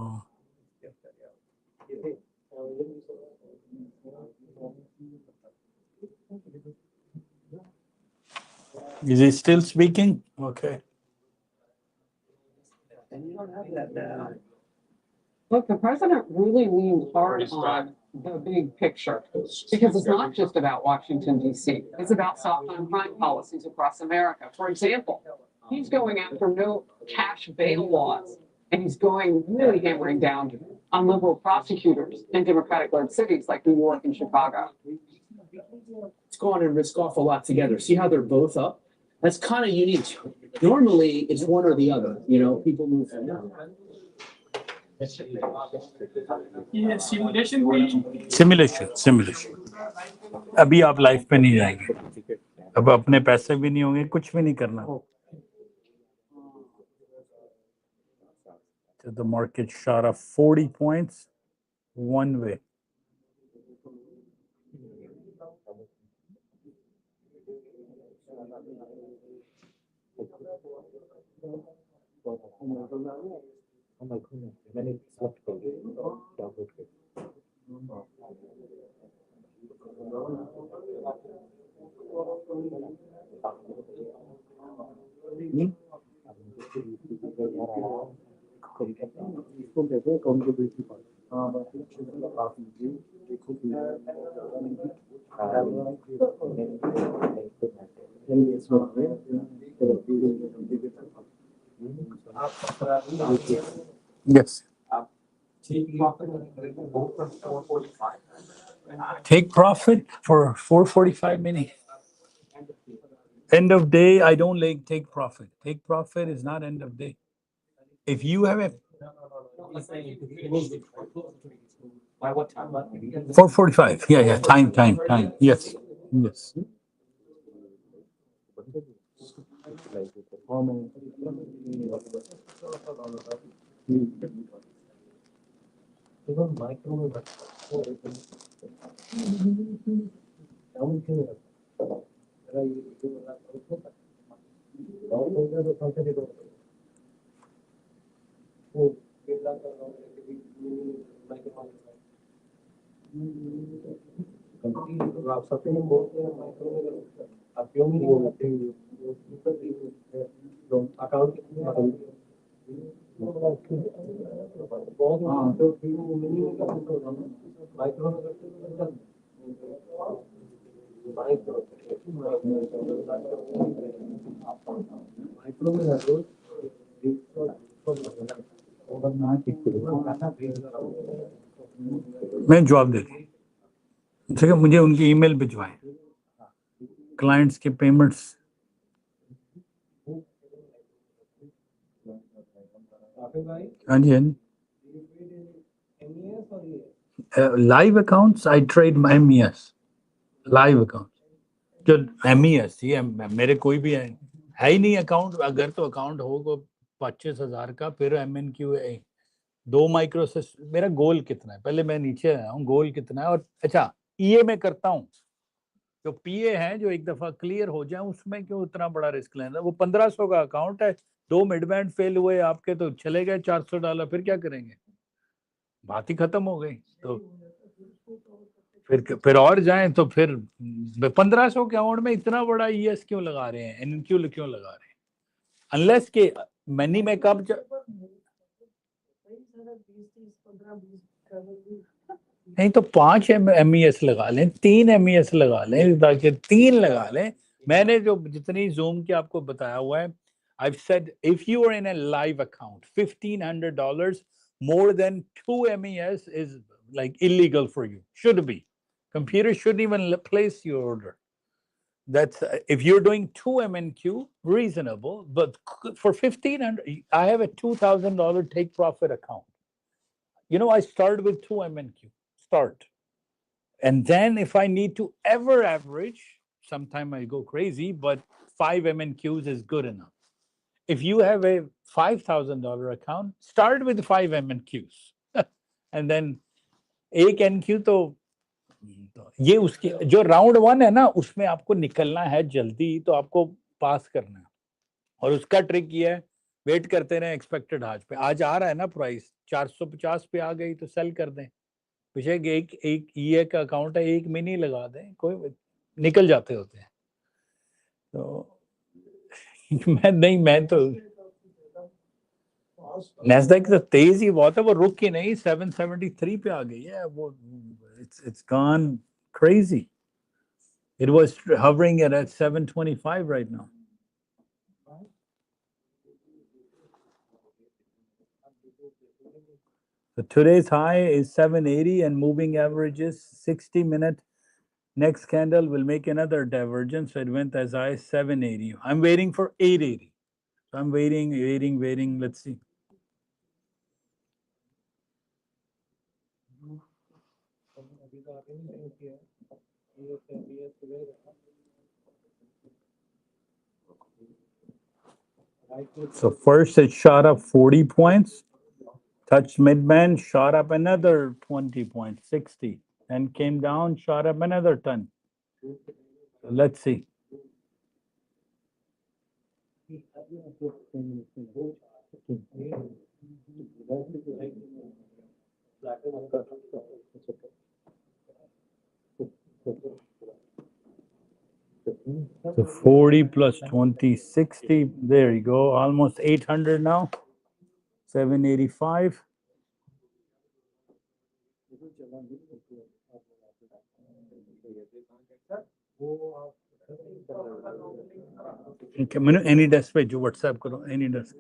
is he still speaking? Okay. And you don't have that now. Look, the president really leaned hard on the big picture because it's not just about Washington, D.C. It's about soft on crime policies across America. For example, he's going after no cash bail laws, and he's going really hammering down on liberal prosecutors in Democratic-led cities like New York and Chicago. Let's go on and risk off a lot together. See how they're both up? That's kind of unique. Normally, it's one or the other. You know, people move from simulation अभी आप life पे नहीं जाएंगे अब अपने पैसे भी नहीं होंगे कुछ भी नहीं करना So the market shot up 40 points one way. Yes. Take profit for 445 mini. End of day, I don't like take profit. Take profit is not end of day. If you have a By what time? 445, yeah, time. Yes. मैं जवाब दे ठीक है, मुझे उनकी email भिजवाएं clients के payments हाँ जी live accounts I trade MES live account जो MES ये मेरे कोई भी है ही नहीं अकाउंट अगर तो अकाउंट होगा 25,000 का फिर MNQ है 2 माइक्रो मेरा गोल कितना है पहले मैं नीचे आया हूँ गोल कितना है और अच्छा ये मैं करता हूँ जो PA है जो एक दफा क्लियर हो जाए उसमें क्यों इतना बड़ा रिस्क लेना वो 1500 का अकाउंट है 2 मिड बैंड फेल हुए आपके तो चले गए $400 फिर क्या करेंगे बात ही खत्म हो गई तो फिर और जाएं तो फिर 1500 के अकाउंट में इतना बड़ा ES क्यों लगा रहे हैं NQ क्यों लगा रहे हैं अनलेस के मनी में कब नहीं तो 5 MES लगा लें 3 MES लगा लें ताकि 3 लगा लें मैंने जो जितनी जूम की आपको बताया हुआ है I've said if you are in a live account $1,500 more than 2 MES is like illegal for you should be computer shouldn't even place your order that's if you're doing 2 MNQ reasonable but for 1,500 I have a $2,000 take profit account you know I started with 2 MNQ start and then if I need to ever average sometime I go crazy but 5 MNQs is good enough if you have a $5,000 account start with 5 MNQs and then एक NQ तो ये उसकी जो round 1 है ना उसमें आपको निकलना है जल्दी तो आपको पास करना है और उसका ट्रिक ये है वेट करते रहे एक्सपेक्टेड आज आ रहा है ना प्राइस 450 पे आ गई तो सेल कर दें पीछे एक ये का अकाउंट है एक मिनी लगा दें कोई निकल जाते होते हैं तो मैं तो NASDAQ तो तेज ही बहुत है वो रुक ही नहीं 773 पे आ गई है वो it's gone crazy it was hovering at 725 right now so today's high is 780 and moving average is 60-minute next candle will make another divergence so it went as high as 780 I'm waiting for 880 so I'm waiting let's see so first it shot up 40 points touched mid-band shot up another 20 points 60 and came down shot up another 10 so let's see so 40 plus 20 60 there you go almost 800 now 785 ठीक है मैंने any desk पे जो WhatsApp करो any desk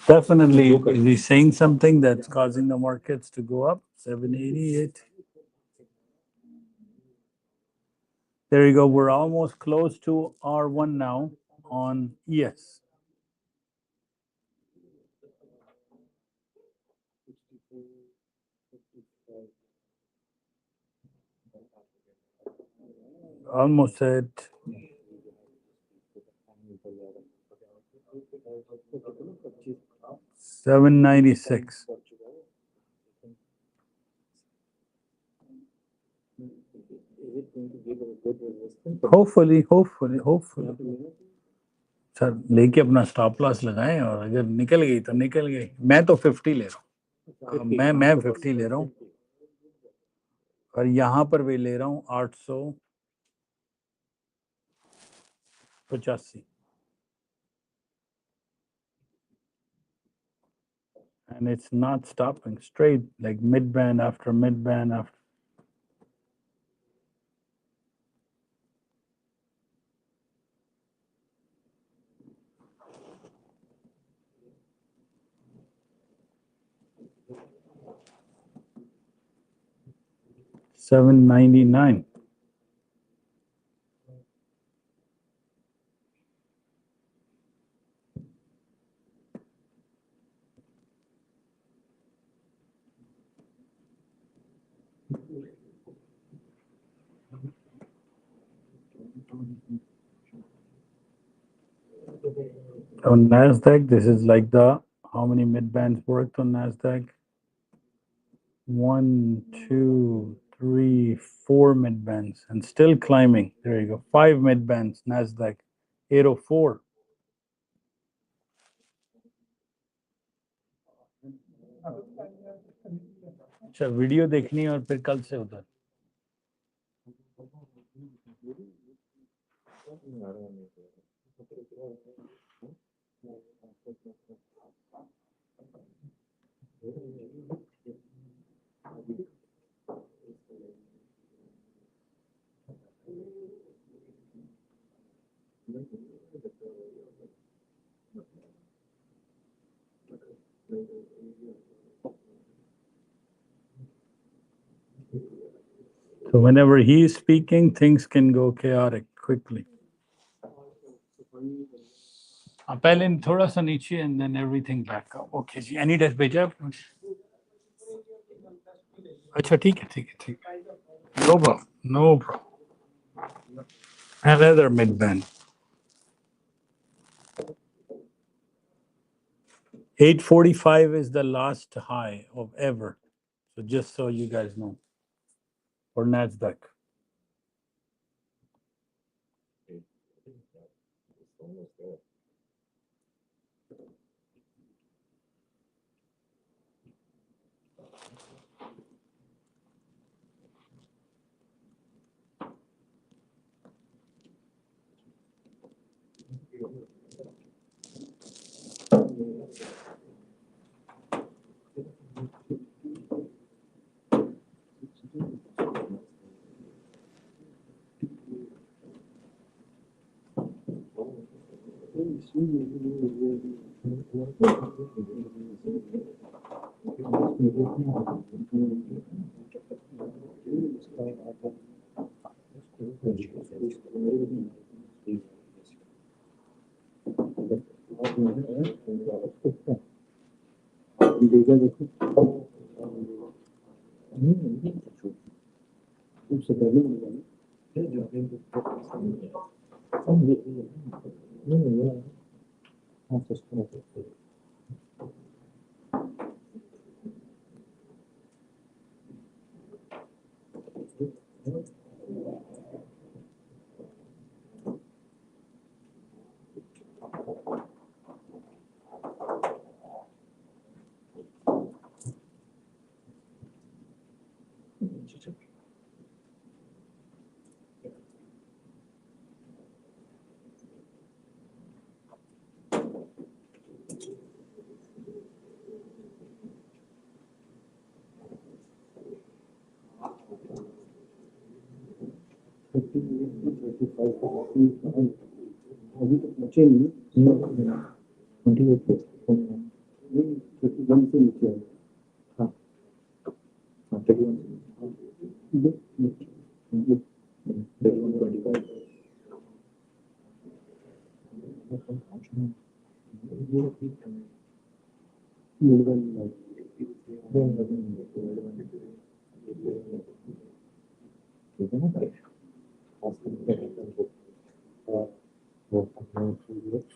Definitely, is he saying something that's causing the markets to go up? 788. There you go. We're almost close to R1 now on ES. Almost at 796. Hopefully. Sir लेके अपना stop loss लगाएं और अगर निकल गई तो निकल गई मैं तो 50 ले रहा हूँ मैं 50 ले रहा हूँ और यहाँ पर भी ले रहा हूँ 885 and it's not stopping straight like mid band after mid band after. $799. On NASDAQ, this is like the how many mid bands worked on NASDAQ? 1, 2, 3, 4 mid bands and still climbing. There you go. 5 mid bands, NASDAQ 804. अच्छा video देखनी है और फिर कल से उधर So whenever he is speaking, things can go chaotic quickly. पहले थोड़ा सा नीचे and then everything back up. Okay ji, any desk भेजा आपने? अच्छा ठीक है. No problem. Another mid band. 845 is the last high of ever. So just so you guys know. For NASDAQ.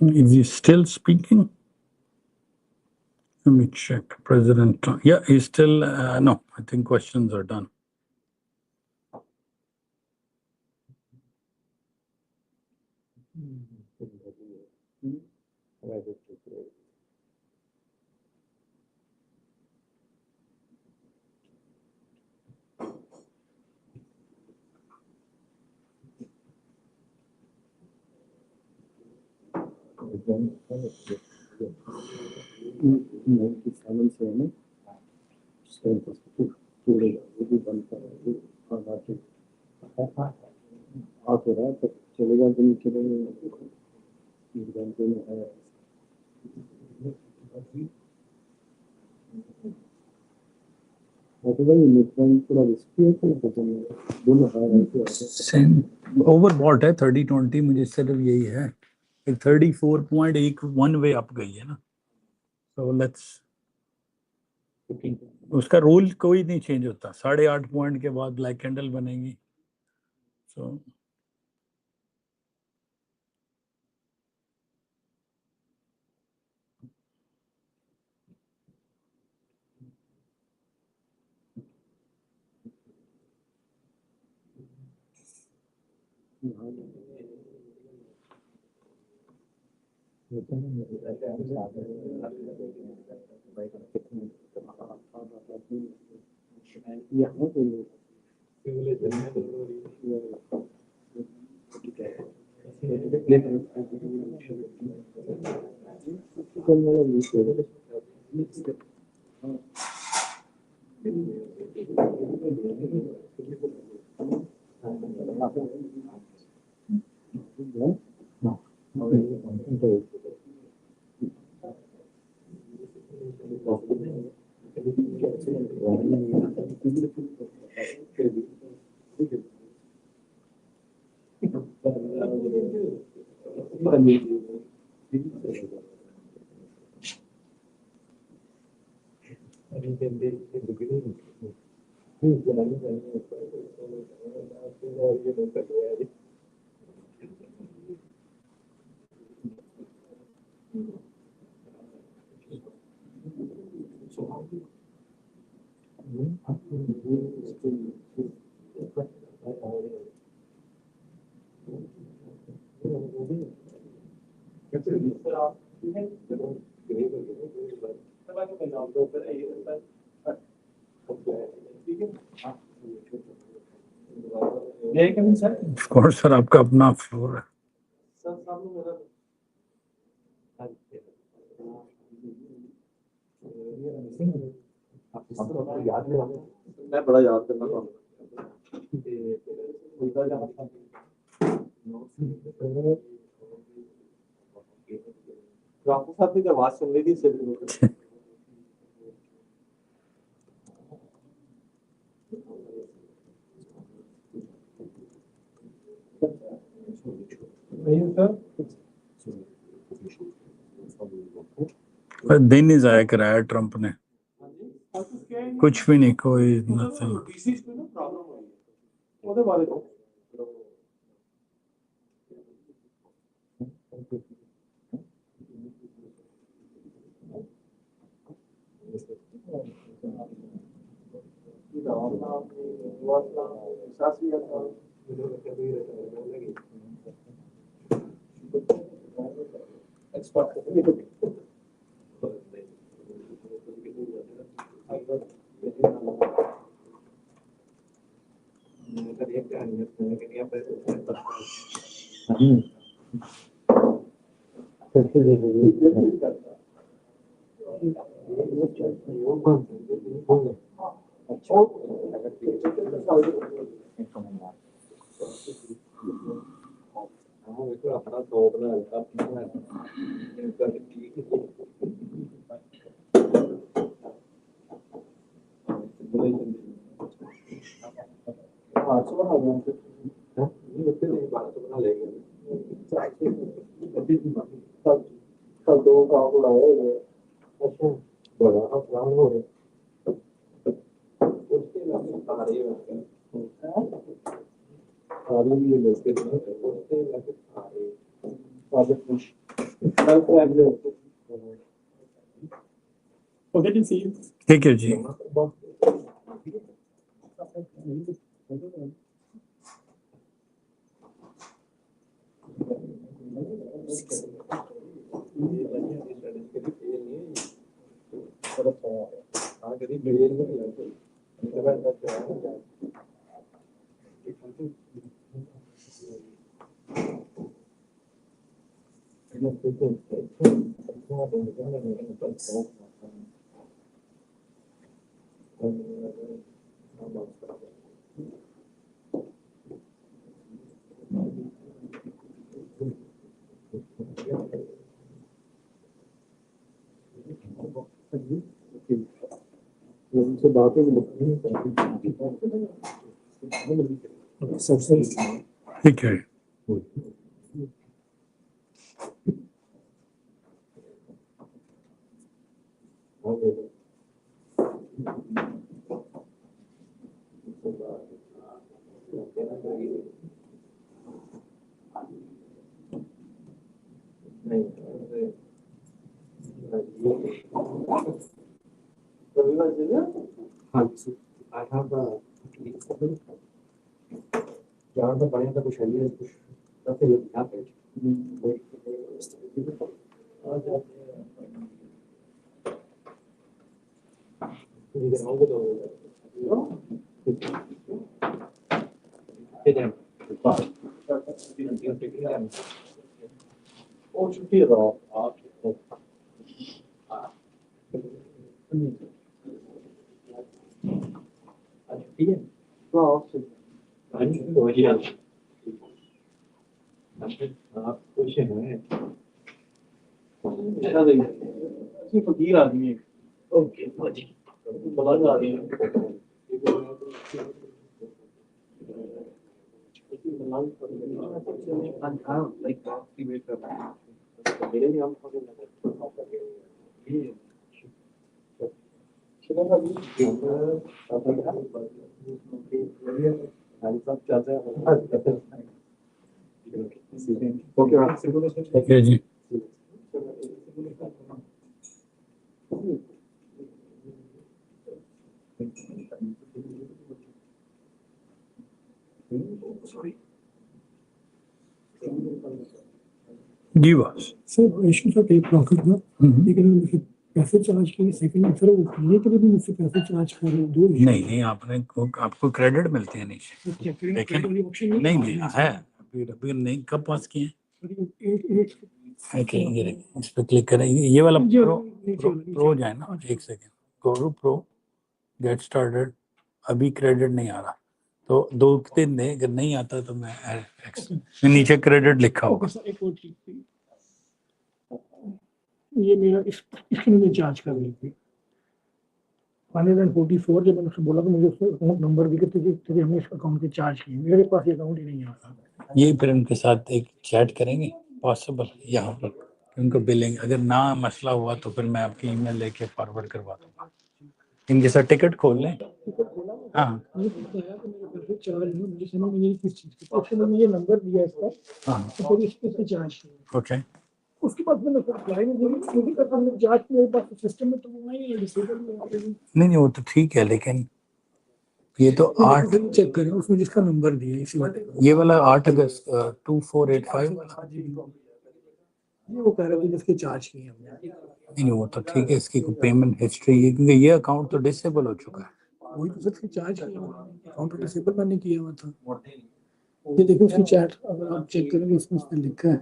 Is he still speaking? Let me check. President. Yeah, he's still. No, I think questions are done. Overbought है 30-20 मुझे सिर्फ यही है 34.1 way up गई है ना so let's उसका rule कोई नहीं चेंज होता 8.5 पॉइंट के बाद ब्लैक कैंडल बनेगी सो Of course, sir, आपका अपना फ्लोर है मैं बड़ा याद करना चाहूँगा आपके साथ भी आवाज सुन ली थी दिन ही जाया कराया ट्रंप ने कुछ भी नहीं कोई नथिंग ठीक है जी। ठीक है। I have ज्यादा बढ़िया था कुछ आइडिया कुछ nothing will happen. O छुट्टी है तो आप छुट्टी है तो आप खुश हैं फकीर आदमी है ओके बड़ा आदमी like coffee maker मेरे लिए हम ओके जी। जी बॉस। सर इशू था टेप प्रॉफिट का, लेकिन मुझे पैसे चार्ज किए सेकंड सर वो खुलने के लिए भी मुझसे पैसे चार्ज कर रहे हैं दो नहीं आपको क्रेडिट मिलते हैं नीचे। देखें नहीं मिला है अभी नहीं कब पास किए हैं। इस पे क्लिक करें ये वाला प्रो जाए ना एक second go to pro get started अभी क्रेडिट नहीं आ रहा तो 2 दिन में अगर नहीं आता तो मैं नीचे क्रेडिट लिखा होगा। ये मेरा इसके लिए चार्ज कर रही थी 144 जब मैंने उससे बोला तो मुझे उसका अकाउंट नंबर भी तेरे हमने इस अकाउंट के चार्ज किए मेरे पास ये अकाउंट ही नहीं आता। ये फिर उनके साथ एक चैट करेंगे पॉसिबल यहाँ पर उनको बिलिंग अगर ना मसला हुआ तो फिर मैं आपकी ईमेल लेके फॉरवर्ड करवा दूंगा। इनके साथ टिकट खोल लें। हाँ मुझे नंबर दिया इसका हाँ तो फिर इससे चार्ज ओके उसके बाद मैंने अप्लाई नहीं करता हमने जांच मेरे पास सिस्टम में तो वो नहीं डिसेबल नहीं वो तो ठीक है लेकिन ये तो 8 चेक करें उसमें जिसका नंबर दिया इसी वाले ये वाला 8 अगस्त 2485 ये वो कह रहे थे जिसके चार्ज किए हमने नहीं वो तो ठीक है इसकी पेमेंट हिस्ट्री है क्योंकि ये अकाउंट तो डिसेबल हो चुका है। वही तो सबके चार्ज किया अकाउंट डिसेबल मैंने किया हुआ था। ये देखो उसकी चैट अगर आप चेक करेंगे उसमें लिखा है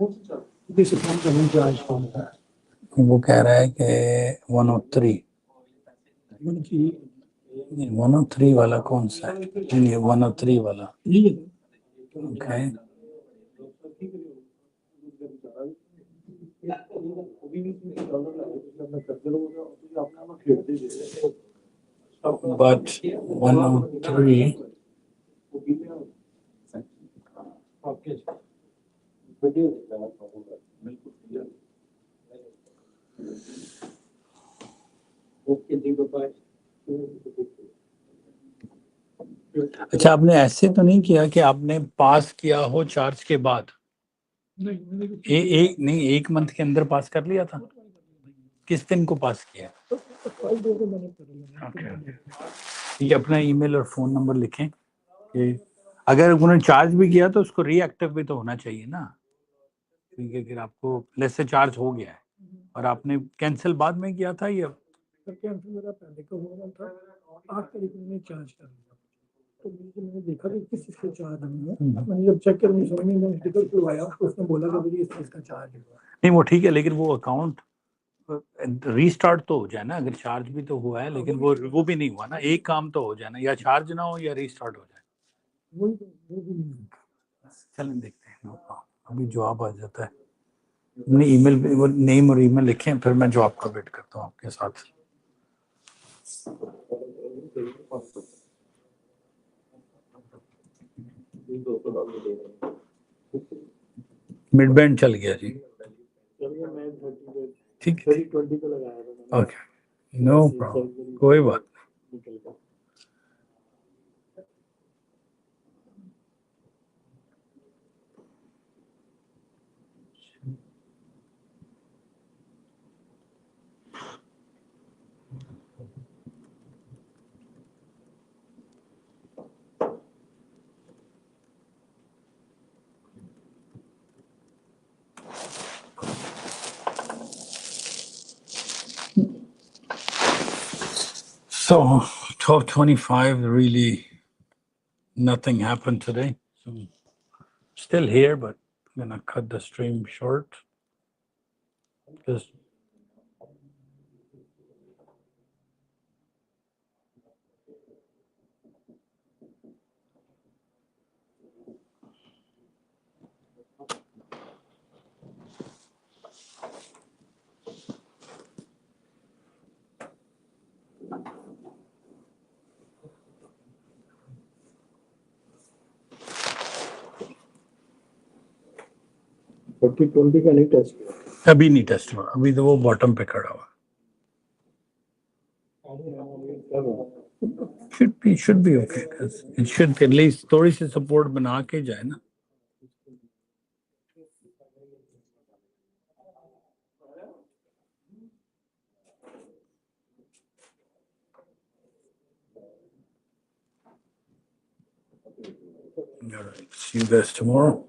दिस अकाउंट का हम चार्ज किया है। वो कह रहा है कि 103 नहीं 103 वाला कौन सा है नहीं 103 वाला ओके But 103. अच्छा, आपने ऐसे तो नहीं किया कि आपने पास किया हो चार्ज के बाद? नहीं, एक मंथ के अंदर पास कर लिया था? किस दिन को पास किया? ये अपना ईमेल और फोन नंबर लिखें कि अगर उन्होंने चार्ज भी किया तो उसको रीएक्टिव भी तो होना चाहिए ना, क्योंकि अगर आपको लेस से चार्ज हो गया है और आपने कैंसिल बाद में किया था या कैंसिल मेरा पहले का हुआ था, 8 तारीख में चार्ज कर लिया, तो मैंने देखा कि किस चीज का चार्ज नहीं है। मैंने जब चेक करने समय में मैंने टिकट खुलवाया तो उसने बोला कि मुझे इस चीज का चार्ज है। नहीं, वो ठीक है, लेकिन वो अकाउंट रीस्टार्ट तो हो जाए ना। अगर चार्ज भी तो हुआ है लेकिन वो भी नहीं हुआ ना। एक काम तो हो जाए ना, या चार्ज ना हो या रीस्टार्ट हो जाए। वो भी नहीं। चलें देखते हैं, अभी जवाब आ जाता है। अपने ईमेल पे वो नेम और ईमेल लिखें, फिर मैं जवाब का वेट करता हूँ आपके साथ। मिड बैंड चल गया जी, ठीक है, ओके, नो प्रॉब्लम, कोई बात नहीं। So 12:25, really nothing happened today. So still here, but I'm gonna cut the stream short because $20 का नहीं टेस्ट किया। अभी नहीं टेस्ट हुआ, अभी तो वो बॉटम पे खड़ा हुआ। should be okay, because it should at least थोड़ी सी सपोर्ट बना के जाए ना। All right, see you guys tomorrow.